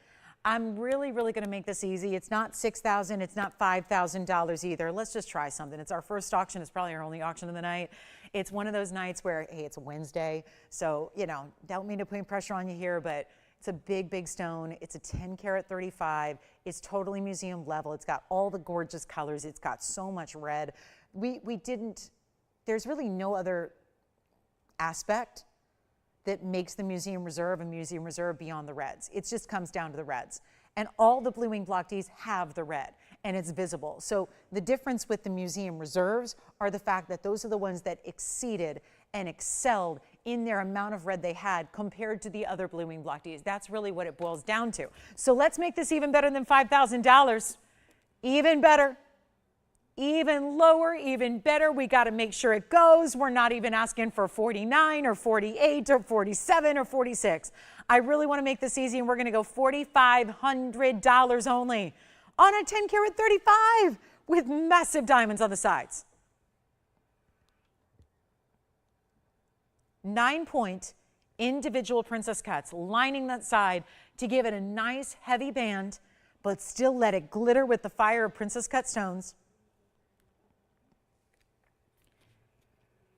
I'm really, really going to make this easy. It's not $6,000. It's not $5,000 either. Let's just try something. It's our first auction. It's probably our only auction of the night. It's one of those nights where, hey, it's a Wednesday. So, don't mean to put pressure on you here, but it's a big, big stone. It's a 10 karat 35. It's totally museum level. It's got all the gorgeous colors. It's got so much red. There's really no other aspect that makes the museum reserve a museum reserve beyond the reds. It just comes down to the reds. And all the blue wing block Ds have the red, and it's visible. So the difference with the museum reserves are the fact that those are the ones that exceeded and excelled in their amount of red they had compared to the other blue wing block Ds. That's really what it boils down to. So let's make this even better than $5,000. Even better. Even lower, even better. We got to make sure it goes. We're not even asking for 49 or 48 or 47 or 46. I really want to make this easy, and we're going to go $4,500 only on a 10 karat 35 with massive diamonds on the sides. 9-point individual princess cuts lining that side to give it a nice heavy band, but still let it glitter with the fire of princess cut stones.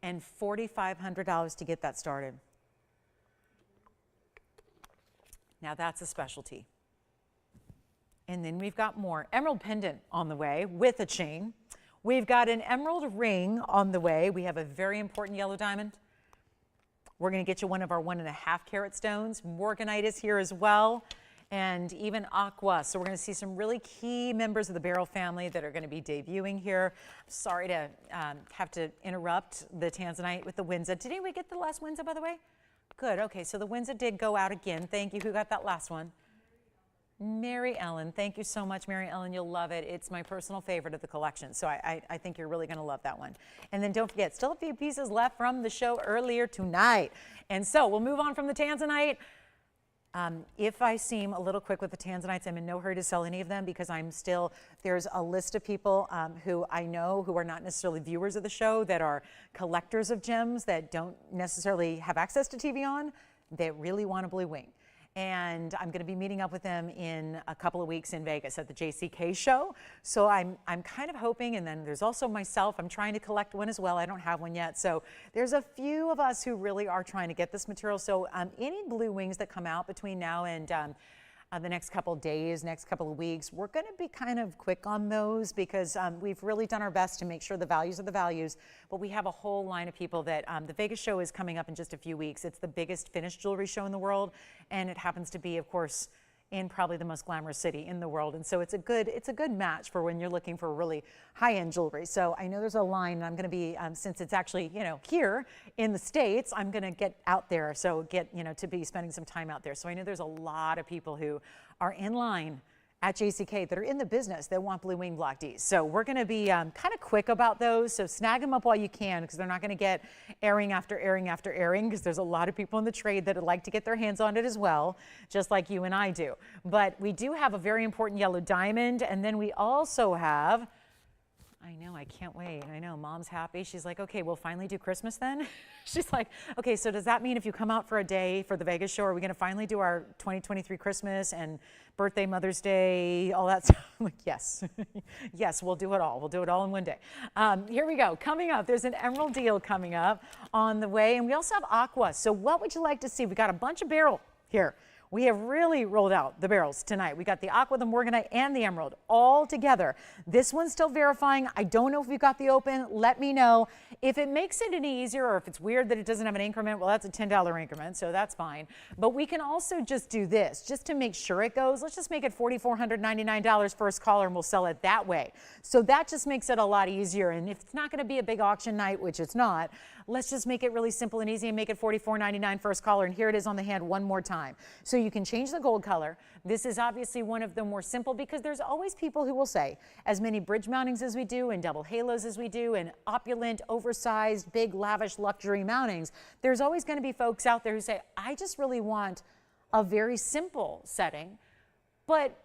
And $4,500 to get that started. Now that's a specialty. And then we've got more emerald pendant on the way with a chain. We've got an emerald ring on the way. We have a very important yellow diamond. We're going to get you one of our 1.5 carat stones. Morganite is here as well, and even aqua. So we're going to see some really key members of the beryl family that are going to be debuting here. I'm sorry to have to interrupt the Tanzanite with the Wisa. Did anyone get the last Wisa, by the way? Good. Okay, so the Wisa did go out again. Thank you. Who got that last one? Mary Ellen. Thank you so much, Mary Ellen. You'll love it. It's my personal favorite of the collection, so I think you're really going to love that one. And then don't forget, still a few pieces left from the show earlier tonight. And so we'll move on from the Tanzanite. If I seem a little quick with the Tanzanites, I'm in no hurry to sell any of them because there's a list of people who I know who are not necessarily viewers of the show that are collectors of gems that don't necessarily have access to TVON that really want a blue wing. And I'm going to be meeting up with them in a couple of weeks in Vegas at the JCK show. So I'm kind of hoping, and then there's also myself. I'm trying to collect one as well. I don't have one yet. So there's a few of us who really are trying to get this material. So any blue wings that come out between now and the next couple of days, next couple of weeks, we're going to be kind of quick on those because we've really done our best to make sure the values are the values. But we have a whole line of people that the Vegas show is coming up in just a few weeks. It's the biggest finished jewelry show in the world, and it happens to be, of course, in probably the most glamorous city in the world. And so it's a good match for when you're looking for really high-end jewelry. So I know there's a line, and I'm going to be, since it's actually, here in the States, I'm going to get out there. So to be spending some time out there. So I know there's a lot of people who are in line at JCK that are in the business that want blue wing block Ds. So we're going to be kind of quick about those. So snag them up while you can because they're not going to get airing after airing after airing because there's a lot of people in the trade that would like to get their hands on it as well, just like you and I do. But we do have a very important yellow diamond, and then we also have, I know, I can't wait. I know, Mom's happy. She's like, okay, we'll finally do Christmas then? She's like, okay, so does that mean if you come out for a day for the Vegas show, are we going to finally do our 2023 Christmas and birthday, Mother's Day, all that stuff? I'm like, yes. Yes, we'll do it all. We'll do it all in one day. Here we go. Coming up, there's an emerald deal coming up on the way, and we also have aqua. So what would you like to see? We got a bunch of beryl here. We have really rolled out the beryls tonight. We got the aqua, the morganite, and the emerald all together. This one's still verifying. I don't know if we've got the open. Let me know. If it makes it any easier or if it's weird that it doesn't have an increment, well, that's a $10 increment, so that's fine. But we can also just do this, just to make sure it goes. Let's just make it $4,499 first caller, and we'll sell it that way. So that just makes it a lot easier. And if it's not going to be a big auction night, which it's not, let's just make it really simple and easy and make it $44.99 first caller. And here it is on the hand one more time. So you can change the gold color. This is obviously one of the more simple because there's always people who will say, as many bridge mountings as we do and double halos as we do and opulent, oversized, big, lavish, luxury mountings, there's always going to be folks out there who say, I just really want a very simple setting, but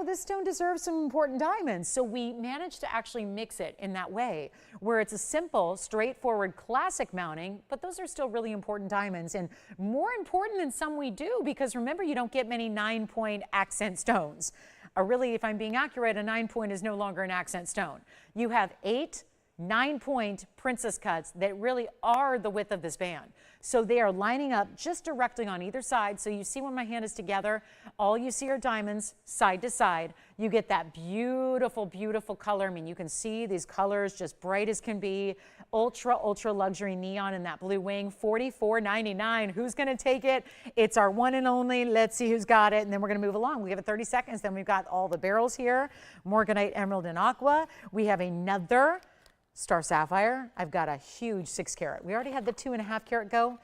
this stone deserves some important diamonds. So we managed to actually mix it in that way where it's a simple, straightforward, classic mounting, but those are still really important diamonds and more important than some we do because remember, you don't get many 9-point accent stones. Really, if I'm being accurate, a 9-point is no longer an accent stone. You have 8 9-point princess cuts that really are the width of this band. So they are lining up just directly on either side. So you see when my hand is together, all you see are diamonds side to side. You get that beautiful, beautiful color. I mean, you can see these colors just bright as can be. Ultra, ultra luxury neon in that blue wing, $44.99. Who's going to take it? It's our one and only. Let's see who's got it. And then we're going to move along. We have 30 seconds. Then we've got all the beryls here. Morganite, emerald, and aqua. We have another star sapphire. I've got a huge 6 carat. We already had the 2.5 carat go.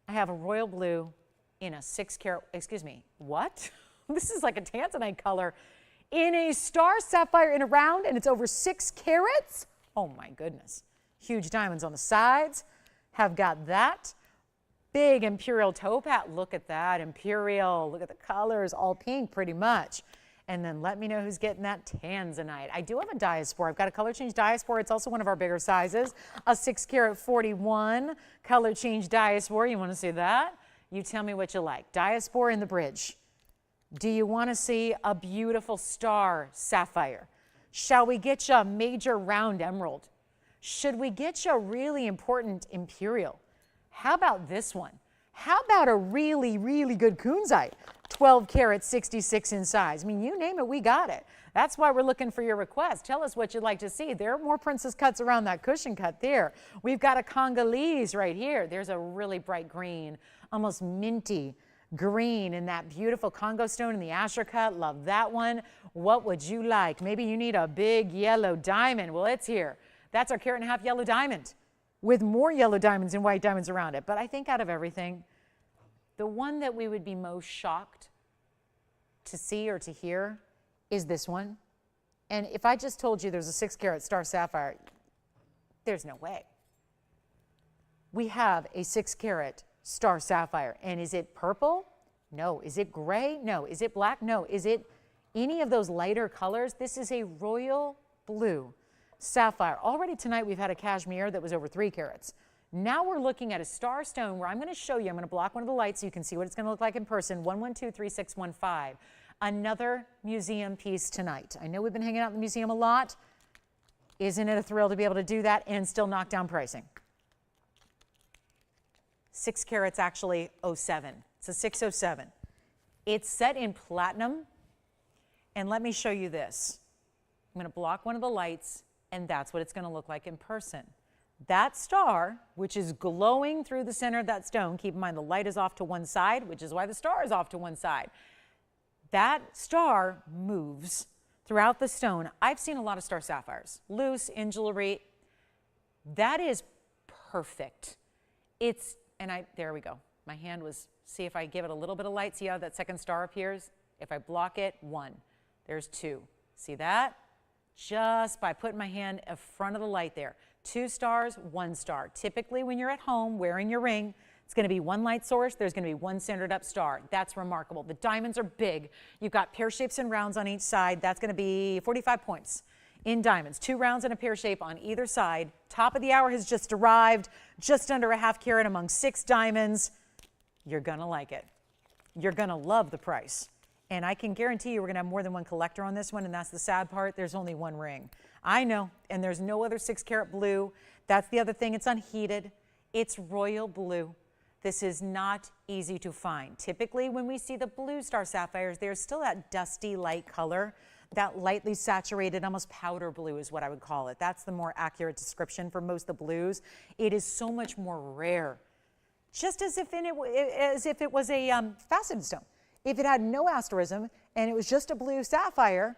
I have a royal blue in a 6 carat, excuse me, what? This is like a Tanzanite color in a star sapphire in a round, and it's over 6 carats. Oh my goodness. Huge diamonds on the sides. Have got that. Big imperial topaz. Look at that, imperial. Look at the colors, all pink pretty much. And then let me know who's getting that Tanzanite. I do have a Diaspore. I've got a color change Diaspore. It's also one of our bigger sizes. A 6 carat 41 color change Diaspore. You want to see that? You tell me what you like. Diaspore in the bridge. Do you want to see a beautiful star sapphire? Shall we get you a major round emerald? Should we get you a really important imperial? How about this one? How about a really, really good kunzite? 12 karat, 66 in size. I mean, you name it, we got it. That's why we're looking for your request. Tell us what you'd like to see. There are more princess cuts around that cushion cut there. We've got a Congolese right here. There's a really bright green, almost minty green in that beautiful Congo stone in the Asher cut. Love that one. What would you like? Maybe you need a big yellow diamond. Well, it's here. That's our 1.5 carat yellow diamond with more yellow diamonds and white diamonds around it. But I think out of everything, the one that we would be most shocked to see or to hear is this one. And if I just told you there's a 6 carat star sapphire, there's no way. We have a 6 carat star sapphire. And is it purple? No. Is it gray? No. Is it black? No. Is it any of those lighter colors? This is a royal blue sapphire. Already tonight we've had a Kashmir that was over 3 carats. Now we're looking at a star stone where I'm going to show you, I'm going to block one of the lights so you can see what it's going to look like in person, 1123615. Another museum piece tonight. I know we've been hanging out in the museum a lot. Isn't it a thrill to be able to do that and still knock down pricing? 6 carats actually 07. It's a 607. It's set in platinum. And let me show you this. I'm going to block one of the lights, and that's what it's going to look like in person. That star, which is glowing through the center of that stone, keep in mind the light is off to one side, which is why the star is off to one side. That star moves throughout the stone. I've seen a lot of star sapphires, loose, in jewelry. That is perfect. There we go. My hand was, see if I give it a little bit of light, see how that second star appears? If I block it, 1. There's 2. See that? Just by putting my hand in front of the light there. 2 stars, 1 star. Typically when you're at home wearing your ring, it's going to be 1 light source. There's going to be 1 centered up star. That's remarkable. The diamonds are big. You've got pear shapes and rounds on each side. That's going to be 45 points in diamonds. 2 rounds and a pear shape on either side. Top of the hour has just arrived. Just under a ½ carat among 6 diamonds. You're going to like it. You're going to love the price. And I can guarantee you we're going to have more than 1 collector on this one, and that's the sad part. There's only 1 ring. I know, and there's no other 6 carat blue. That's the other thing. It's unheated. It's royal blue. This is not easy to find. Typically, when we see the blue star sapphires, there's still that dusty light color, that lightly saturated, almost powder blue is what I would call it. That's the more accurate description for most of the blues. It is so much more rare, just as if it was a faceted stone. If it had no asterism and it was just a blue sapphire,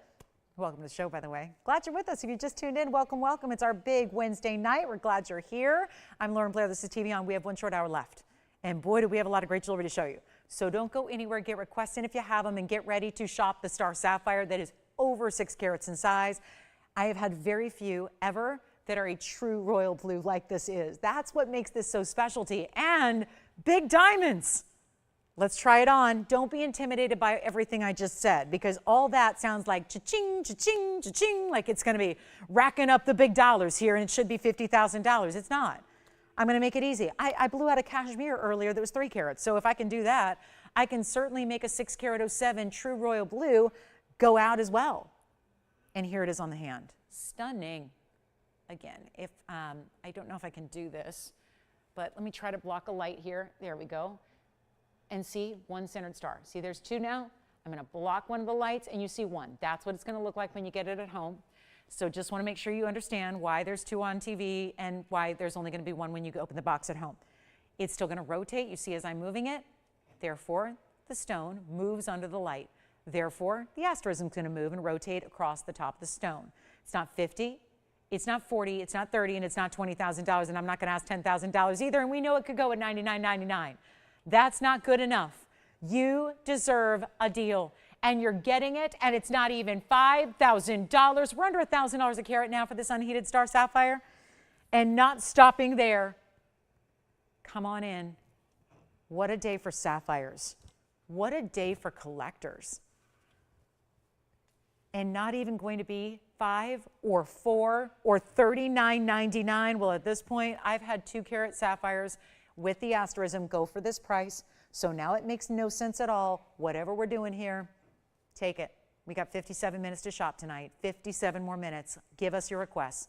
welcome to the show, by the way. Glad you're with us. If you just tuned in, welcome, welcome. It's our big Wednesday night. We're glad you're here. I'm Lauren Blair. This is TVON. We have 1 short hour left. And boy, do we have a lot of great jewelry to show you. So don't go anywhere. Get requests in if you have them, and get ready to shop the star sapphire that is over 6 carats in size. I have had very few ever that are a true royal blue like this is. That's what makes this so specialty. And big diamonds. Let's try it on. Don't be intimidated by everything I just said, because all that sounds like cha-ching, cha-ching, cha-ching, like it's going to be racking up the big dollars here, and it should be $50,000. It's not. I'm going to make it easy. I blew out a Kashmir earlier that was 3 carats. So if I can do that, I can certainly make a 6 carat 07 true royal blue go out as well. And here it is on the hand. Stunning. Again, if I don't know if I can do this, but let me try to block a light here. There we go. And see 1 centered star. See, there's 2 now. I'm going to block one of the lights, and you see 1. That's what it's going to look like when you get it at home. So just want to make sure you understand why there's 2 on TV and why there's only going to be 1 when you open the box at home. It's still going to rotate. You see as I'm moving it. Therefore, the stone moves under the light. Therefore, the asterism is going to move and rotate across the top of the stone. It's not 50. It's not 40. It's not 30. And it's not $20,000. And I'm not going to ask $10,000 either. And we know it could go at $99.99. That's not good enough. You deserve a deal. and you're getting it, and it's not even $5,000. We're under $1,000 a carat now for this unheated star sapphire. And not stopping there. Come on in. What a day for sapphires. What a day for collectors. And not even going to be $5 or $4 or $39.99. Well, at this point, I've had 2-carat sapphires with the asterism go for this price. So now it makes no sense at all. Whatever we're doing here, take it. We got 57 minutes to shop tonight. 57 more minutes. Give us your requests.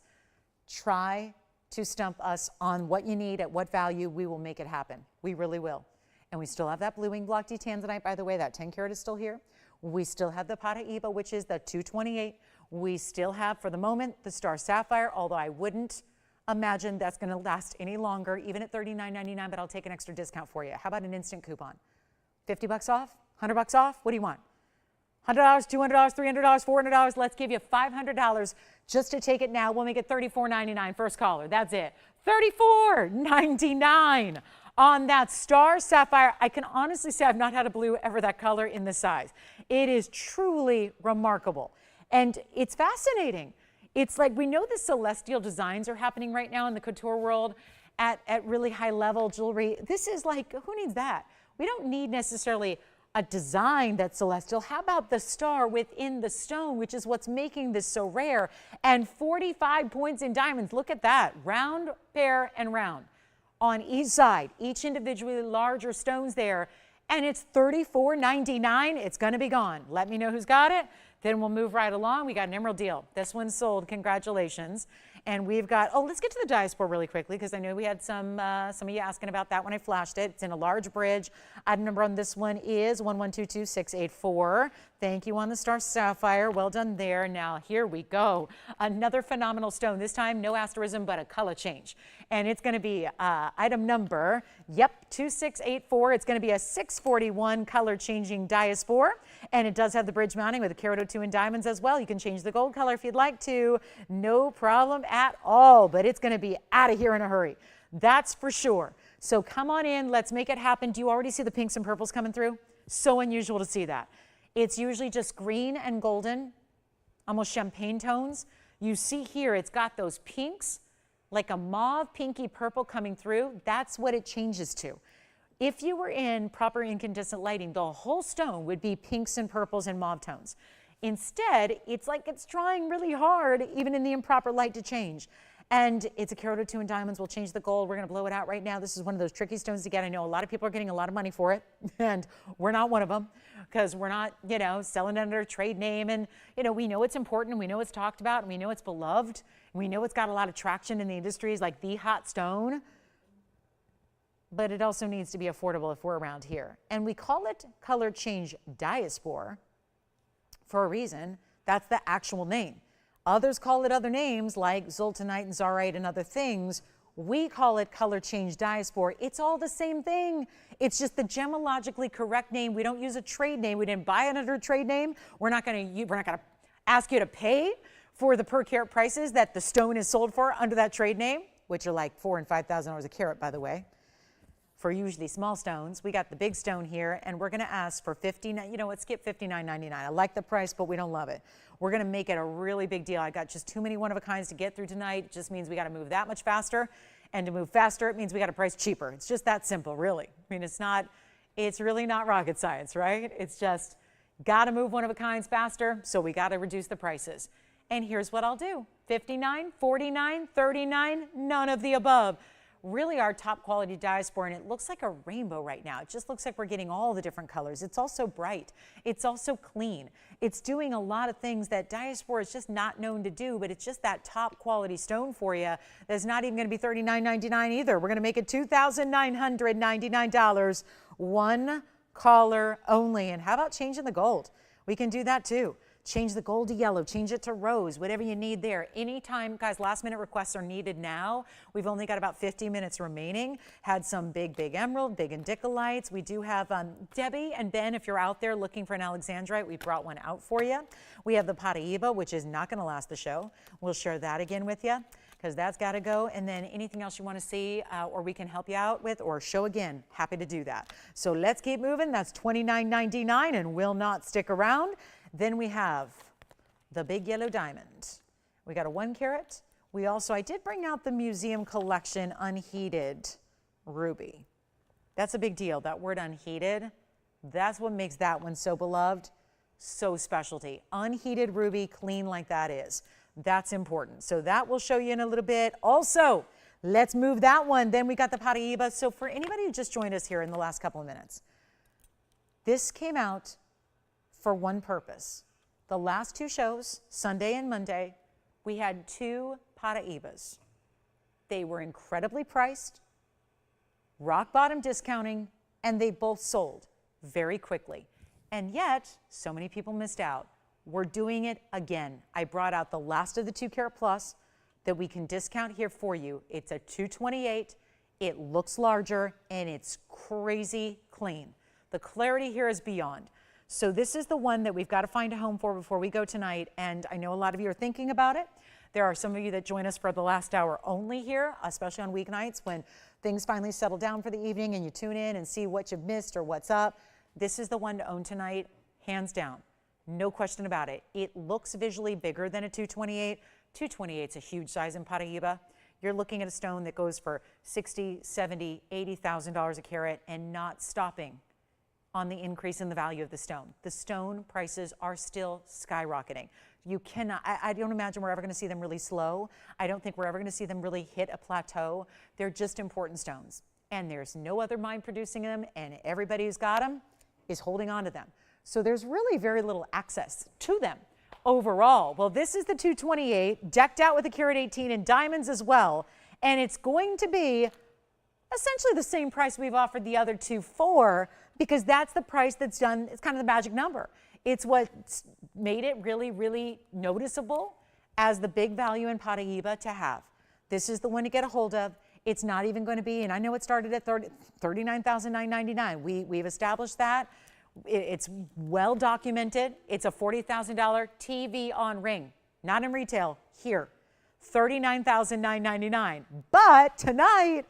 Try to stump us on what you need, at what value. We will make it happen. We really will. And we still have that blue wing block D Tanzanite, by the way. That 10-carat is still here. We still have the Paraiba, which is the 228. We still have, for the moment, the star sapphire, although I wouldn't imagine that's going to last any longer, even at $39.99, but I'll take an extra discount for you. How about an instant coupon? 50 bucks off? 100 bucks off? What do you want? $100, $200, $300, $400. Let's give you $500 just to take it now. We'll make it $34.99. First caller. That's it. $34.99 on that star sapphire. I can honestly say I've not had a blue ever that color in this size. It is truly remarkable. And it's fascinating. It's like we know the celestial designs are happening right now in the couture world at really high level jewelry. This is like, who needs that? We don't need necessarily a design that's celestial. How about the star within the stone, which is what's making this so rare? And 45 points in diamonds. Look at that. Round, pair, and round on each side. Each individually larger stones there. And it's $34.99. It's going to be gone. Let me know who's got it. Then we'll move right along. We got an emerald deal. This one's sold. Congratulations. And we've got, oh, let's get to the Diaspore really quickly because I know we had some of you asking about that when I flashed it. It's in a large bridge. Item number on this one is 1122684. Thank you on the star sapphire. Well done there. Now here we go. Another phenomenal stone. This time no asterism but a color change. And it's going to be item number, 2684. It's going to be a 641 color changing Diaspore. And it does have the bridge mounting with a carat or 2 in diamonds as well. You can change the gold color if you'd like to. No problem at all, but it's going to be out of here in a hurry. That's for sure. So come on in. Let's make it happen. Do you already see the pinks and purples coming through? So unusual to see that. It's usually just green and golden, almost champagne tones. You see here, it's got those pinks, like a mauve, pinky purple coming through. That's what it changes to. If you were in proper incandescent lighting, the whole stone would be pinks and purples and mauve tones. Instead, it's like it's trying really hard, even in the improper light, to change. And it's a carat or 2 in diamonds. We'll change the gold. We're going to blow it out right now. This is one of those tricky stones to get. I know a lot of people are getting a lot of money for it, and we're not one of them because we're not, selling it under a trade name. And, we know it's important, and we know it's talked about, and we know it's beloved, and we know it's got a lot of traction in the industries like the hot stone. But it also needs to be affordable if we're around here. And we call it color change Diaspore for a reason. That's the actual name. Others call it other names like zoltanite and zarite and other things. We call it color change Diaspore. It's all the same thing. It's just the gemologically correct name. We don't use a trade name. We didn't buy it under a trade name. We're not going to ask you to pay for the per carat prices that the stone is sold for under that trade name, which are like $4,000 and $5,000 a carat, by the way. For usually small stones. We got the big stone here, and we're going to ask for skip $59.99. I like the price, but we don't love it. We're going to make it a really big deal. I got just too many one-of-a-kinds to get through tonight. It just means we got to move that much faster, and to move faster, it means we got to price cheaper. It's just that simple, really. I mean, it's really not rocket science, right? It's just got to move one-of-a-kinds faster, so we got to reduce the prices. And here's what I'll do. $59, $49, $39, none of the above. Really our top quality Diaspore, and it looks like a rainbow right now. It just looks like we're getting all the different colors. It's also bright. It's also clean. It's doing a lot of things that Diaspore is just not known to do, but it's just that top quality stone for you that's not even going to be $39.99 either. We're going to make it $2,999. One caller only. And how about changing the gold? We can do that too. Change the gold to yellow, change it to rose, whatever you need there. Anytime, guys, last minute requests are needed now. We've only got about 50 minutes remaining. Had some big emerald, big Indicolites. We do have Debbie and Ben, if you're out there looking for an Alexandrite, we brought one out for you. We have the Paraiba, which is not going to last the show. We'll share that again with you. because that's got to go. And then anything else you want to see or we can help you out with or show again, happy to do that. So let's keep moving. That's $29.99 and will not stick around. Then we have the big yellow diamond. We got a 1 carat. We also, I did bring out the museum collection unheated ruby. That's a big deal. That word unheated, that's what makes that one so beloved, so specialty. Unheated ruby, clean like that is. That's important. So that we'll show you in a little bit. Also, let's move that one. Then we got the Paraiba. So for anybody who just joined us here in the last couple of minutes, this came out for one purpose. The last 2 shows, Sunday and Monday, we had 2 Paraibas. They were incredibly priced, rock bottom discounting, and they both sold very quickly. And yet, so many people missed out. We're doing it again. I brought out the last of the 2 carat plus that we can discount here for you. It's a 228. It looks larger and it's crazy clean. The clarity here is beyond. So this is the one that we've got to find a home for before we go tonight. And I know a lot of you are thinking about it. There are some of you that join us for the last hour only here, especially on weeknights when things finally settle down for the evening and you tune in and see what you've missed or what's up. This is the one to own tonight, hands down. No question about it. It looks visually bigger than a 228. 228 is a huge size in Paraiba. You're looking at a stone that goes for $60,000, $70,000, $80,000 a carat and not stopping on the increase in the value of the stone. The stone prices are still skyrocketing. You cannot, I don't imagine we're ever going to see them really slow. I don't think we're ever going to see them really hit a plateau. They're just important stones. And there's no other mine producing them, and everybody who's got them is holding on to them. So there's really very little access to them overall. Well, this is the 228, decked out with a carat 18 and diamonds as well. And it's going to be essentially the same price we've offered the other 2 for, because that's the price that's done. It's kind of the magic number. It's what's made it really, really noticeable as the big value in Paraiba to have. This is the one to get a hold of. It's not even going to be, and I know it started at $39,999. We've established that. It's well documented. It's a $40,000 TVON ring, not in retail, here. $39,999. But tonight,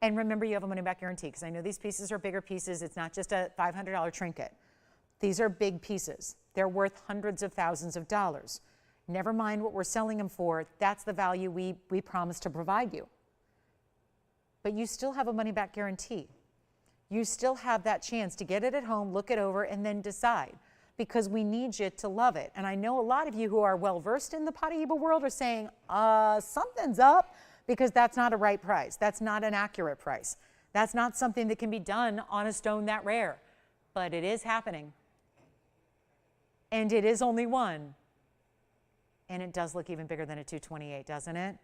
and remember you have a money back guarantee, because I know these pieces are bigger pieces. It's not just a $500 trinket. These are big pieces. They're worth hundreds of thousands of dollars. Never mind what we're selling them for. That's the value we promise to provide you. But you still have a money back guarantee. You still have that chance to get it at home, look it over, and then decide, because we need you to love it. And I know a lot of you who are well-versed in the Paraiba world are saying, something's up, because that's not a right price. That's not an accurate price. That's not something that can be done on a stone that rare. But it is happening. And it is only one. And it does look even bigger than a 228, doesn't it?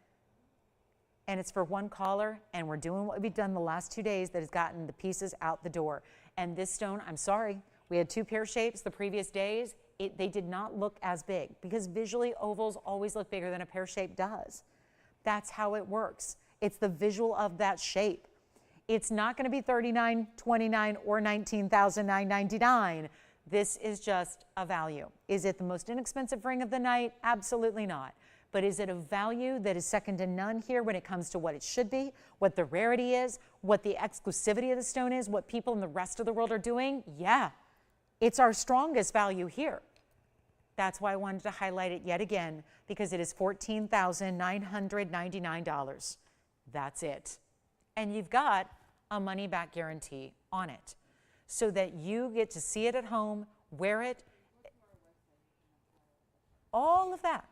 And it's for one caller, and we're doing what we've done the last 2 days that has gotten the pieces out the door. And this stone, I'm sorry, we had 2 pear shapes the previous days. They did not look as big, because visually ovals always look bigger than a pear shape does. That's how it works. It's the visual of that shape. It's not going to be $39.29 or $19,999. This is just a value. Is it the most inexpensive ring of the night? Absolutely not. But is it a value that is second to none here when it comes to what it should be, what the rarity is, what the exclusivity of the stone is, what people in the rest of the world are doing? Yeah, it's our strongest value here. That's why I wanted to highlight it yet again, because it is $14,999. That's it. And you've got a money-back guarantee on it, so that you get to see it at home, wear it, all of that,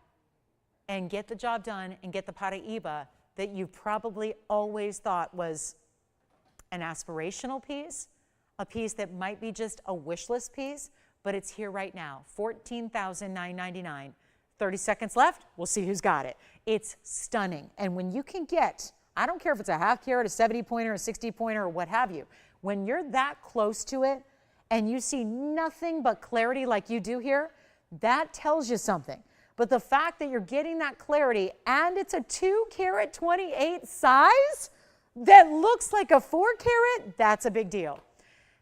and get the job done and get the Paraiba that you probably always thought was an aspirational piece, a piece that might be just a wish list piece, but it's here right now, $14,999. 30 seconds left, we'll see who's got it. It's stunning. And when you can get, I don't care if it's a half carat, a 70 pointer, a 60 pointer, or what have you, when you're that close to it and you see nothing but clarity like you do here, that tells you something. But the fact that you're getting that clarity and it's a 2 carat 28 size that looks like a 4 carat, that's a big deal.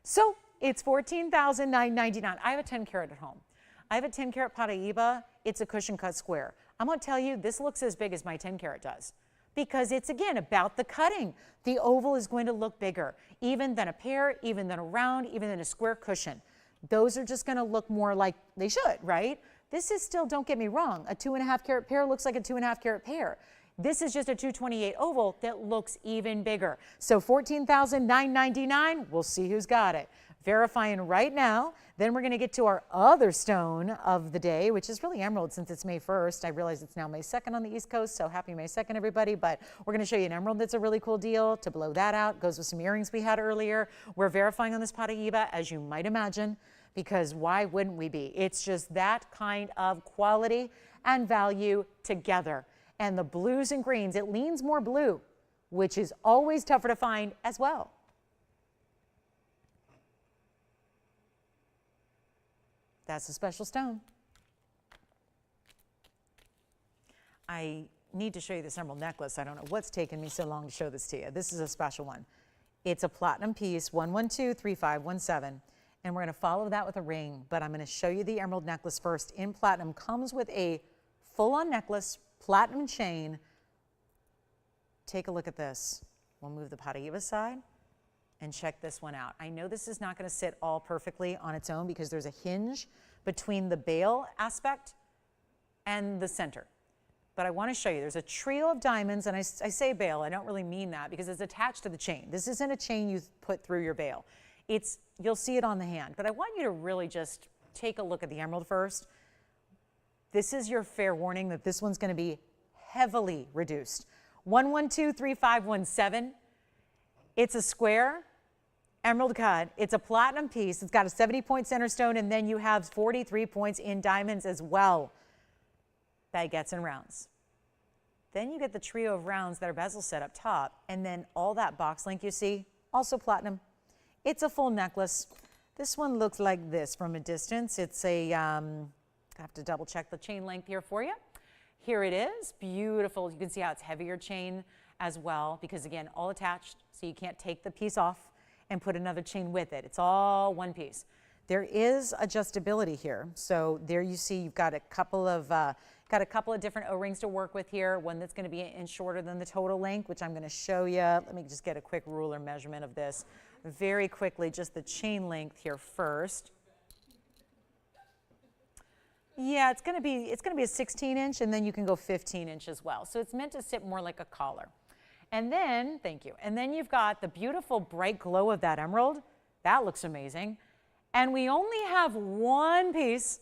So it's $14,999. I have a 10 carat at home. I have a 10 carat Paraiba. It's a cushion cut square. I'm going to tell you, this looks as big as my 10 karat does because it's, again, about the cutting. The oval is going to look bigger, even than a pear, even than a round, even than a square cushion. Those are just going to look more like they should, right? This is still, don't get me wrong, a 2.5 carat pear looks like a 2.5 carat pear. This is just a 228 oval that looks even bigger. So $14,999, we'll see who's got it. Verifying right now. Then we're going to get to our other stone of the day, which is really emerald since it's May 1st. I realize it's now May 2nd on the East Coast, so happy May 2nd, everybody. But we're going to show you an emerald that's a really cool deal. To blow that out, goes with some earrings we had earlier. We're verifying on this Paraiba, as you might imagine, because why wouldn't we be? It's just that kind of quality and value together. And the blues and greens, it leans more blue, which is always tougher to find as well. That's a special stone. I need to show you this emerald necklace. I don't know what's taken me so long to show this to you. This is a special one. It's a platinum piece, 1123517. And we're going to follow that with a ring, but I'm going to show you the emerald necklace first in platinum. Comes with a full-on necklace, platinum chain. Take a look at this. We'll move the Paraiba side and check this one out. I know this is not going to sit all perfectly on its own because there's a hinge between the bail aspect and the center. But I want to show you, there's a trio of diamonds, and I say bail, I don't really mean that because it's attached to the chain. This isn't a chain you put through your bail. You'll see it on the hand, but I want you to really just take a look at the emerald first. This is your fair warning that this one's going to be heavily reduced. 1123517. It's a square emerald cut. It's a platinum piece. It's got a 70-point center stone, and then you have 43 points in diamonds as well. Baguettes and rounds. Then you get the trio of rounds that are bezel set up top, and then all that box link you see, also platinum. It's a full necklace. This one looks like this from a distance. It's a, I have to double check the chain length here for you. Here it is, beautiful. You can see how it's heavier chain as well, because again, all attached, so you can't take the piece off and put another chain with it. It's all one piece. There is adjustability here. So there you see you've got a couple of different O-rings to work with here. One that's going to be an inch shorter than the total length, which I'm going to show you. Let me just get a quick ruler measurement of this very quickly, just the chain length here first. Yeah, it's going to be a 16-inch, and then you can go 15-inch as well. So it's meant to sit more like a collar. And then, thank you. And then you've got the beautiful bright glow of that emerald. That looks amazing. And we only have one piece,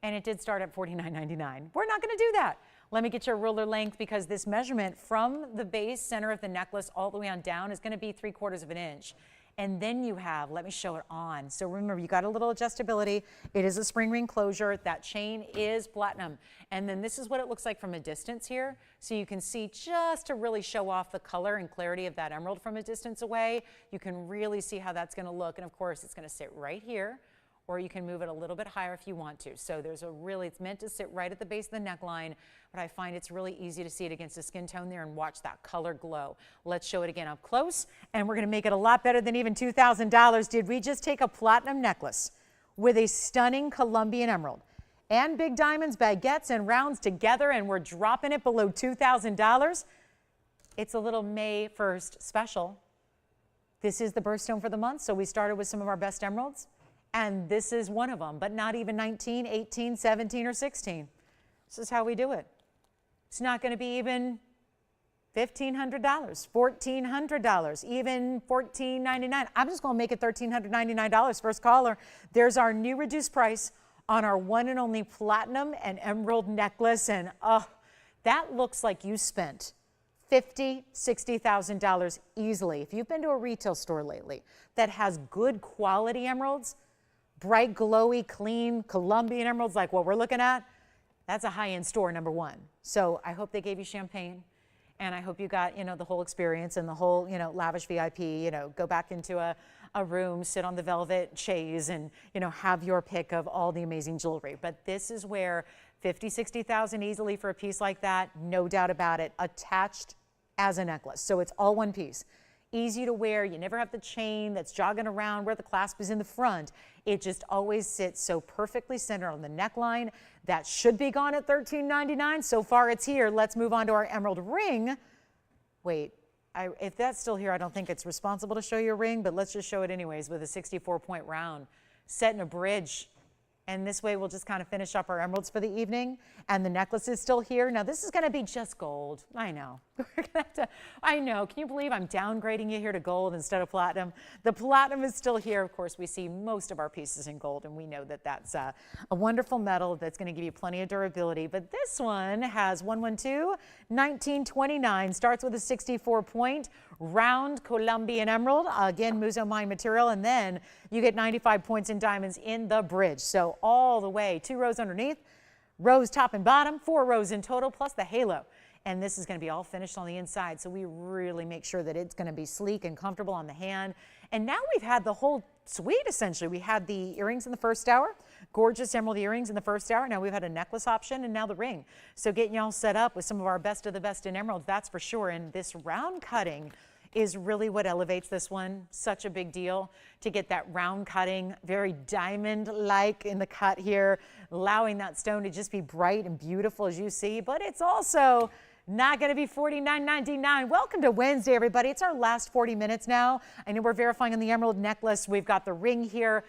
and it did start at $49.99. We're not going to do that. Let me get your ruler length, because this measurement from the base center of the necklace all the way on down is going to be 3/4 of an inch. And then you have, let me show it on. So remember, you got a little adjustability. It is a spring ring closure. That chain is platinum. And then this is what it looks like from a distance here. So you can see, just to really show off the color and clarity of that emerald from a distance away, you can really see how that's going to look. And of course, it's going to sit right here, or you can move it a little bit higher if you want to. So it's meant to sit right at the base of the neckline, but I find it's really easy to see it against the skin tone there and watch that color glow. Let's show it again up close, and we're gonna make it a lot better than even $2,000. Did we just take a platinum necklace with a stunning Colombian emerald and big diamonds, baguettes, and rounds together, and we're dropping it below $2,000? It's a little May 1st special. This is the birthstone for the month, so we started with some of our best emeralds. And this is one of them, but not even 19, 18, 17, or 16. This is how we do it. It's not going to be even $1,500, $1,400, even $1,499. I'm just going to make it $1,399. First caller. There's our new reduced price on our one and only platinum and emerald necklace. And that looks like you spent $50,000, $60,000 easily. If you've been to a retail store lately that has good quality emeralds, bright, glowy, clean Colombian emeralds like what we're looking at, that's a high-end store, number one. So I hope they gave you champagne, and I hope you got, the whole experience and the whole, lavish VIP, go back into a room, sit on the velvet chaise, and, have your pick of all the amazing jewelry. But this is where $50,000, $60,000 easily for a piece like that, no doubt about it, attached as a necklace. So it's all one piece. easy to wear. You never have the chain that's jogging around where the clasp is in the front. It just always sits so perfectly centered on the neckline. That should be gone at $13.99. So far it's here. Let's move on to our emerald ring. Wait, if that's still here, I don't think it's responsible to show you a ring, but let's just show it anyways with a 64-point round set in a bridge. And this way we'll just kind of finish up our emeralds for the evening. And the necklace is still here. Now this is going to be just gold. I know. We're gonna have to, I know. Can you believe I'm downgrading you here to gold instead of platinum? The platinum is still here. Of course, we see most of our pieces in gold, and we know that that's a wonderful metal that's going to give you plenty of durability. But this one has 112, 1929, starts with a 64-point round Colombian emerald, again, Muzo Mine material, and then you get 95 points in diamonds in the bridge. So all the way, 2 rows underneath, rows top and bottom, 4 rows in total, plus the halo. And this is going to be all finished on the inside, so we really make sure that it's going to be sleek and comfortable on the hand. And now we've had the whole suite, essentially. We had the earrings in the first hour, gorgeous emerald earrings in the first hour. Now we've had a necklace option and now the ring. So getting y'all set up with some of our best of the best in emeralds, that's for sure. And this round cutting is really what elevates this one. Such a big deal to get that round cutting, very diamond-like in the cut here, allowing that stone to just be bright and beautiful as you see, but it's also not going to be $49.99. Welcome to Wednesday, everybody. It's our last 40 minutes now. I know we're verifying on the emerald necklace. We've got the ring here.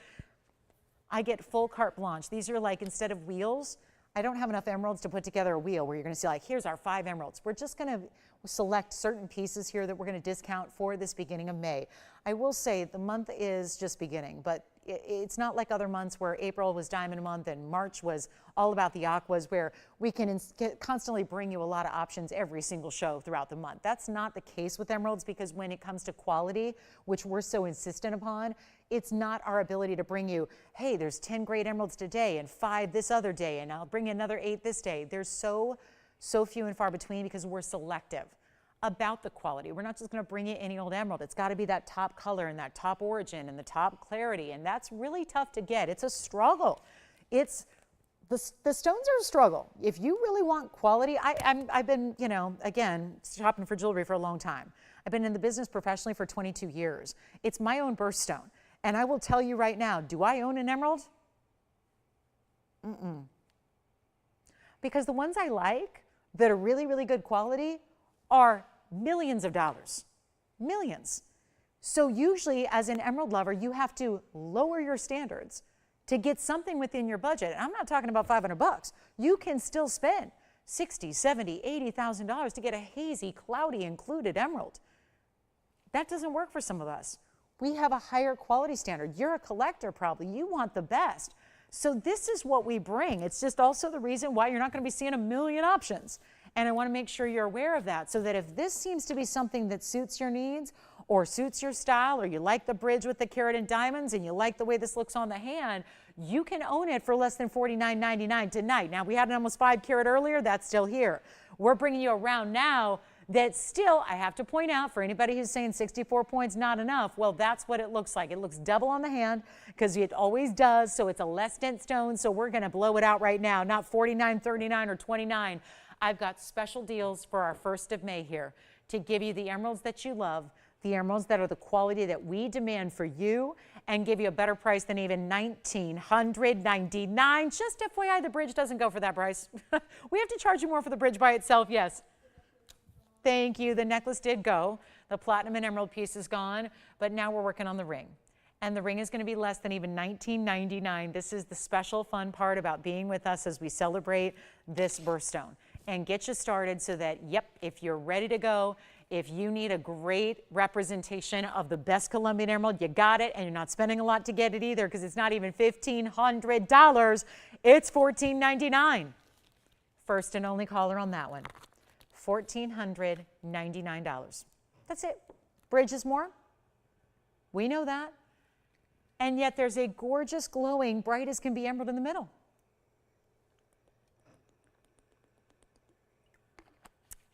I get full carte blanche. These are like, instead of wheels, I don't have enough emeralds to put together a wheel where you're going to see like, here's our 5 emeralds. We're just going to select certain pieces here that we're going to discount for this beginning of May. I will say the month is just beginning, but it's not like other months where April was diamond month and March was all about the aquas, where we can constantly bring you a lot of options every single show throughout the month. That's not the case with emeralds, because when it comes to quality, which we're so insistent upon, it's not our ability to bring you, hey, there's 10 great emeralds today and 5 this other day, and I'll bring you another 8 this day. There's so few and far between because we're selective about the quality. We're not just going to bring you any old emerald. It's got to be that top color and that top origin and the top clarity, and that's really tough to get. It's a struggle. It's the stones are a struggle. If you really want quality, I've been, you know, again, shopping for jewelry for a long time. I've been in the business professionally for 22 years. It's my own birthstone, and I will tell you right now, do I own an emerald? Because the ones I like that are really, really good quality are millions of dollars, millions. So usually as an emerald lover, you have to lower your standards to get something within your budget. And I'm not talking about $500. You can still spend $60,000, $70,000, $80,000 to get a hazy, cloudy included emerald. That doesn't work for some of us. We have a higher quality standard. You're a collector probably. You want the best. So this is what we bring. It's just also the reason why you're not going to be seeing a million options. And I want to make sure you're aware of that, so that if this seems to be something that suits your needs or suits your style, or you like the bridge with the carat and diamonds and you like the way this looks on the hand, you can own it for less than $49.99 tonight. Now, we had an almost 5 carat earlier. That's still here. We're bringing you around now that still, I have to point out, for anybody who's saying 64 points not enough, well, that's what it looks like. It looks double on the hand, because it always does, so it's a less dense stone, so we're going to blow it out right now, not $49, $39, or $29. I've got special deals for our 1st of May here to give you the emeralds that you love, the emeralds that are the quality that we demand for you, and give you a better price than even $1,999. Just FYI, the bridge doesn't go for that price. We have to charge you more for the bridge by itself, yes. Thank you. The necklace did go. The platinum and emerald piece is gone, but now we're working on the ring. And the ring is going to be less than even $19.99. This is the special fun part about being with us as we celebrate this birthstone. And get you started so that, yep, if you're ready to go, if you need a great representation of the best Colombian emerald, you got it, and you're not spending a lot to get it either, because it's not even $1,500. It's $1,499. First and only caller on that one. $1,499. That's it. Bridge is more. We know that. And yet there's a gorgeous, glowing, bright as can be emerald in the middle.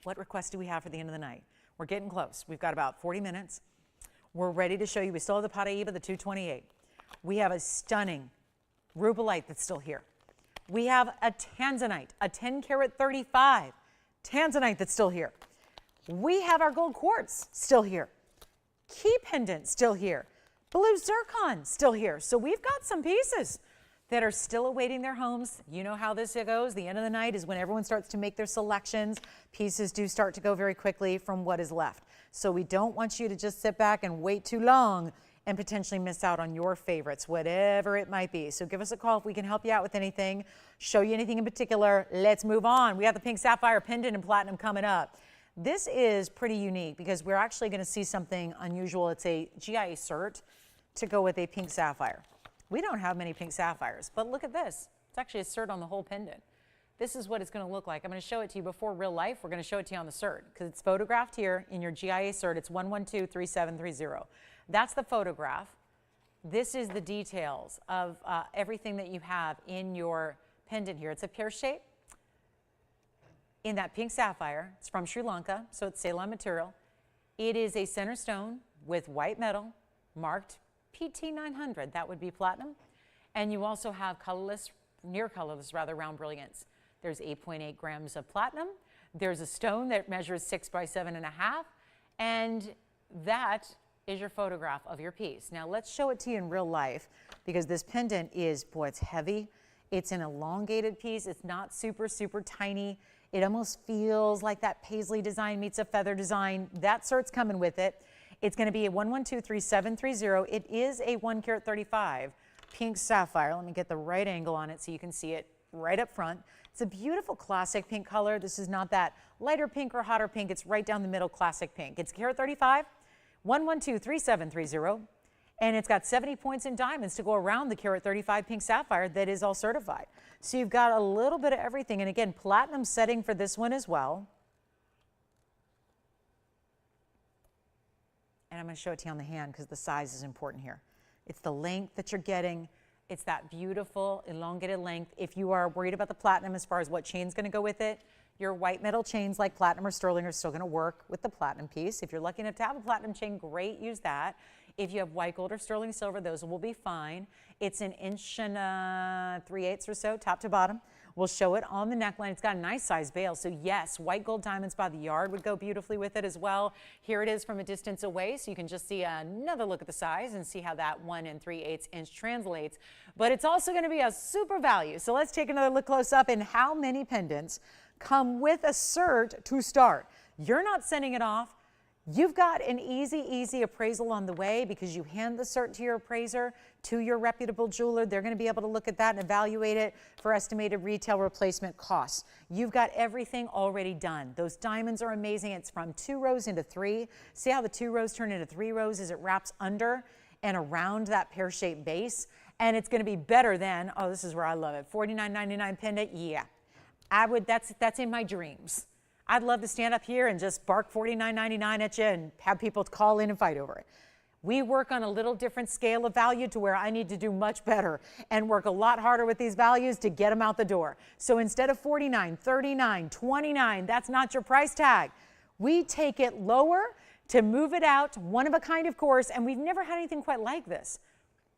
What requests do we have for the end of the night? We're getting close. We've got about 40 minutes. We're ready to show you. We still have the Paraiba, the 228. We have a stunning Rubellite that's still here. We have a Tanzanite, a 10 karat 35 Tanzanite that's still here. We have our gold quartz still here. key pendant still here. Blue zircon still here. So we've got some pieces that are still awaiting their homes. You know how this goes. The end of the night is when everyone starts to make their selections. Pieces do start to go very quickly from what is left. So we don't want you to just sit back and wait too long and potentially miss out on your favorites, whatever it might be. So give us a call if we can help you out with anything, show you anything in particular. Let's move on. We have the pink sapphire pendant and platinum coming up. This is pretty unique because we're actually going to see something unusual. It's a GIA cert to go with a pink sapphire. We don't have many pink sapphires, but look at this. It's actually a cert on the whole pendant. This is what it's going to look like. I'm going to show it to you before real life. We're going to show it to you on the cert because it's photographed here in your GIA cert. It's 1123730. That's the photograph. This is the details of everything that you have in your pendant here. It's a pear shape in that pink sapphire. It's from Sri Lanka, so it's Ceylon material. It is a center stone with white metal marked PT900. That would be platinum. And you also have colorless, near colorless rather, round brilliance. There's 8.8 grams of platinum. There's a stone that measures 6 by 7.5, and that is your photograph of your piece. Now let's show it to you in real life because this pendant is, boy, it's heavy. It's an elongated piece. It's not super, super tiny. It almost feels like that paisley design meets a feather design. That cert's coming with it. It's going to be a 1123730. It is a 1 carat 35 pink sapphire. Let me get the right angle on it so you can see it right up front. It's a beautiful classic pink color. This is not that lighter pink or hotter pink. It's right down the middle classic pink. It's carat 35, 1123730, and it's got 70 points in diamonds to go around the carat 35 pink sapphire that is all certified. So you've got a little bit of everything. And again, platinum setting for this one as well. And I'm going to show it to you on the hand because the size is important here. It's the length that you're getting. It's that beautiful elongated length. If you are worried about the platinum as far as what chain's going to go with it, your white metal chains like platinum or sterling are still going to work with the platinum piece. If you're lucky enough to have a platinum chain, great, use that. If you have white gold or sterling silver, those will be fine. It's an inch and 3/8 or so, top to bottom. We'll show it on the neckline. It's got a nice size bail. So yes, white gold diamonds by the yard would go beautifully with it as well. Here it is from a distance away, so you can just see another look at the size and see how that 1 3/8 inch translates. But it's also going to be a super value. So let's take another look close up in how many pendants come with a cert to start. You're not sending it off. You've got an easy appraisal on the way because you hand the cert to your appraiser, to your reputable jeweler. They're going to be able to look at that and evaluate it for estimated retail replacement costs. You've got everything already done. Those diamonds are amazing. It's from 2 rows into 3. See how the 2 rows turn into 3 rows as it wraps under and around that pear-shaped base? And it's going to be better than, oh, this is where I love it, $49.99 pendant. Yeah, that's in my dreams. I'd love to stand up here and just bark $49.99 at you and have people call in and fight over it. We work on a little different scale of value to where I need to do much better and work a lot harder with these values to get them out the door. So instead of $49, $39, $29, that's not your price tag. We take it lower to move it out, one of a kind, of course, and we've never had anything quite like this.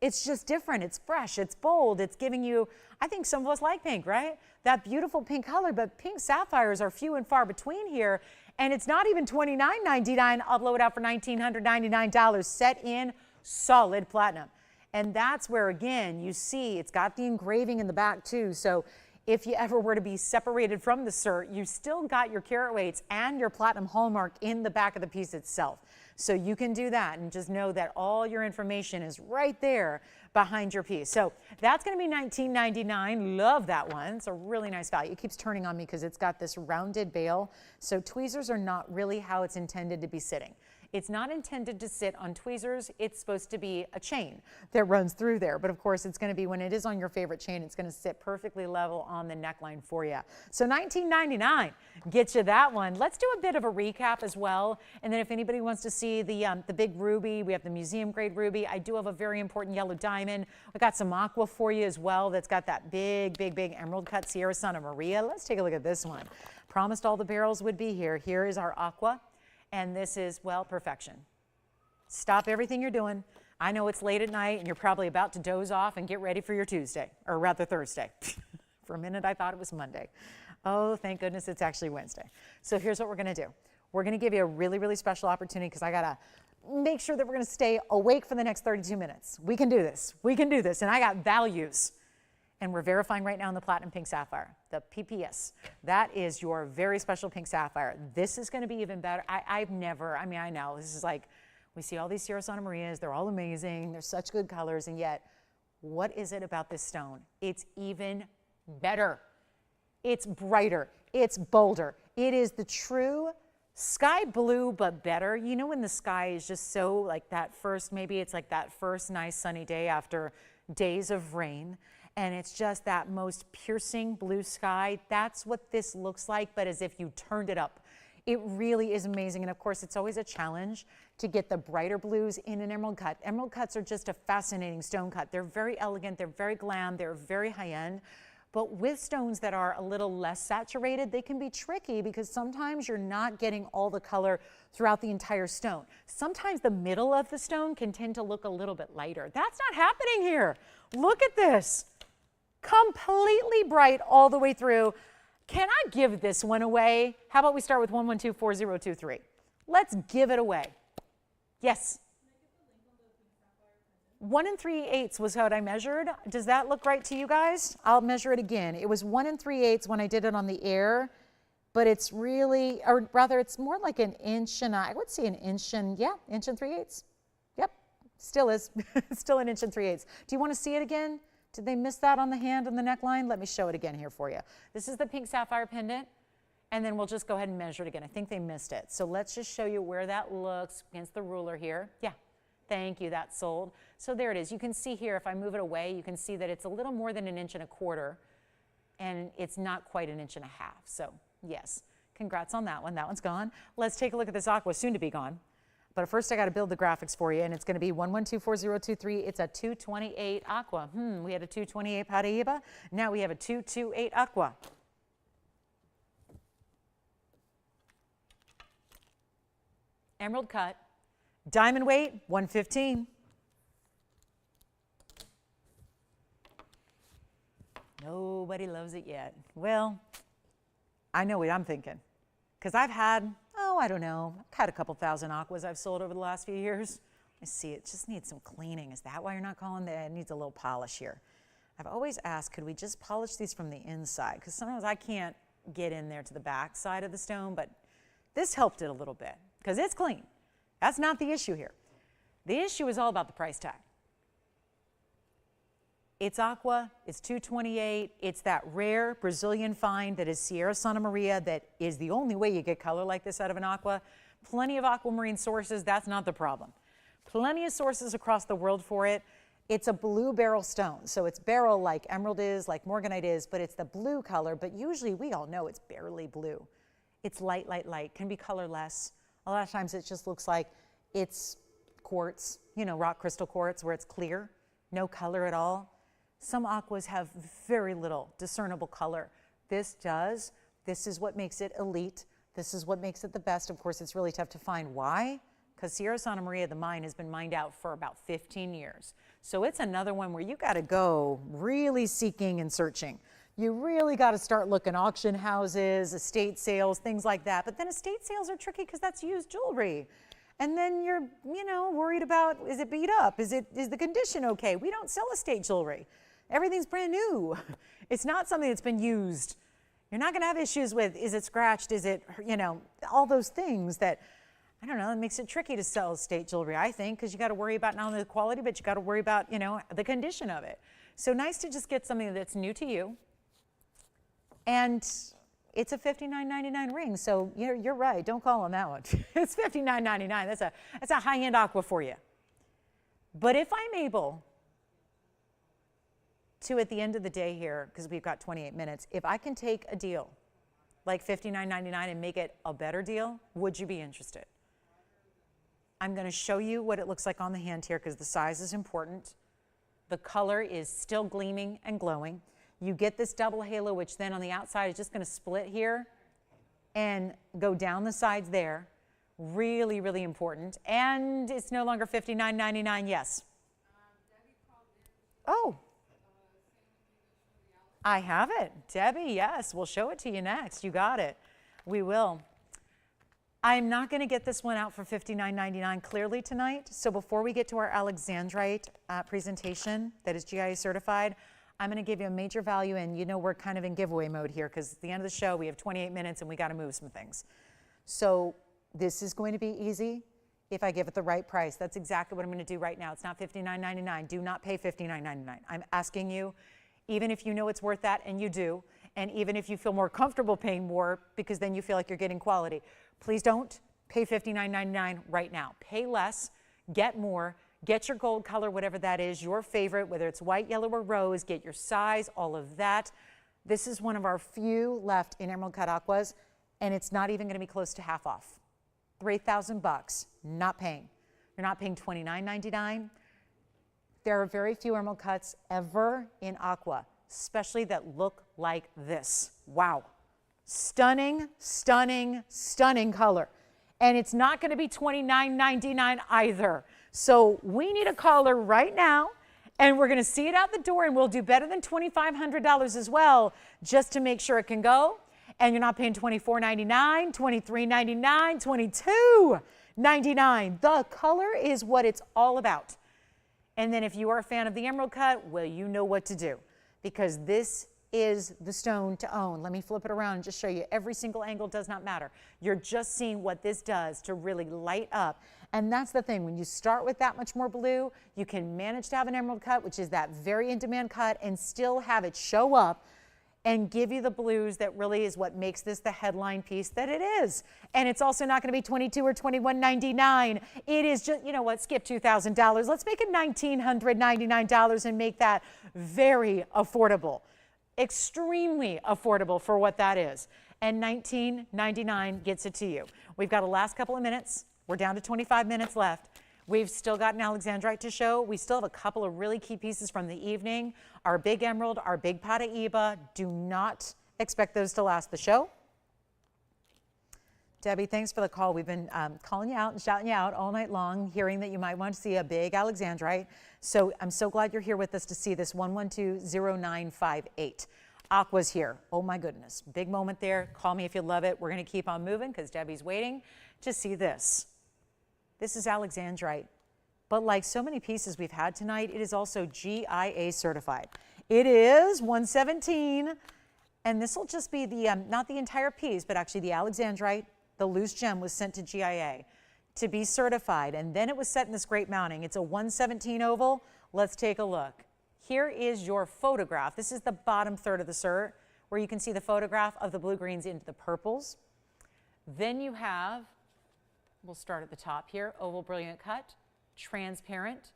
It's just different, it's fresh, it's bold, it's giving you, I think some of us like pink, right? That beautiful pink color, but pink sapphires are few and far between here, and it's not even $29.99. I'll blow it out for $1,999, set in solid platinum. And that's where, again, you see it's got the engraving in the back too, so if you ever were to be separated from the cert, you still got your carat weights and your platinum hallmark in the back of the piece itself. So you can do that and just know that all your information is right there behind your piece. So that's going to be $19.99. Love that one. It's a really nice value. It keeps turning on me because it's got this rounded bail. So tweezers are not really how it's intended to be sitting. It's not intended to sit on tweezers. It's supposed to be a chain that runs through there. But of course, it's going to be, when it is on your favorite chain, it's going to sit perfectly level on the neckline for you. So $19.99 gets you that one. Let's do a bit of a recap as well. And then if anybody wants to see the big ruby, we have the museum grade ruby. I do have a very important yellow diamond. We got some aqua for you as well that's got that big emerald cut Sierra Santa Maria. Let's take a look at this one. Promised all the barrels would be here. Here is our aqua. And this is, well, perfection. Stop everything you're doing. I know it's late at night and you're probably about to doze off and get ready for your Tuesday, or rather Thursday. For a minute, I thought it was Monday. Oh, thank goodness it's actually Wednesday. So here's what we're going to do. We're going to give you a really special opportunity because I got to make sure that we're going to stay awake for the next 32 minutes. We can do this. We can do this. And I got values. And we're verifying right now on the platinum pink sapphire, the PPS. That is your very special pink sapphire. This is going to be even better. I know this is like, we see all these Sierra Santa Marias. They're all amazing. They're such good colors. And yet, what is it about this stone? It's even better. It's brighter. It's bolder. It is the true sky blue, but better. You know when the sky is just so like that first, maybe it's like that first nice sunny day after days of rain, and it's just that most piercing blue sky. That's what this looks like, but as if you turned it up. It really is amazing, and of course, it's always a challenge to get the brighter blues in an emerald cut. Emerald cuts are just a fascinating stone cut. They're very elegant, they're very glam, they're very high-end. But with stones that are a little less saturated, they can be tricky because sometimes you're not getting all the color throughout the entire stone. Sometimes the middle of the stone can tend to look a little bit lighter. That's not happening here. Look at this. Completely bright all the way through. Can I give this one away? How about we start with 1124023? Let's give it away. Yes. 1 3/8 was what I measured. Does that look right to you guys? I'll measure it again. It was 1 3/8 when I did it on the air, but it's really, or rather it's more like an inch and I would say an inch and, yeah, inch and 3/8. Yep, still is. Still an inch and 3/8. Do you want to see it again? Did they miss that on the hand and the neckline? Let me show it again here for you. This is the pink sapphire pendant, and then we'll just go ahead and measure it again. I think they missed it. So let's just show you where that looks against the ruler here. Yeah. Thank you, that's sold. So there it is. You can see here, if I move it away, you can see that it's a little more than 1 1/4 inches, and it's not quite 1 1/2 inches. So yes, congrats on that one. That one's gone. Let's take a look at this aqua, soon to be gone. But first I got to build the graphics for you, and it's going to be 1124023. It's a 228 aqua. We had a 228 Paraiba. Now we have a 228 aqua. Emerald cut. Diamond weight, 115. Nobody loves it yet. Well, I know what I'm thinking. Because I've had, I don't know, I've had a couple thousand aquas I've sold over the last few years. I see it just needs some cleaning. Is that why you're not calling that? It needs a little polish here. I've always asked, could we just polish these from the inside? Because sometimes I can't get in there to the back side of the stone, but this helped it a little bit because it's clean. That's not the issue here. The issue is all about the price tag. It's aqua, it's 228, it's that rare Brazilian find that is Sierra Santa Maria that is the only way you get color like this out of an aqua. Plenty of aquamarine sources, that's not the problem. Plenty of sources across the world for it. It's a blue beryl stone, so it's beryl like emerald is, like morganite is, but it's the blue color, but usually we all know it's barely blue. It's light, light, light, can be colorless. A lot of times it just looks like it's quartz, you know, rock crystal quartz where it's clear, no color at all. Some aquas have very little discernible color. This does. This is what makes it elite. This is what makes it the best. Of course, it's really tough to find. Why? Because Sierra Santa Maria, the mine, has been mined out for about 15 years. So it's another one where you got to go really seeking and searching. You really got to start looking auction houses, estate sales, things like that. But then estate sales are tricky because that's used jewelry. And then you're, worried about, is it beat up? Is the condition okay? We don't sell estate jewelry. Everything's brand new. It's not something that's been used. You're not going to have issues with, is it scratched? Is it, all those things that, I don't know, it makes it tricky to sell estate jewelry, I think, because you got to worry about not only the quality, but you got to worry about, the condition of it. So nice to just get something that's new to you. And it's a $59.99 ring, so you're right. Don't call on that one. It's $59.99. That's a high-end aqua for you. But if I'm able to, at the end of the day here, because we've got 28 minutes, if I can take a deal like $59.99 and make it a better deal, would you be interested? I'm going to show you what it looks like on the hand here because the size is important. The color is still gleaming and glowing. You get this double halo, which then on the outside is just going to split here and go down the sides there. Really, really important. And it's no longer $59.99, yes. Oh. I have it. Debbie, yes. We'll show it to you next. You got it. We will. I'm not going to get this one out for $59.99 clearly tonight. So before we get to our Alexandrite presentation that is GIA certified, I'm going to give you a major value, and you know we're kind of in giveaway mode here because at the end of the show we have 28 minutes and we got to move some things. So this is going to be easy if I give it the right price. That's exactly what I'm going to do right now. It's not $59.99. Do not pay $59.99. I'm asking you, even if you know it's worth that, and you do, and even if you feel more comfortable paying more because then you feel like you're getting quality, please don't pay $59.99 right now. Pay less, get more, get your gold color, whatever that is, your favorite, whether it's white, yellow, or rose, get your size, all of that. This is one of our few left in Emerald Cut Aquas, and it's not even going to be close to half off. $3,000, not paying. You're not paying $29.99. There are very few Emerald Cuts ever in Aqua, especially that look like this. Wow. Stunning, stunning, stunning color. And it's not going to be $29.99 either. So we need a caller right now, and we're going to see it out the door, and we'll do better than $2,500 as well, just to make sure it can go. And you're not paying $24.99, $23.99, $22.99. The color is what it's all about. And then if you are a fan of the Emerald Cut, well, you know what to do, because this is the stone to own. Let me flip it around and just show you. Every single angle does not matter. You're just seeing what this does to really light up. And that's the thing. When you start with that much more blue, you can manage to have an Emerald Cut, which is that very in-demand cut, and still have it show up and give you the blues that really is what makes this the headline piece that it is. And it's also not going to be $22 or $21.99. It is just, you know what, skip $2,000. Let's make it $1,999 and make that very affordable. Extremely affordable for what that is. And $19.99 gets it to you. We've got a last couple of minutes. We're down to 25 minutes left. We've still got an Alexandrite to show. We still have a couple of really key pieces from the evening. Our big emerald, our big Paraiba. Do not expect those to last the show. Debbie, thanks for the call. We've been calling you out and shouting you out all night long, hearing that you might want to see a big Alexandrite. So I'm so glad you're here with us to see this 1120958. Aqua's here. Oh my goodness. Big moment there. Call me if you love it. We're going to keep on moving because Debbie's waiting to see this. This is Alexandrite, but like so many pieces we've had tonight, it is also GIA certified. It is 117, and this will just be the, not the entire piece, but actually the Alexandrite, the loose gem was sent to GIA to be certified, and then it was set in this great mounting. It's a 117 oval. Let's take a look. Here is your photograph. This is the bottom third of the cert, where you can see the photograph of the blue-greens into the purples. Then you have, we'll start at the top here, oval brilliant cut, transparent,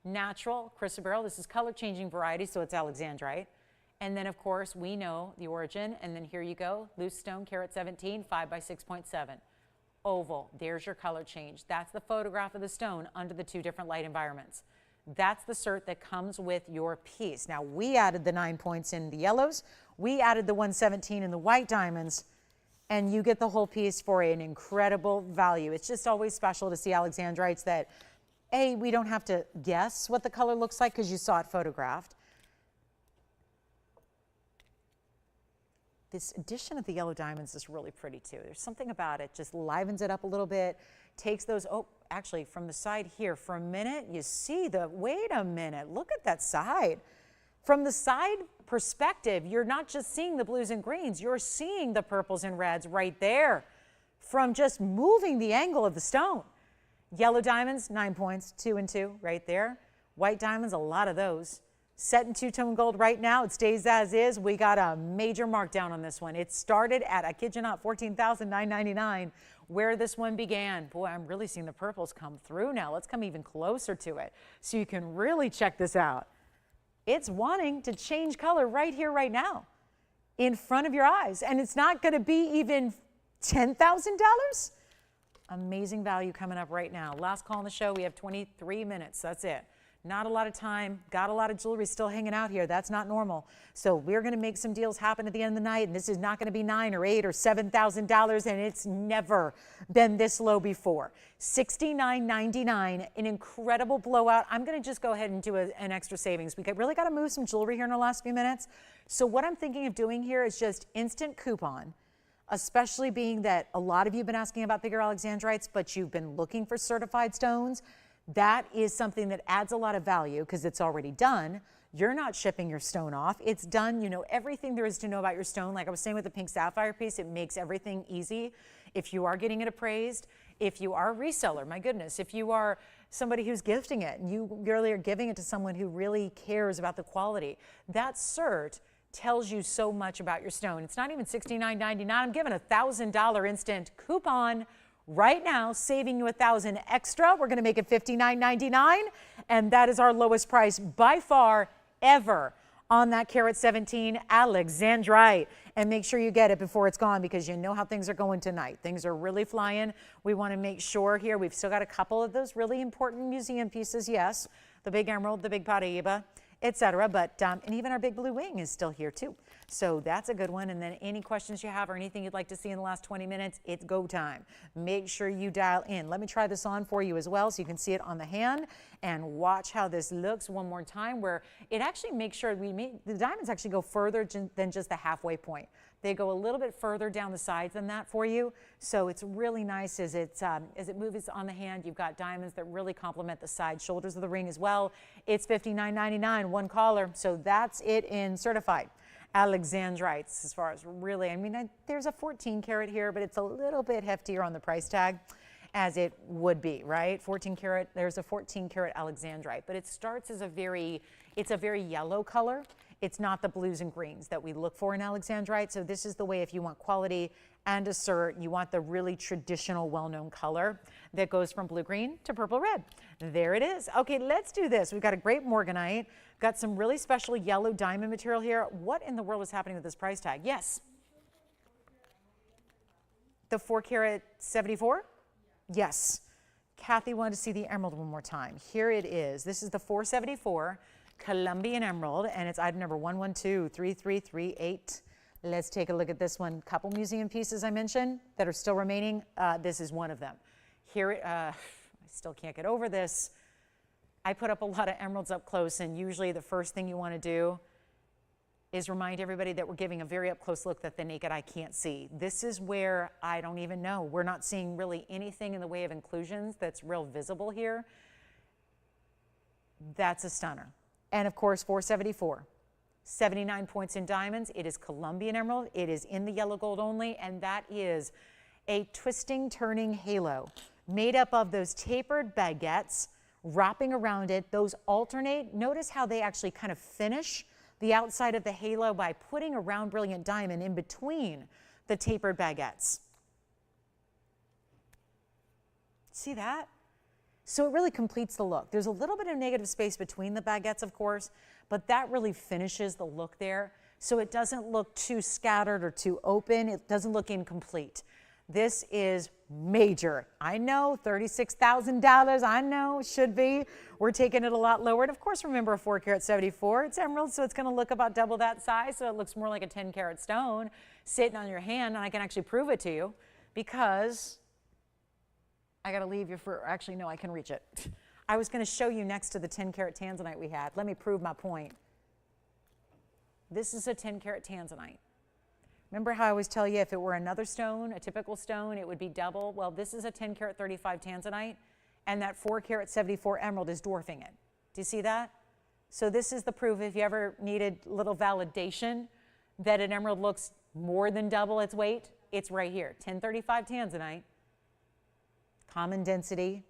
natural, chrysoberyl. This is color changing variety, so it's Alexandrite. And then of course we know the origin, and then here you go, loose stone, carat 17, 5 by 6.7. Oval, there's your color change. That's the photograph of the stone under the two different light environments. That's the cert that comes with your piece. Now we added the 9 points in the yellows, we added the 117 in the white diamonds, and you get the whole piece for an incredible value. It's just always special to see Alexandrites that, A, we don't have to guess what the color looks like because you saw it photographed. This addition of the yellow diamonds is really pretty too. There's something about it, just livens it up a little bit, takes those, oh, actually from the side here, for a minute, you see the, wait a minute, look at that side. From the side perspective, you're not just seeing the blues and greens, you're seeing the purples and reds right there from just moving the angle of the stone. Yellow diamonds, 9 points, 2 and 2 right there. White diamonds, a lot of those. Set in two-tone gold right now, it stays as is. We got a major markdown on this one. It started at, I kid you not, $14,999, where this one began. Boy, I'm really seeing the purples come through now. Let's come even closer to it so you can really check this out. It's wanting to change color right here, right now, in front of your eyes. And it's not going to be even $10,000. Amazing value coming up right now. Last call on the show. We have 23 minutes. That's it. Not a lot of time. Got a lot of jewelry still hanging out here. That's not normal. So we're going to make some deals happen at the end of the night. And this is not going to be $9,000 or $8,000 or $7,000. And it's never been this low before. $69.99, an incredible blowout. I'm going to just go ahead and do an extra savings. We really got to move some jewelry here in the last few minutes. So what I'm thinking of doing here is just instant coupon. especially being that a lot of you have been asking about bigger Alexandrites, but you've been looking for certified stones. That is something that adds a lot of value because it's already done. You're not shipping your stone off. It's done. You know everything there is to know about your stone. Like I was saying with the pink sapphire piece, it makes everything easy. If you are getting it appraised, if you are a reseller, my goodness, if you are somebody who's gifting it and you really are giving it to someone who really cares about the quality, that cert tells you so much about your stone. It's not even $69.99. I'm giving a $1,000 instant coupon right now, saving you $1,000 extra. We're going to make it $59.99, and that is our lowest price by far ever on that carat 17 Alexandrite. And make sure you get it before it's gone because you know how things are going tonight. Things are really flying. We want to make sure here we've still got a couple of those really important museum pieces. Yes, the big emerald, the big Paraiba, etc. But and even our big blue wing is still here too. So that's a good one. And then any questions you have or anything you'd like to see in the last 20 minutes, it's go time. Make sure you dial in. Let me try this on for you as well so you can see it on the hand and watch how this looks one more time, where it actually makes sure the diamonds actually go further than just the halfway point. They go a little bit further down the sides than that for you. So it's really nice as it moves on the hand. You've got diamonds that really complement the side shoulders of the ring as well. It's $59.99, one caller. So that's it in certified Alexandrites as far as really, there's a 14 karat here, but it's a little bit heftier on the price tag as it would be, right? 14 karat, there's a 14 karat Alexandrite, but it starts as it's a very yellow color. It's not the blues and greens that we look for in Alexandrite. So this is the way if you want quality and a cert, you want the really traditional, well-known color that goes from blue-green to purple-red. There it is. Okay, let's do this. We've got a great morganite, got some really special yellow diamond material here. What in the world is happening with this price tag? Yes. The 4 karat 74? Yes. Kathy wanted to see the emerald one more time. Here it is. This is the 474. Colombian emerald, and it's item number 1123338. Let's take a look at this one. Couple museum pieces I mentioned that are still remaining. This is one of them. Here, I still can't get over this. I put up a lot of emeralds up close, and usually the first thing you want to do is remind everybody that we're giving a very up close look that the naked eye can't see. This is where I don't even know. We're not seeing really anything in the way of inclusions that's real visible here. That's a stunner. And of course, 474, 79 points in diamonds. It is Colombian emerald. It is in the yellow gold only, and that is a twisting, turning halo made up of those tapered baguettes wrapping around it. Those alternate. Notice how they actually kind of finish the outside of the halo by putting a round brilliant diamond in between the tapered baguettes. See that? So it really completes the look. There's a little bit of negative space between the baguettes, of course, but that really finishes the look there. So it doesn't look too scattered or too open. It doesn't look incomplete. This is major. I know, $36,000. I know, it should be. We're taking it a lot lower. And of course, remember a 4 karat 74. It's emerald, so it's going to look about double that size. So it looks more like a 10 karat stone sitting on your hand. And I can actually prove it to you because I got to leave you for, actually, no, I can reach it. I was going to show you next to the 10 karat Tanzanite we had. Let me prove my point. This is a 10 karat Tanzanite. Remember how I always tell you if it were another stone, a typical stone, it would be double? Well, this is a 10 karat 35 Tanzanite, and that 4 karat 74 emerald is dwarfing it. Do you see that? So this is the proof if you ever needed a little validation that an emerald looks more than double its weight, it's right here. 1035 Tanzanite. Common density,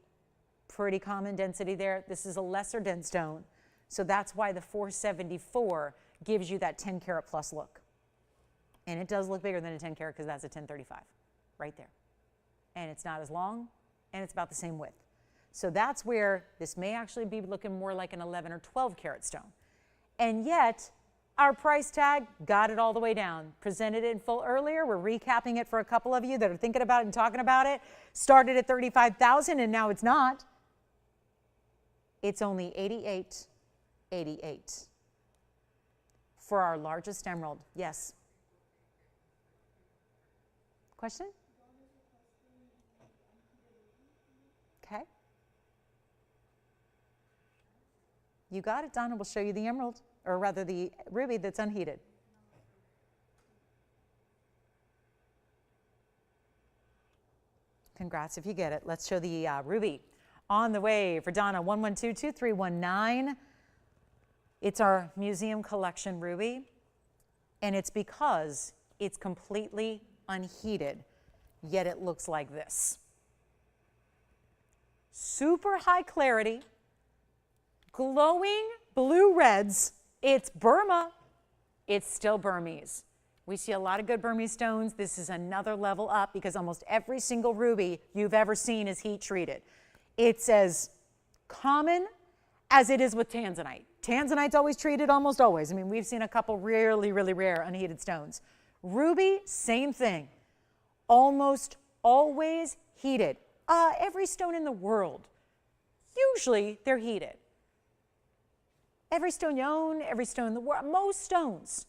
pretty common density there. This is a lesser dense stone. So that's why the 474 gives you that 10 karat plus look. And it does look bigger than a 10 karat because that's a 1035 right there. And it's not as long, and it's about the same width. So that's where this may actually be looking more like an 11 or 12 karat stone. And yet, our price tag got it all the way down. Presented it in full earlier. We're recapping it for a couple of you that are thinking about it and talking about it. Started at $35,000 and now it's not. It's only $88.88 for our largest emerald. Yes. Question? Okay. You got it, Donna. We'll show you the emerald, or rather the ruby that's unheated. Congrats if you get it. Let's show the ruby on the way for Donna, 1122319. It's our museum collection ruby, and it's because it's completely unheated, yet it looks like this. Super high clarity, glowing blue reds. It's Burma. It's still Burmese. We see a lot of good Burmese stones. This is another level up because almost every single ruby you've ever seen is heat treated. It's as common as it is with Tanzanite. Tanzanite's always treated, almost always. I mean, we've seen a couple really, really rare unheated stones. Ruby, same thing. Almost always heated. Every stone in the world, usually they're heated. Every stone you own, every stone in the world, most stones,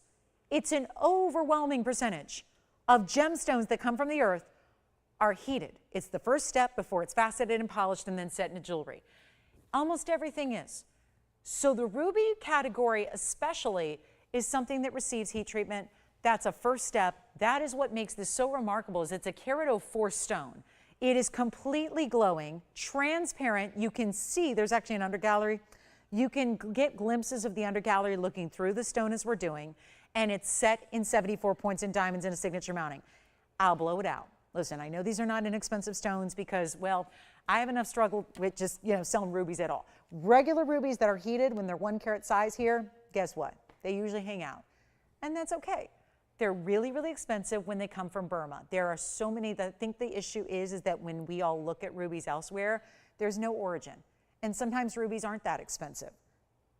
it's an overwhelming percentage of gemstones that come from the earth are heated. It's the first step before it's faceted and polished and then set into jewelry. Almost everything is. So the ruby category especially is something that receives heat treatment. That's a first step. That is what makes this so remarkable is it's a carat 04 stone. It is completely glowing, transparent. You can see, there's actually an undergallery. You can get glimpses of the undergallery looking through the stone as we're doing, and it's set in 74 points in diamonds in a signature mounting. I'll blow it out. Listen, I know these are not inexpensive stones because, well, I have enough struggle with just, selling rubies at all. Regular rubies that are heated when they're 1 carat size here, guess what? They usually hang out, and that's okay. They're really, really expensive when they come from Burma. There are so many that I think the issue is that when we all look at rubies elsewhere, there's no origin. And sometimes rubies aren't that expensive,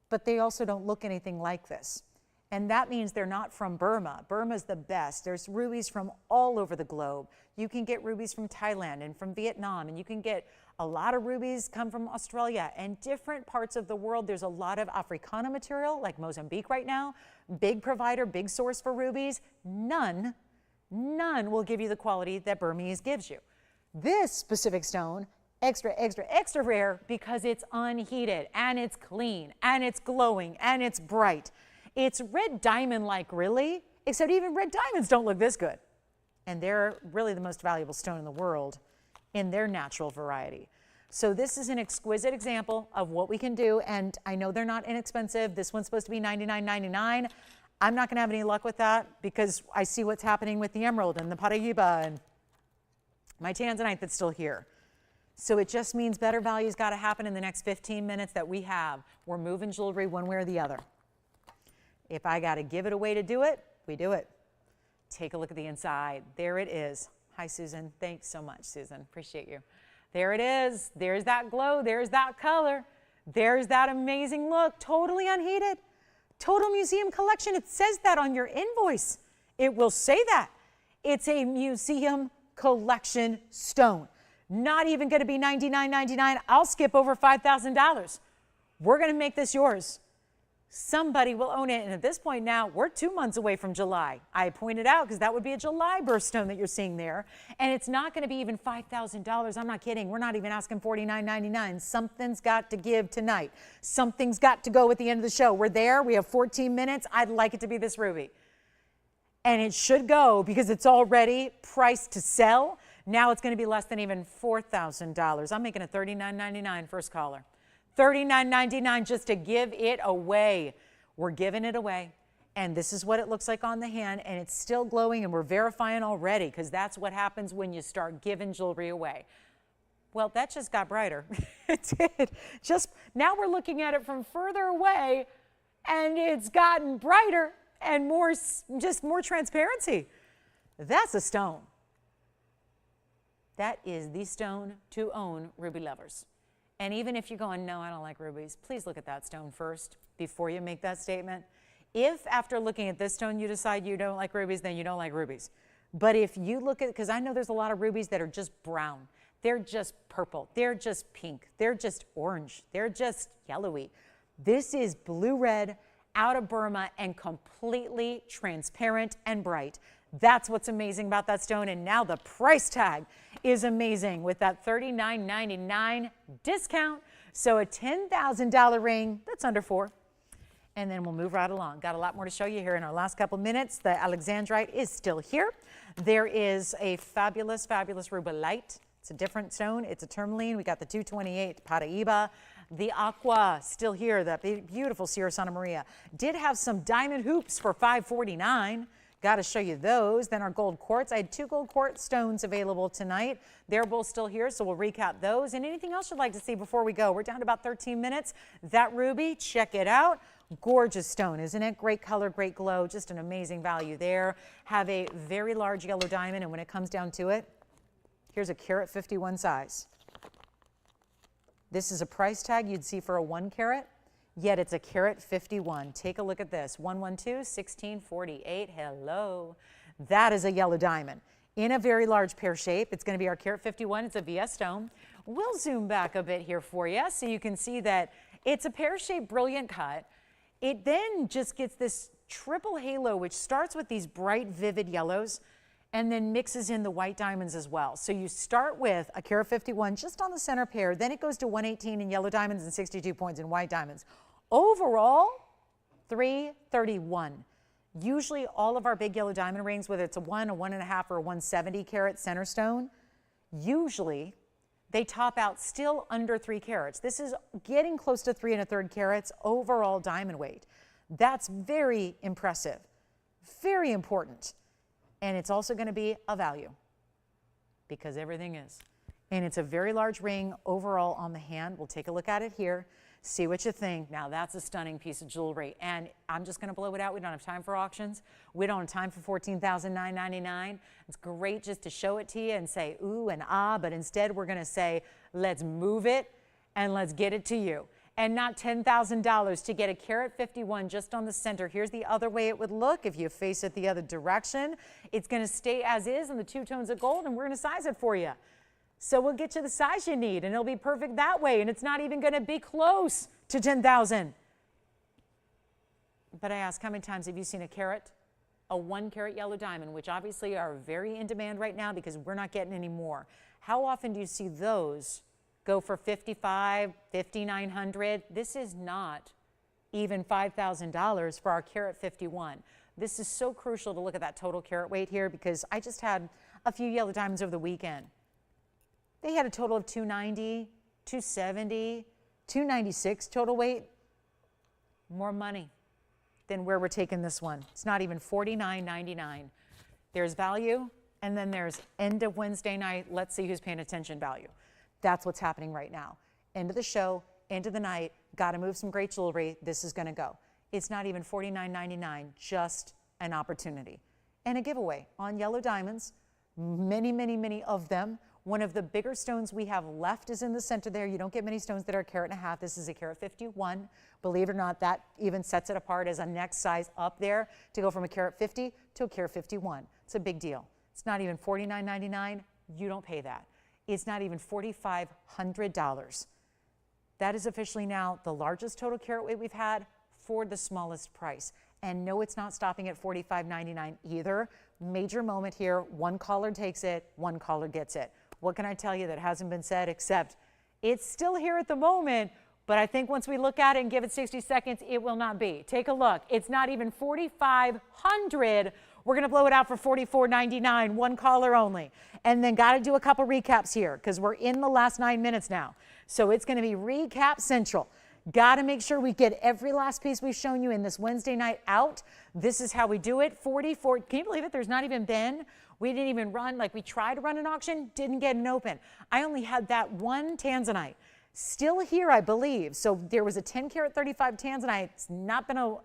but they also don't look anything like this. And that means they're not from Burma. Burma's the best. There's rubies from all over the globe. You can get rubies from Thailand and from Vietnam, and you can get a lot of rubies come from Australia and different parts of the world. There's a lot of Africana material, like Mozambique right now. Big provider, big source for rubies. None will give you the quality that Burmese gives you. This specific stone, extra, extra, extra rare because it's unheated and it's clean and it's glowing and it's bright. It's red diamond-like, really, except even red diamonds don't look this good. And they're really the most valuable stone in the world in their natural variety. So this is an exquisite example of what we can do, and I know they're not inexpensive. This one's supposed to be $99.99. I'm not gonna have any luck with that because I see what's happening with the emerald and the Paraiba and my Tanzanite that's still here. So it just means better value's gotta happen in the next 15 minutes that we have. We're moving jewelry one way or the other. If I gotta give it away to do it, we do it. Take a look at the inside. There it is. Hi, Susan. Thanks so much, Susan. Appreciate you. There it is. There's that glow. There's that color. There's that amazing look. Totally unheated. Total museum collection. It says that on your invoice. It will say that. It's a museum collection stone. Not even going to be $99.99. I'll skip over $5,000. We're going to make this yours. Somebody will own it, and at this point now, we're 2 months away from July. I pointed out because that would be a July birthstone that you're seeing there, and it's not going to be even $5,000. I'm not kidding. We're not even asking $49.99. Something's got to give tonight. Something's got to go at the end of the show. We're there. We have 14 minutes. I'd like it to be this ruby, and it should go because it's already priced to sell. Now it's going to be less than even $4,000. I'm making it $39.99 first caller. $39.99 just to give it away. We're giving it away. And this is what it looks like on the hand, and it's still glowing, and we're verifying already because that's what happens when you start giving jewelry away. Well, that just got brighter. It did. Just now we're looking at it from further away, and it's gotten brighter and more transparency. That's a stone. That is the stone to own, ruby lovers. And even if you're going, no, I don't like rubies, please look at that stone first before you make that statement. If after looking at this stone you decide you don't like rubies, then you don't like rubies. But if you look at, because I know there's a lot of rubies that are just brown, they're just purple, they're just pink, they're just orange, they're just yellowy. This is blue-red out of Burma and completely transparent and bright. That's what's amazing about that stone. And now the price tag is amazing with that $39.99 discount. So a $10,000 ring, that's under $4,000. And then we'll move right along. Got a lot more to show you here in our last couple minutes. The Alexandrite is still here. There is a fabulous, fabulous Rubellite It's a different stone. It's a tourmaline. We got the 228 Paraiba. The Aqua, still here, that beautiful Sierra Santa Maria. Did have some diamond hoops for $549. Got to show you those. Then our gold quartz. I had 2 gold quartz stones available tonight. They're both still here, so we'll recap those. And anything else you'd like to see before we go? We're down to about 13 minutes. That ruby, check it out. Gorgeous stone, isn't it? Great color, great glow, just an amazing value there. Have a very large yellow diamond, and when it comes down to it, here's a carat 51 size. This is a price tag you'd see for a 1 carat, yet it's a carat 51. Take a look at this, 112, 1648, hello. That is a yellow diamond in a very large pear shape. It's gonna be our carat 51, it's a VS stone. We'll zoom back a bit here for you so you can see that it's a pear-shaped brilliant cut. It then just gets this triple halo, which starts with these bright, vivid yellows and then mixes in the white diamonds as well. So you start with a carat 51 just on the center pair, then it goes to 118 in yellow diamonds and 62 points in white diamonds. Overall, 331. Usually all of our big yellow diamond rings, whether it's a 1, a 1.5, or a 170 carat center stone, usually they top out still under 3 carats. This is getting close to 3 1/3 carats overall diamond weight. That's very impressive, very important. And it's also going to be a value because everything is. And it's a very large ring overall on the hand. We'll take a look at it here, see what you think. Now that's a stunning piece of jewelry. And I'm just going to blow it out. We don't have time for auctions. We don't have time for $14,999. It's great just to show it to you and say ooh and ah, but instead we're going to say let's move it and let's get it to you. And not $10,000 to get a carat 51 just on the center. Here's the other way it would look if you face it the other direction. It's going to stay as is in the 2 tones of gold, and we're going to size it for you. So we'll get you the size you need, and it'll be perfect that way, and it's not even going to be close to 10,000. But I ask, how many times have you seen a carat? A 1 carat yellow diamond, which obviously are very in demand right now because we're not getting any more. How often do you see those go for $5,500, $5,900? This is not even $5,000 for our carat 51. This is so crucial to look at that total carat weight here because I just had a few yellow diamonds over the weekend. They had a total of 290, 270, 296 total weight. More money than where we're taking this one. It's not even $49.99. There's value, and then there's end of Wednesday night, let's see who's paying attention value. That's what's happening right now. End of the show, end of the night, got to move some great jewelry. This is going to go. It's not even $49.99, just an opportunity. And a giveaway on yellow diamonds, many, many, many of them. One of the bigger stones we have left is in the center there. You don't get many stones that are a carat and a half. This is a carat 51. Believe it or not, that even sets it apart as a next size up there to go from a carat 50 to a carat 51. It's a big deal. It's not even $49.99. You don't pay that. It's not even $4,500. That is officially now the largest total carat weight we've had for the smallest price. And no, it's not stopping at $45.99 either. Major moment here. One caller takes it, one caller gets it. What can I tell you that hasn't been said except it's still here at the moment, but I think once we look at it and give it 60 seconds, it will not be. Take a look. It's not even $4,500. We're going to blow it out for $44.99, one caller only. And then got to do a couple recaps here because we're in the last 9 minutes now. So it's going to be recap central. Got to make sure we get every last piece we've shown you in this Wednesday night out. This is how we do it. 44, can you believe it? There's not even been, we didn't even run, like we tried to run an auction, didn't get an open. I only had that one Tanzanite. Still here, I believe. So there was a 10 carat 35 Tanzanite. It's not been a, when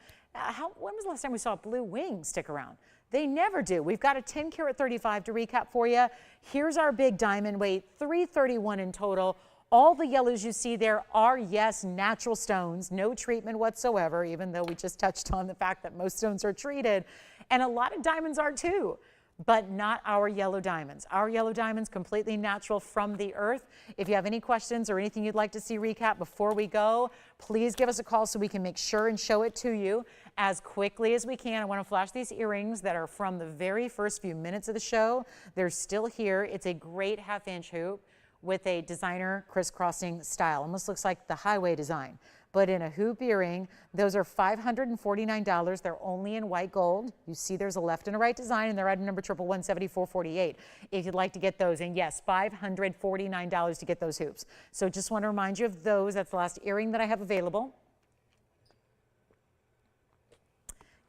was the last time we saw Blue Wing stick around? They never do. We've got a 10 carat 35 to recap for you. Here's our big diamond weight, 331 in total. All the yellows you see there are, yes, natural stones, no treatment whatsoever, even though we just touched on the fact that most stones are treated. And a lot of diamonds are too, but not our yellow diamonds. Our yellow diamonds completely natural from the earth. If you have any questions or anything you'd like to see recap before we go, please give us a call so we can make sure and show it to you as quickly as we can. I want to flash these earrings that are from the very first few minutes of the show. They're still here. It's a great 1/2 inch hoop with a designer crisscrossing style. Almost looks like the highway design. But in a hoop earring, those are $549. They're only in white gold. You see there's a left and a right design, and they're item number 1117448 if you'd like to get those. And yes, $549 to get those hoops. So just want to remind you of those. That's the last earring that I have available.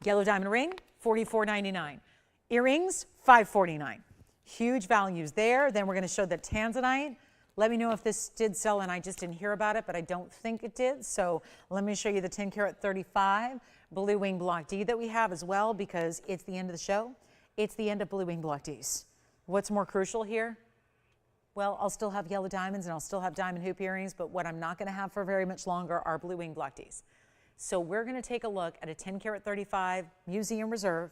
Yellow diamond ring, $44.99. Earrings, $549. Huge values there. Then we're going to show the Tanzanite. Let me know if this did sell and I just didn't hear about it, but I don't think it did. So let me show you the 10 karat 35 blue wing block D that we have as well, because it's the end of the show. It's the end of blue wing block Ds. What's more crucial here? Well, I'll still have yellow diamonds and I'll still have diamond hoop earrings, but what I'm not going to have for very much longer are blue wing block Ds. So we're going to take a look at a 10 karat 35 museum reserve,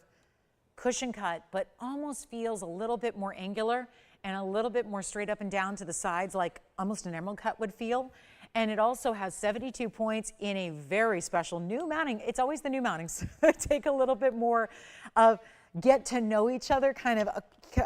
cushion cut, but almost feels a little bit more angular and a little bit more straight up and down to the sides, like almost an emerald cut would feel. And it also has 72 points in a very special new mounting. It's always the new mountings that take a little bit more of get to know each other, kind of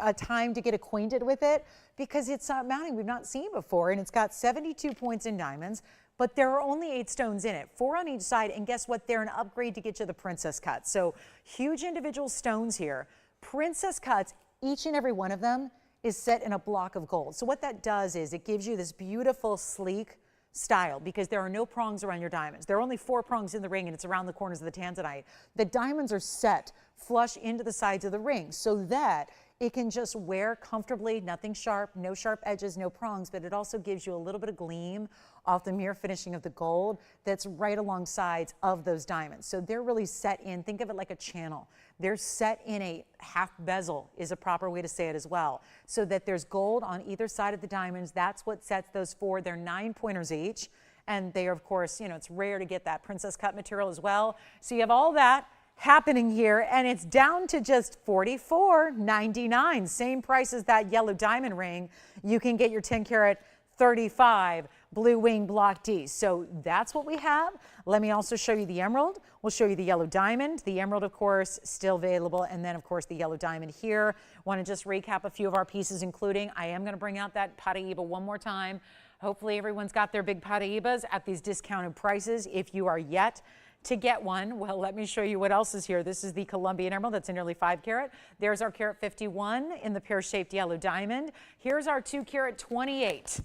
a time to get acquainted with it, because it's a mounting we've not seen before, and it's got 72 points in diamonds, but there are only 8 stones in it, 4 on each side, and guess what? They're an upgrade to get you the princess cut. So huge individual stones here. Princess cuts, each and every one of them is set in a block of gold. So what that does is it gives you this beautiful, sleek style, because there are no prongs around your diamonds. There are only 4 prongs in the ring, and it's around the corners of the Tanzanite. The diamonds are set flush into the sides of the ring so that it can just wear comfortably, nothing sharp, no sharp edges, no prongs, but it also gives you a little bit of gleam off the mirror finishing of the gold that's right alongside of those diamonds. So they're really set in, think of it like a channel. They're set in a half bezel is a proper way to say it as well, so that there's gold on either side of the diamonds. That's what sets those 4. They're 9 pointers each, and they are, of course, you know, it's rare to get that princess cut material as well. So you have all that happening here, and it's down to just $44.99, same price as that yellow diamond ring. You can get your 10 karat 35 blue wing block D. So that's what we have. Let me also show you the emerald. We'll show you the yellow diamond. The emerald, of course, still available, and then of course the yellow diamond here. Want to just recap a few of our pieces, including I am going to bring out that Paraiba one more time. Hopefully everyone's got their big Paraibas at these discounted prices. If you are yet to get one, well, let me show you what else is here. This is the Colombian emerald. That's a nearly 5 karat. There's our karat 51 in the pear-shaped yellow diamond. Here's our 2 karat 28.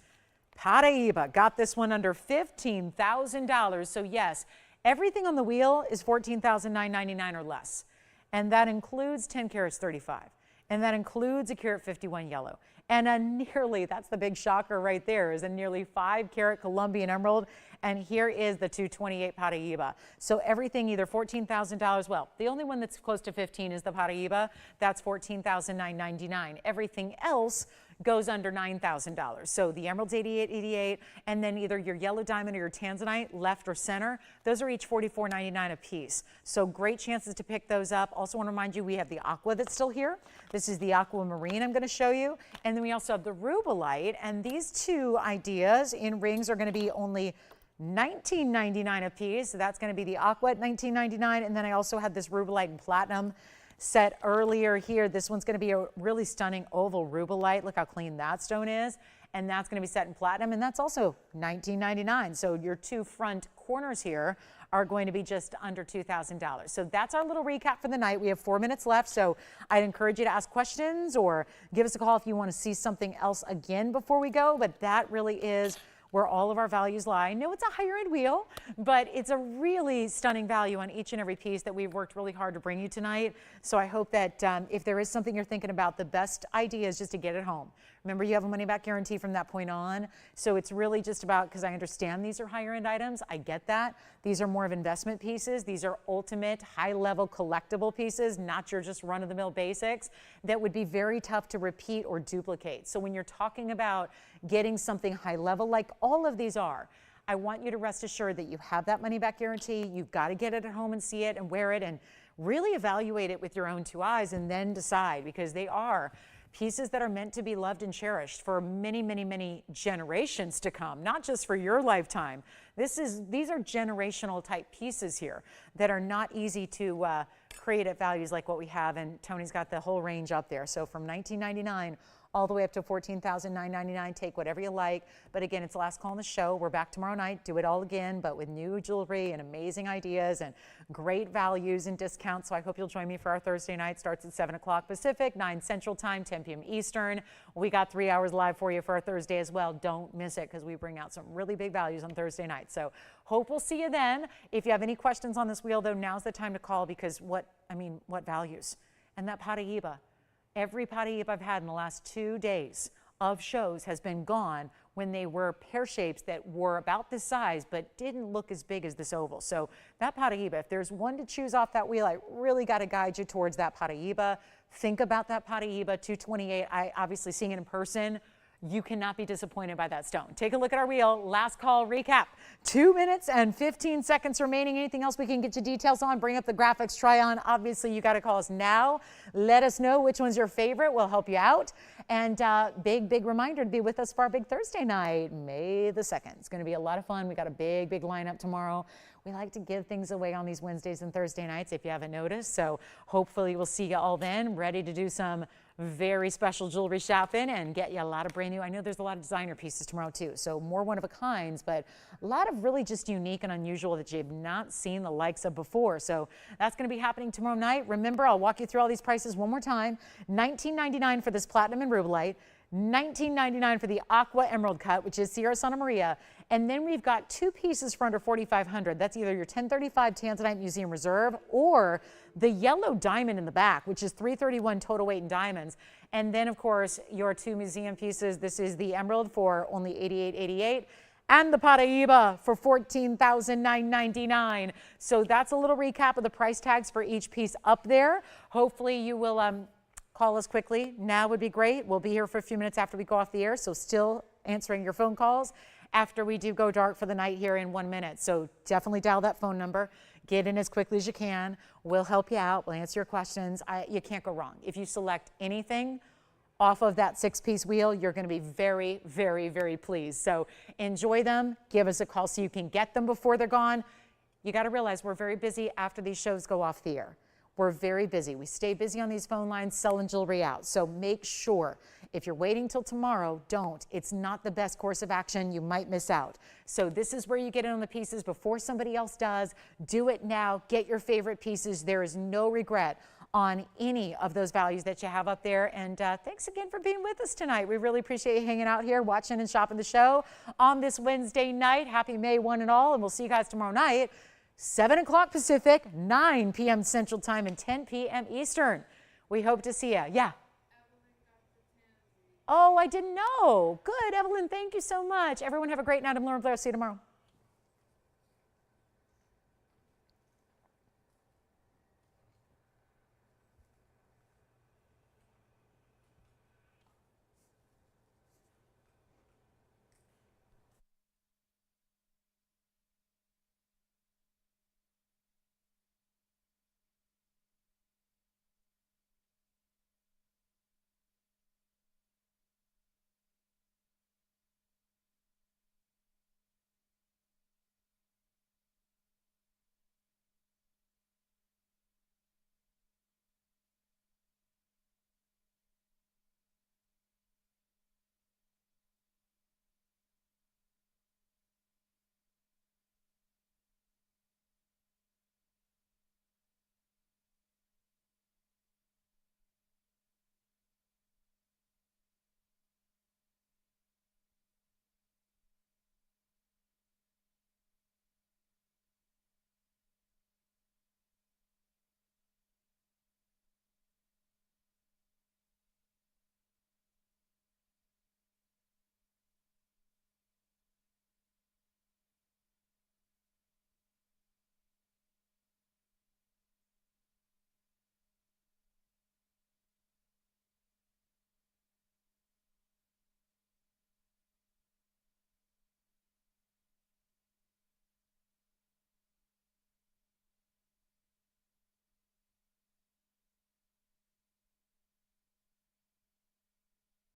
Paraiba got this one under $15,000. So yes, everything on the wheel is $14,999 or less. And that includes 10 karats 35. And that includes a karat 51 yellow. And a nearly, that's the big shocker right there, is a nearly 5 karat Colombian emerald. And here is the 228 Paraiba. So everything either $14,000, well, the only one that's close to 15 is the Paraiba. That's $14,999. Everything else goes under $9,000. So the emerald's $88.88, and then either your yellow diamond or your Tanzanite, left or center, those are each $44.99 a piece. So great chances to pick those up. Also want to remind you, we have the aqua that's still here. This is the Aquamarine I'm going to show you. And then we also have the Rubellite, and these two ideas in rings are going to be only $19.99 a piece. So that's going to be the aqua at $19.99, and then I also had this Rubellite in platinum set earlier here. This one's going to be a really stunning oval Rubellite. Look how clean that stone is. And that's going to be set in platinum, and that's also $19.99. So your 2 front corners here are going to be just under $2,000. So that's our little recap for the night. We have 4 minutes left, so I'd encourage you to ask questions or give us a call if you want to see something else again before we go. But that really is where all of our values lie. I know it's a higher end wheel, but it's a really stunning value on each and every piece that we've worked really hard to bring you tonight. So I hope that if there is something you're thinking about, the best idea is just to get it home. Remember, you have a money back guarantee from that point on. So it's really just about, because I understand these are higher end items, I get that. These are more of investment pieces. These are ultimate high level collectible pieces, not your just run of the mill basics that would be very tough to repeat or duplicate. So when you're talking about getting something high level like all of these are, I want you to rest assured that you have that money back guarantee. You've got to get it at home and see it and wear it and really evaluate it with your own 2 eyes and then decide, because they are pieces that are meant to be loved and cherished for many, many, many generations to come, not just for your lifetime. These are generational type pieces here that are not easy to create at values like what we have, and Tony's got the whole range up there. So from $19.99 all the way up to $14,999. Take whatever you like. But again, it's the last call on the show. We're back tomorrow night. Do it all again, but with new jewelry and amazing ideas and great values and discounts. So I hope you'll join me for our Thursday night. Starts at 7 o'clock Pacific, 9 Central Time, 10 p.m. Eastern. We got 3 hours live for you for our Thursday as well. Don't miss it because we bring out some really big values on Thursday night. So hope we'll see you then. If you have any questions on this wheel, though, now's the time to call because what values? And that Paraiba. Every Paraiba I've had in the last 2 days of shows has been gone when they were pear shapes that were about this size but didn't look as big as this oval. So that Paraiba, if there's one to choose off that wheel, I really got to guide you towards that Paraiba. Think about that Paraiba 228. I obviously seeing it in person, you cannot be disappointed by that stone. Take a look at our wheel. Last call recap. 2 minutes and 15 seconds remaining. Anything else we can get you details on? Bring up the graphics, try on. Obviously, you got to call us now. Let us know which one's your favorite. We'll help you out. And big reminder to be with us for our big Thursday night, May the 2nd. It's going to be a lot of fun. We got a big lineup tomorrow. We like to give things away on these Wednesdays and Thursday nights, if you haven't noticed. So hopefully we'll see you all then, ready to do some very special jewelry shopping and get you a lot of brand new. I know there's a lot of designer pieces tomorrow too, so more one of a kinds, but a lot of really just unique and unusual that you've not seen the likes of before. So that's going to be happening tomorrow night. Remember, I'll walk you through all these prices one more time. $19.99 for this platinum and rubellite. $19.99 for the aqua emerald cut, which is Sierra Santa Maria. And then we've got 2 pieces for under $4,500. That's either your 1035 Tanzanite Museum Reserve or the yellow diamond in the back, which is $331 total weight in diamonds. And then, of course, your 2 museum pieces. This is the emerald for only $88.88. And the Paraiba for $14,999. So that's a little recap of the price tags for each piece up there. Hopefully you will call us quickly. Now would be great. We'll be here for a few minutes after we go off the air, so still answering your phone calls after we do go dark for the night here in 1 minute. So definitely dial that phone number. Get in as quickly as you can. We'll help you out. We'll answer your questions. You can't go wrong. If you select anything off of that 6-piece wheel, you're going to be very, very, very pleased. So enjoy them. Give us a call so you can get them before they're gone. You got to realize we're very busy after these shows go off the air. We're very busy. We stay busy on these phone lines selling jewelry out. So make sure if you're waiting till tomorrow, don't. It's not the best course of action. You might miss out. So this is where you get in on the pieces before somebody else does. Do it now. Get your favorite pieces. There is no regret on any of those values that you have up there. And thanks again for being with us tonight. We really appreciate you hanging out here, watching and shopping the show on this Wednesday night. Happy May 1 and all. And we'll see you guys tomorrow night. 7 o'clock Pacific, 9 p.m. Central Time, and 10 p.m. Eastern. We hope to see you. Yeah. Oh, I didn't know. Good, Evelyn. Thank you so much. Everyone have a great night. I'm Lauren Blair. See you tomorrow.